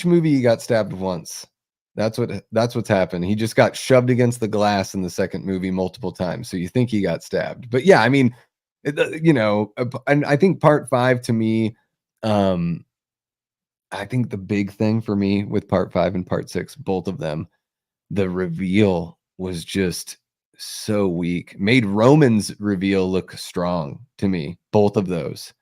movie, he got stabbed once. That's what's happened. He just got shoved against the glass in the second movie multiple times, so you think he got stabbed. But yeah, I mean, and I think part 5 to me, um, I think the big thing for me with part 5 and part 6, both of them, the reveal was just so weak. Made Roman's reveal look strong to me, both of those.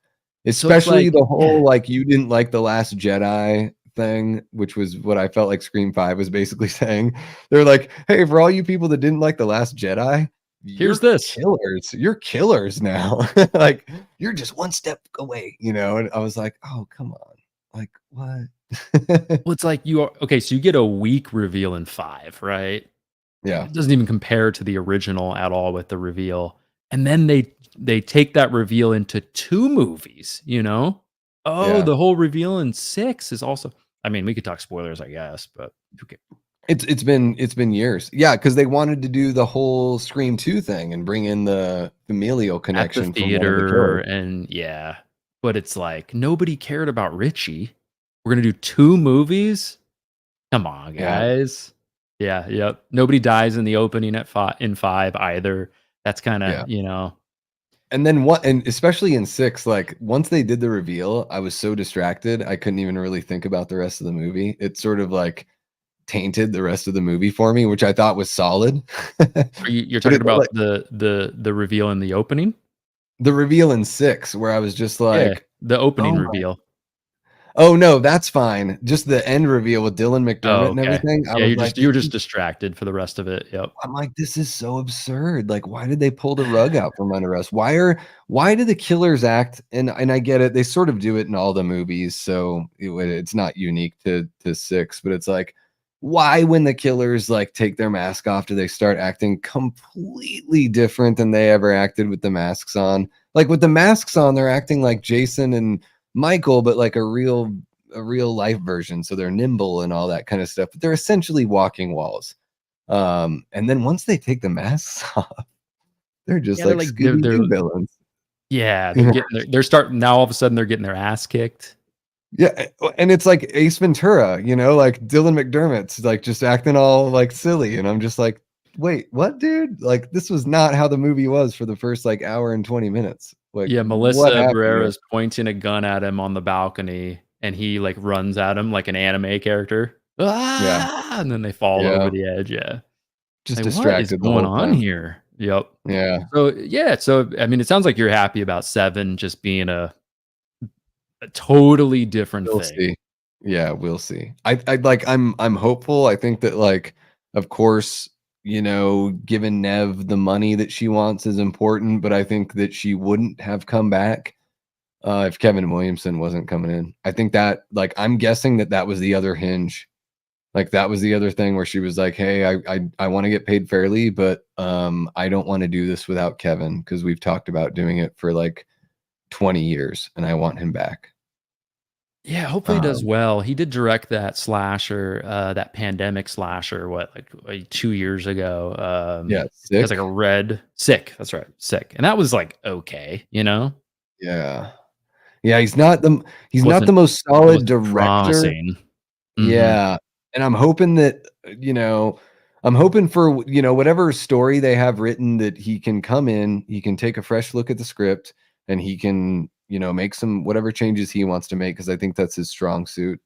So it's Especially like, the yeah, whole, like, you didn't like The Last Jedi thing, which was what I felt like Scream 5 was basically saying. They're like, "Hey, for all you people that didn't like The Last Jedi, here's you're this. killers. You're killers now. Like, you're just one step away," you know? And I was like, "Oh, come on. Like, what?" Well, it's like you are okay, so you get a weak reveal in 5, right? Yeah, It doesn't even compare to the original at all with the reveal, and then they take that reveal into 2 movies, you know? Oh, yeah. the whole reveal in 6 is also I mean, we could talk spoilers, I guess, but who ca It's been years. Yeah, because they wanted to do the whole Scream 2 thing and bring in the familial at the connection from one of the theater killers. and yeah, but it's like, nobody cared about Richie. We're gonna do 2 movies? Come on, Yeah, guys. Yeah, yep. Nobody dies in the opening in 5 either. That's kinda, yeah. you know. And then what and especially in 6, like, once they did the reveal, I was so distracted, I couldn't even really think about the rest of the movie. It sort of, like, tainted the rest of the movie for me, which I thought was solid. You're But talking it about like, the reveal in the opening? the reveal in 6 where I was just Yeah, like, the opening "Oh my." reveal. Oh, no, that's fine. Just the end reveal with Dylan Oh, McDermott and okay. everything, I Yeah, was like, you "This were just is." distracted for the rest of it, yep. I'm like, "This is so absurd, like, why did they pull the rug out from under us? Why do the killers act," and I get it, they sort of do it in all the movies, so it's not unique to 6, but it's like, why when the killers, like, take their mask off, do they start acting completely different than they ever acted with the masks on? Like, with the masks on, they're acting like Jason and Michael, but like a real life version, so they're nimble and all that kinda stuff, but they're essentially walking walls. And then once they take the masks off, they're just Yeah, they're like like they're Scooby-Doo villains. yeah, they're Yeah. getting they're starting now all of a sudden they're getting their ass kicked. Yeah, and it's like Ace Ventura, you know, like Dylan McDermott's like just acting all like silly, and I'm just like, "Wait, what, dude? Like this was not how the movie was for the first like hour and 20 minutes. Like Yeah, what Melissa happened here?" Barrera's pointing a gun at him on the balcony, and he, like, runs at him like an anime character. Yeah, "Ah!" And then they fall yeah, over the edge, yeah. just Like, what is distracted the going whole on time. here? Yep. Yeah, So, yeah, so, I mean, it sounds like you're happy about 7 just being a totally different we'll thing. see. Yeah, we'll see. I like I'm hopeful. I think that like of course, you know, giving Nev the money that she wants is important, but I think that she wouldn't have come back if Kevin Williamson wasn't coming in. I think that like I'm guessing that that was the other hinge. Like that was the other thing where she was like, "Hey, I want to get paid fairly, but I don't want to do this without Kevin because we've talked about doing it for like 20 years and I want him back." Yeah, hopefully he does Um, well. He did direct that slasher, that pandemic slasher, what, like 2 years ago, yeah, it has, like, a sick. red Sick, that's right, Sick, and that was, like, okay, you know? Yeah. Yeah, he's not the Wasn't most it solid wasn't director. promising. Mhm. Yeah, and I'm hoping that, you know, I'm hoping for, you know, whatever story they have written that he can come in, he can take a fresh look at the script, and he can, you know, make some whatever changes he wants to make because I think that's his strong suit,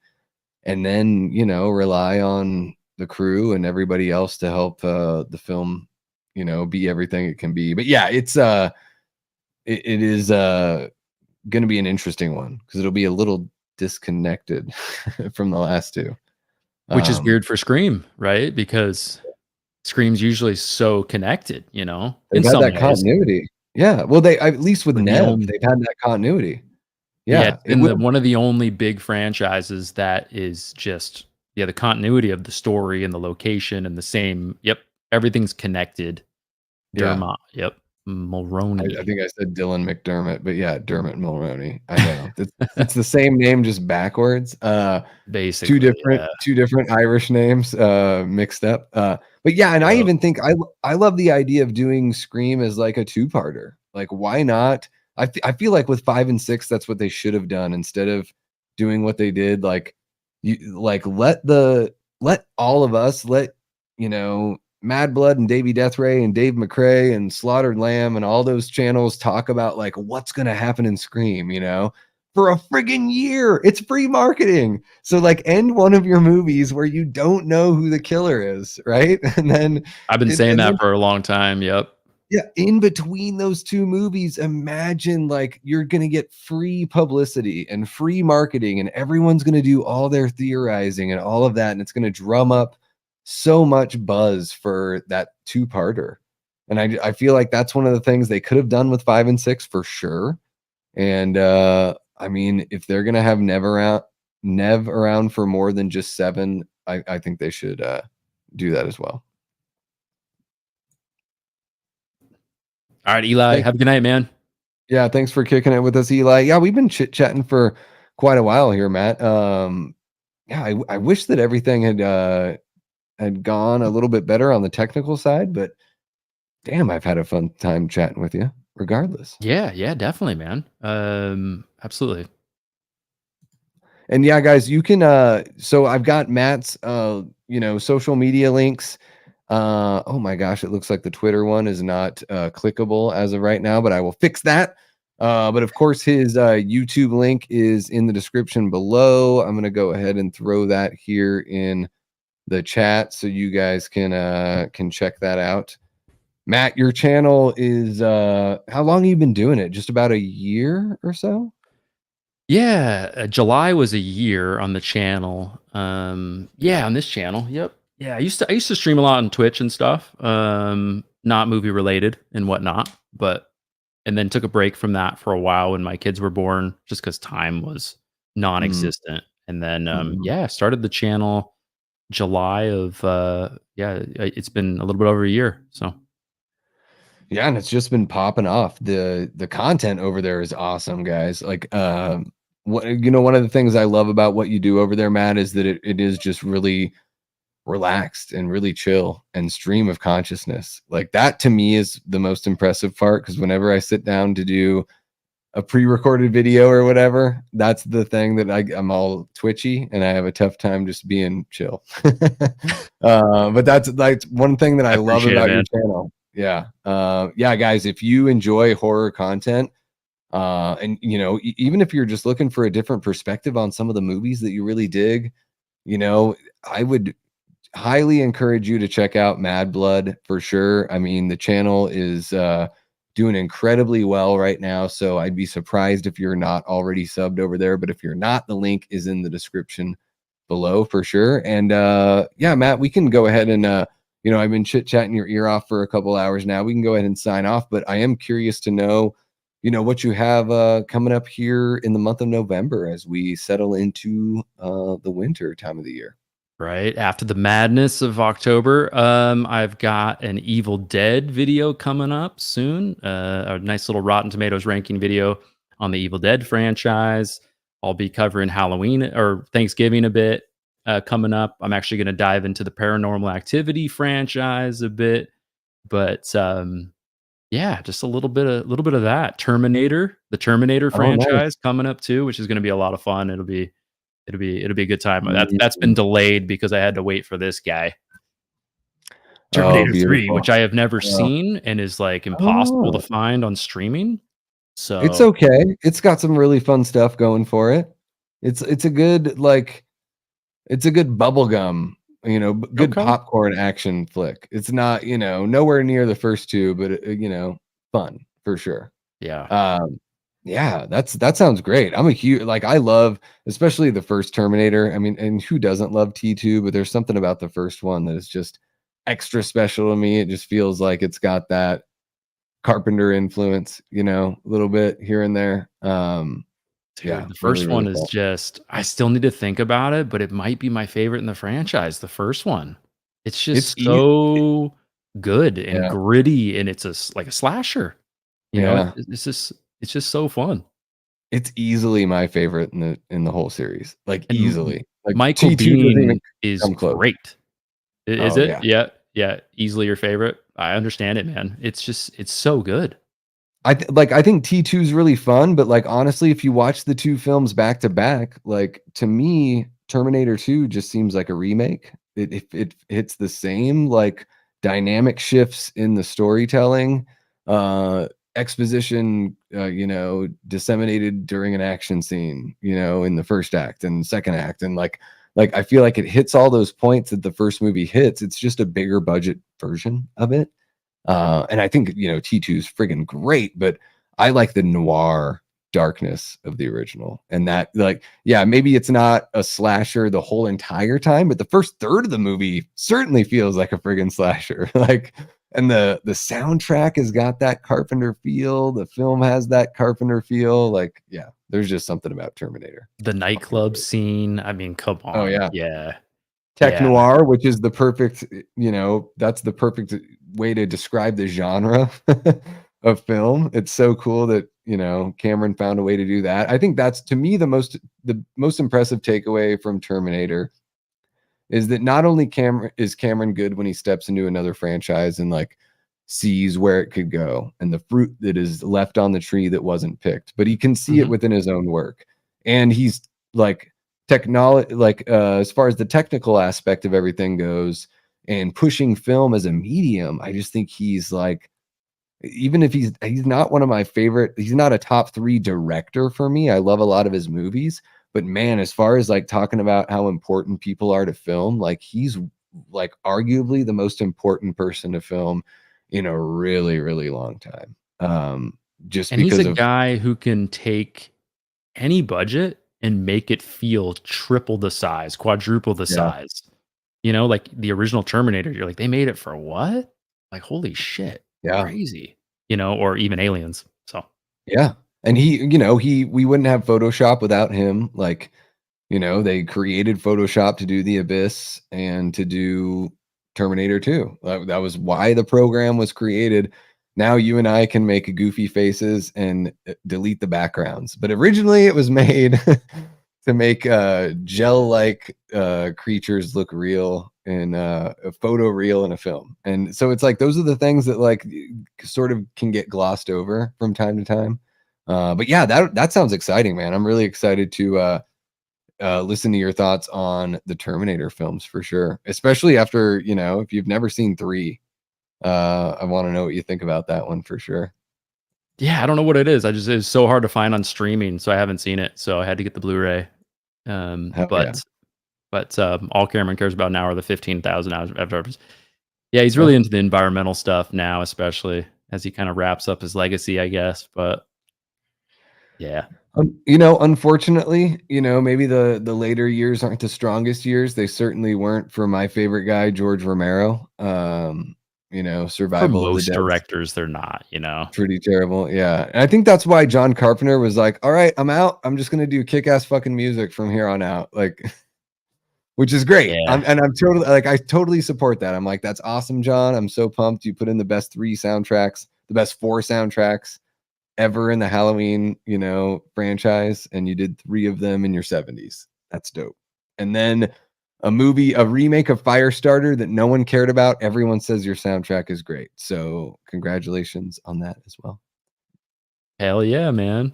and then, you know, rely on the crew and everybody else to help, the film, you know, be everything it can be. But yeah, it is, gonna be an interesting one because it'll be a little disconnected from the last 2. Which is Um, weird for Scream, right? Because Scream's usually so connected, you know, in they've had some that ways. continuity. Yeah, well, they at least with We're the Nev, only they've had that continuity. Yeah, Yeah, it's it been would the one of the only big franchises that is just yeah, the continuity of the story and the location and the same yep, everything's connected. yeah. Yep, I Mulroney, think I said Dylan McDermott, but yeah, Dermot Mulroney. I know. It's the same name just backwards. 2 basically, different yeah. 2 different Irish names, mixed up. But yeah, and I Yep. even think I love the idea of doing Scream as like a two-parter. Like, why not? I feel like with 5 and 6, that's what they should have done instead of doing what they did. Like, you like let all of us you know Mad Blood and Davey Deathray and Dave McCrae and Slaughtered Lamb and all those channels talk about like what's gonna happen in Scream, you know, for a friggin' year. It's free marketing. So like end one of your movies where you don't know who the killer is, right? And then I've been saying and then that for a long time, yep. Yeah, in between those 2 movies, imagine, like, you're gonna get free publicity and free marketing, and everyone's gonna do all their theorizing and all of that, and it's gonna drum up so much buzz for that two-parter. And I feel like that's one of the things they could have done with 5 and 6 for sure. And, I mean, if they're gonna have Nev around for more than just 7, I think they should, do that as well. All right, Eli, Thank have a good night, man. Yeah, thanks for kicking it with us, Eli. Yeah, we've been chit-chatting for quite a while here, Matt. Yeah, I wish that everything had gone a little bit better on the technical side, but damn, I've had a fun time chatting with you regardless. Yeah, yeah, definitely, man. Absolutely. And yeah, guys, you can so I've got Matt's social media links. Oh my gosh, it looks like the Twitter one is not clickable as of right now, but I will fix that. But of course, his YouTube link is in the description below. I'm gonna go ahead and throw that here in the chat so you guys can check that out. Matt, your channel is how long have you been doing it? Just about a year or so? Yeah, July was a year on the channel. Yeah, on this channel. Yep. Yeah, I used to stream a lot on Twitch and stuff. Not movie related and whatnot, but and then took a break from that for a while when my kids were born, just because time was Mm, non-existent. And then mhm. yeah, started the channel July of yeah, it's been a little bit over a year. So Yeah, and it's just been popping off. The content over there is awesome, guys. Like, one of the things I love about what you do over there, Matt, is that it is just really relaxed and really chill and stream of consciousness. Like that to me is the most impressive part because whenever I sit down to do a pre-recorded video or whatever, that's the thing that I'm all twitchy and I have a tough time just being chill. But that's like one thing that I I love appreciate it, about your man. channel. Yeah. Yeah, guys, if you enjoy horror content, and even if you're just looking for a different perspective on some of the movies that you really dig, I would highly encourage you to check out Mad Blood for sure. I mean, the channel is doing incredibly well right now, so I'd be surprised if you're not already subbed over there. But if you're not, the link is in the description below for sure. And yeah, Matt, we can go ahead and I've been chit-chatting your ear off for a couple hours now. We can go ahead and sign off, but I am curious to know, what you have coming up here in the month of November as we settle into the winter time of the year. Right after the madness of October, I've got an Evil Dead video coming up soon. A nice little Rotten Tomatoes ranking video on the Evil Dead franchise. I'll be covering Halloween or Thanksgiving a bit coming up. I'm actually going to dive into the Paranormal Activity franchise a bit, but yeah, just a little bit of that. The Terminator Oh, nice. franchise coming up too, which is going to be a lot of fun. It'll be a good time. That's been Mm. delayed because I had to wait for this guy. Oh, Terminator 3, beautiful. which I have never Uh, seen and is, like, impossible to oh, find on streaming. it's So okay. It's got some really fun stuff going for it. It's a good it's a good bubblegum, good okay. popcorn action flick. It's not, nowhere near the first 2, but, fun for sure. Yeah. Um, yeah, that sounds great. I'm a huge like, I love especially the first Terminator. I mean, and who doesn't love T2, but there's something about the first one that is just extra special to me. It just feels like it's got that Carpenter influence, a little bit here and there. Yeah, Dude, the really, first really one is fun. just I still need to think about it, but it might be my favorite in the franchise, the first one. It's It's just easy. so good and Yeah, gritty, and it's like a slasher. yeah. It's just so fun. It's easily my favorite in the whole series, like, And easily. Like, Michael T2 doesn't even Biehn is come close. great. Is Oh, it? yeah. Yeah, yeah, easily your favorite? I understand it, man. It's so good. I think T2 is really fun, but, like, honestly, if you watch the 2 films back to back, like, to me, Terminator 2 just seems like a remake. It hits the same, like, dynamic shifts in the storytelling, uh, exposition, disseminated during an action scene, in the first act and second act, and, I feel like it hits all those points that the first movie hits. It's just a bigger budget version of it. And I think, T2 is friggin' great, but I like the noir darkness of the original. And that, like, yeah, maybe it's not a slasher the whole entire time, but the first third of the movie certainly feels like a friggin' slasher. Like, and the soundtrack has got that Carpenter feel. The film has that Carpenter feel. Like, yeah, there's just something about Terminator. The nightclub scene, I mean, come Oh on. yeah. Yeah. Tech Yeah. noir, which is the perfect, that's the perfect way to describe the genre of film. It's so cool that, Cameron found a way to do that. I think that's, to me, the most impressive takeaway from Terminator is that not only is Cameron good when he steps into another franchise and like sees where it could go and the fruit that is left on the tree that wasn't picked, but he can see it Mhm. within his own work. And he's like technology, like as far as the technical aspect of everything goes and pushing film as a medium, I just think he's like, even if he's not one of my favorite, he's not a top 3 director for me. I love a lot of his movies, but man, as far as like talking about how important people are to film, like he's like arguably the most important person to film in a really, really long time. Just And he's a because of, guy who can take any budget and make it feel triple the size, quadruple the yeah, size. Like the original Terminator, you're like, "They made it for what?" Like, "Holy shit, yeah, crazy." Or even Aliens. So, yeah. And we wouldn't have Photoshop without him. Like, they created Photoshop to do The Abyss and to do Terminator 2. That was why the program was created. Now you and I can make goofy faces and delete the backgrounds. But originally it was made to make gel-like creatures look real and a photo real in a film. And so it's like those are the things that like sort of can get glossed over from time to time. But yeah, that sounds exciting, man. I'm really excited to listen to your thoughts on the Terminator films for sure, especially after, if you've never seen 3. I want to know what you think about that one for sure. yeah, I don't know what it is. It's so hard to find on streaming, so I haven't seen it. So I had to get the Blu-ray. Hell yeah. But all Cameron cares about now are the 15,000 hours. Yeah, he's Yeah. really into the environmental stuff now, especially as he kind of wraps up his legacy, I guess. But yeah, Unfortunately, maybe the later years aren't the strongest years. They certainly weren't for my favorite guy, George Romero. for Survival of the most Dead, directors, they're not. pretty terrible. Yeah. And I think that's why John Carpenter was like, all right, I'm out. I'm just gonna do kick-ass fucking music from here on out. Like, which is great. Yeah. I'm totally like, I totally support that. I'm like, that's awesome, John. I'm so pumped. You put in the best 3 soundtracks, the best 4 soundtracks ever in the Halloween, franchise, and you did 3 of them in your 70s. That's dope. And then a remake of Firestarter that no one cared about. Everyone says your soundtrack is great. So congratulations on that as well. Hell yeah, man.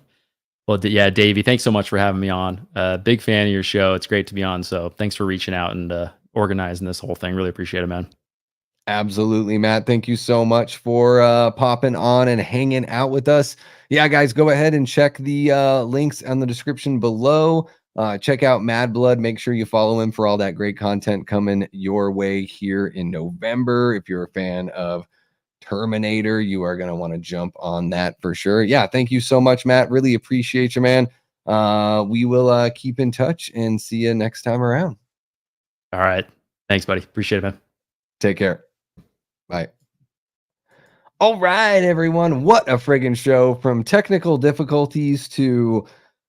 Well, yeah, Davey, thanks so much for having me on. Big fan of your show. It's great to be on. So thanks for reaching out and organizing this whole thing. Really appreciate it, man. Absolutely, Matt. Thank you so much for popping on and hanging out with us. Yeah, guys, go ahead and check the links on the description below. Check out Mad Blood. Make sure you follow him for all that great content coming your way here in November. If you're a fan of Terminator, you are going to want to jump on that for sure. Yeah, thank you so much, Matt. Really appreciate you, man. We will keep in touch and see you next time around. All right. Thanks, buddy. Appreciate it, man. Take care. Bye. All right, everyone. What a friggin' show, from technical difficulties to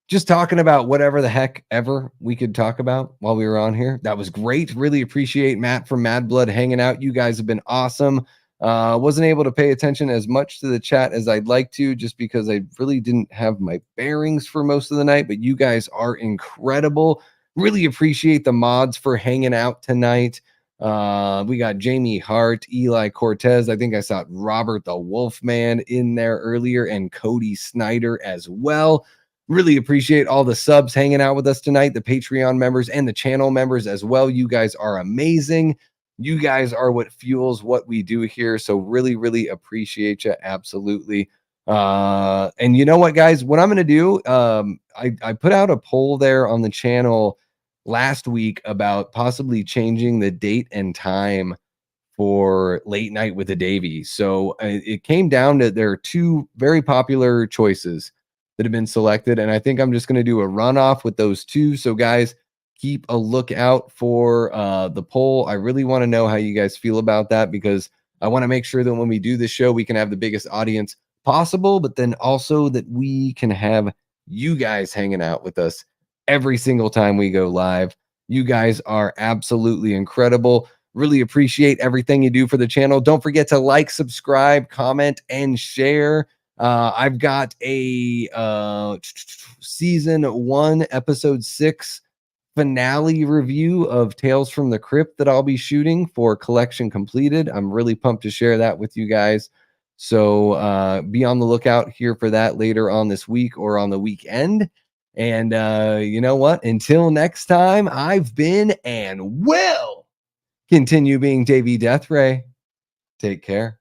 just talking about whatever the heck ever we could talk about while we were on here. That was great. Really appreciate Matt from Mad Blood hanging out. You guys have been awesome. Wasn't able to pay attention as much to the chat as I'd like to, just because I really didn't have my bearings for most of the night, but you guys are incredible. Really appreciate the mods for hanging out tonight. We got Jamie Hart, Eli Cortez. I think I saw Robert the Wolfman in there earlier, and Cody Snyder as well. Really appreciate all the subs hanging out with us tonight, the Patreon members and the channel members as well. You guys are amazing. You guys are what fuels what we do here. So really, really appreciate you. Absolutely. And you know what, guys, what I'm going to do, I put out a poll there on the channel last week about possibly changing the date and time for Late Night with the Davey. So it came down to there are two very popular choices that have been selected, and I think I'm just going to do a runoff with those two. So guys, keep a lookout for the poll. I really want to know how you guys feel about that, because I want to make sure that when we do this show, we can have the biggest audience possible, but then also that we can have you guys hanging out with us every single time we go live. You guys are absolutely incredible. Really appreciate everything you do for the channel. Don't forget to like, subscribe, comment, and share. I've got a season 1, episode 6 finale review of Tales from the Crypt that I'll be shooting for Collection Completed. I'm really pumped to share that with you guys. So be on the lookout here for that later on this week or on the weekend. And you know what? Until next time, I've been and will continue being Davey Deathray. Take care.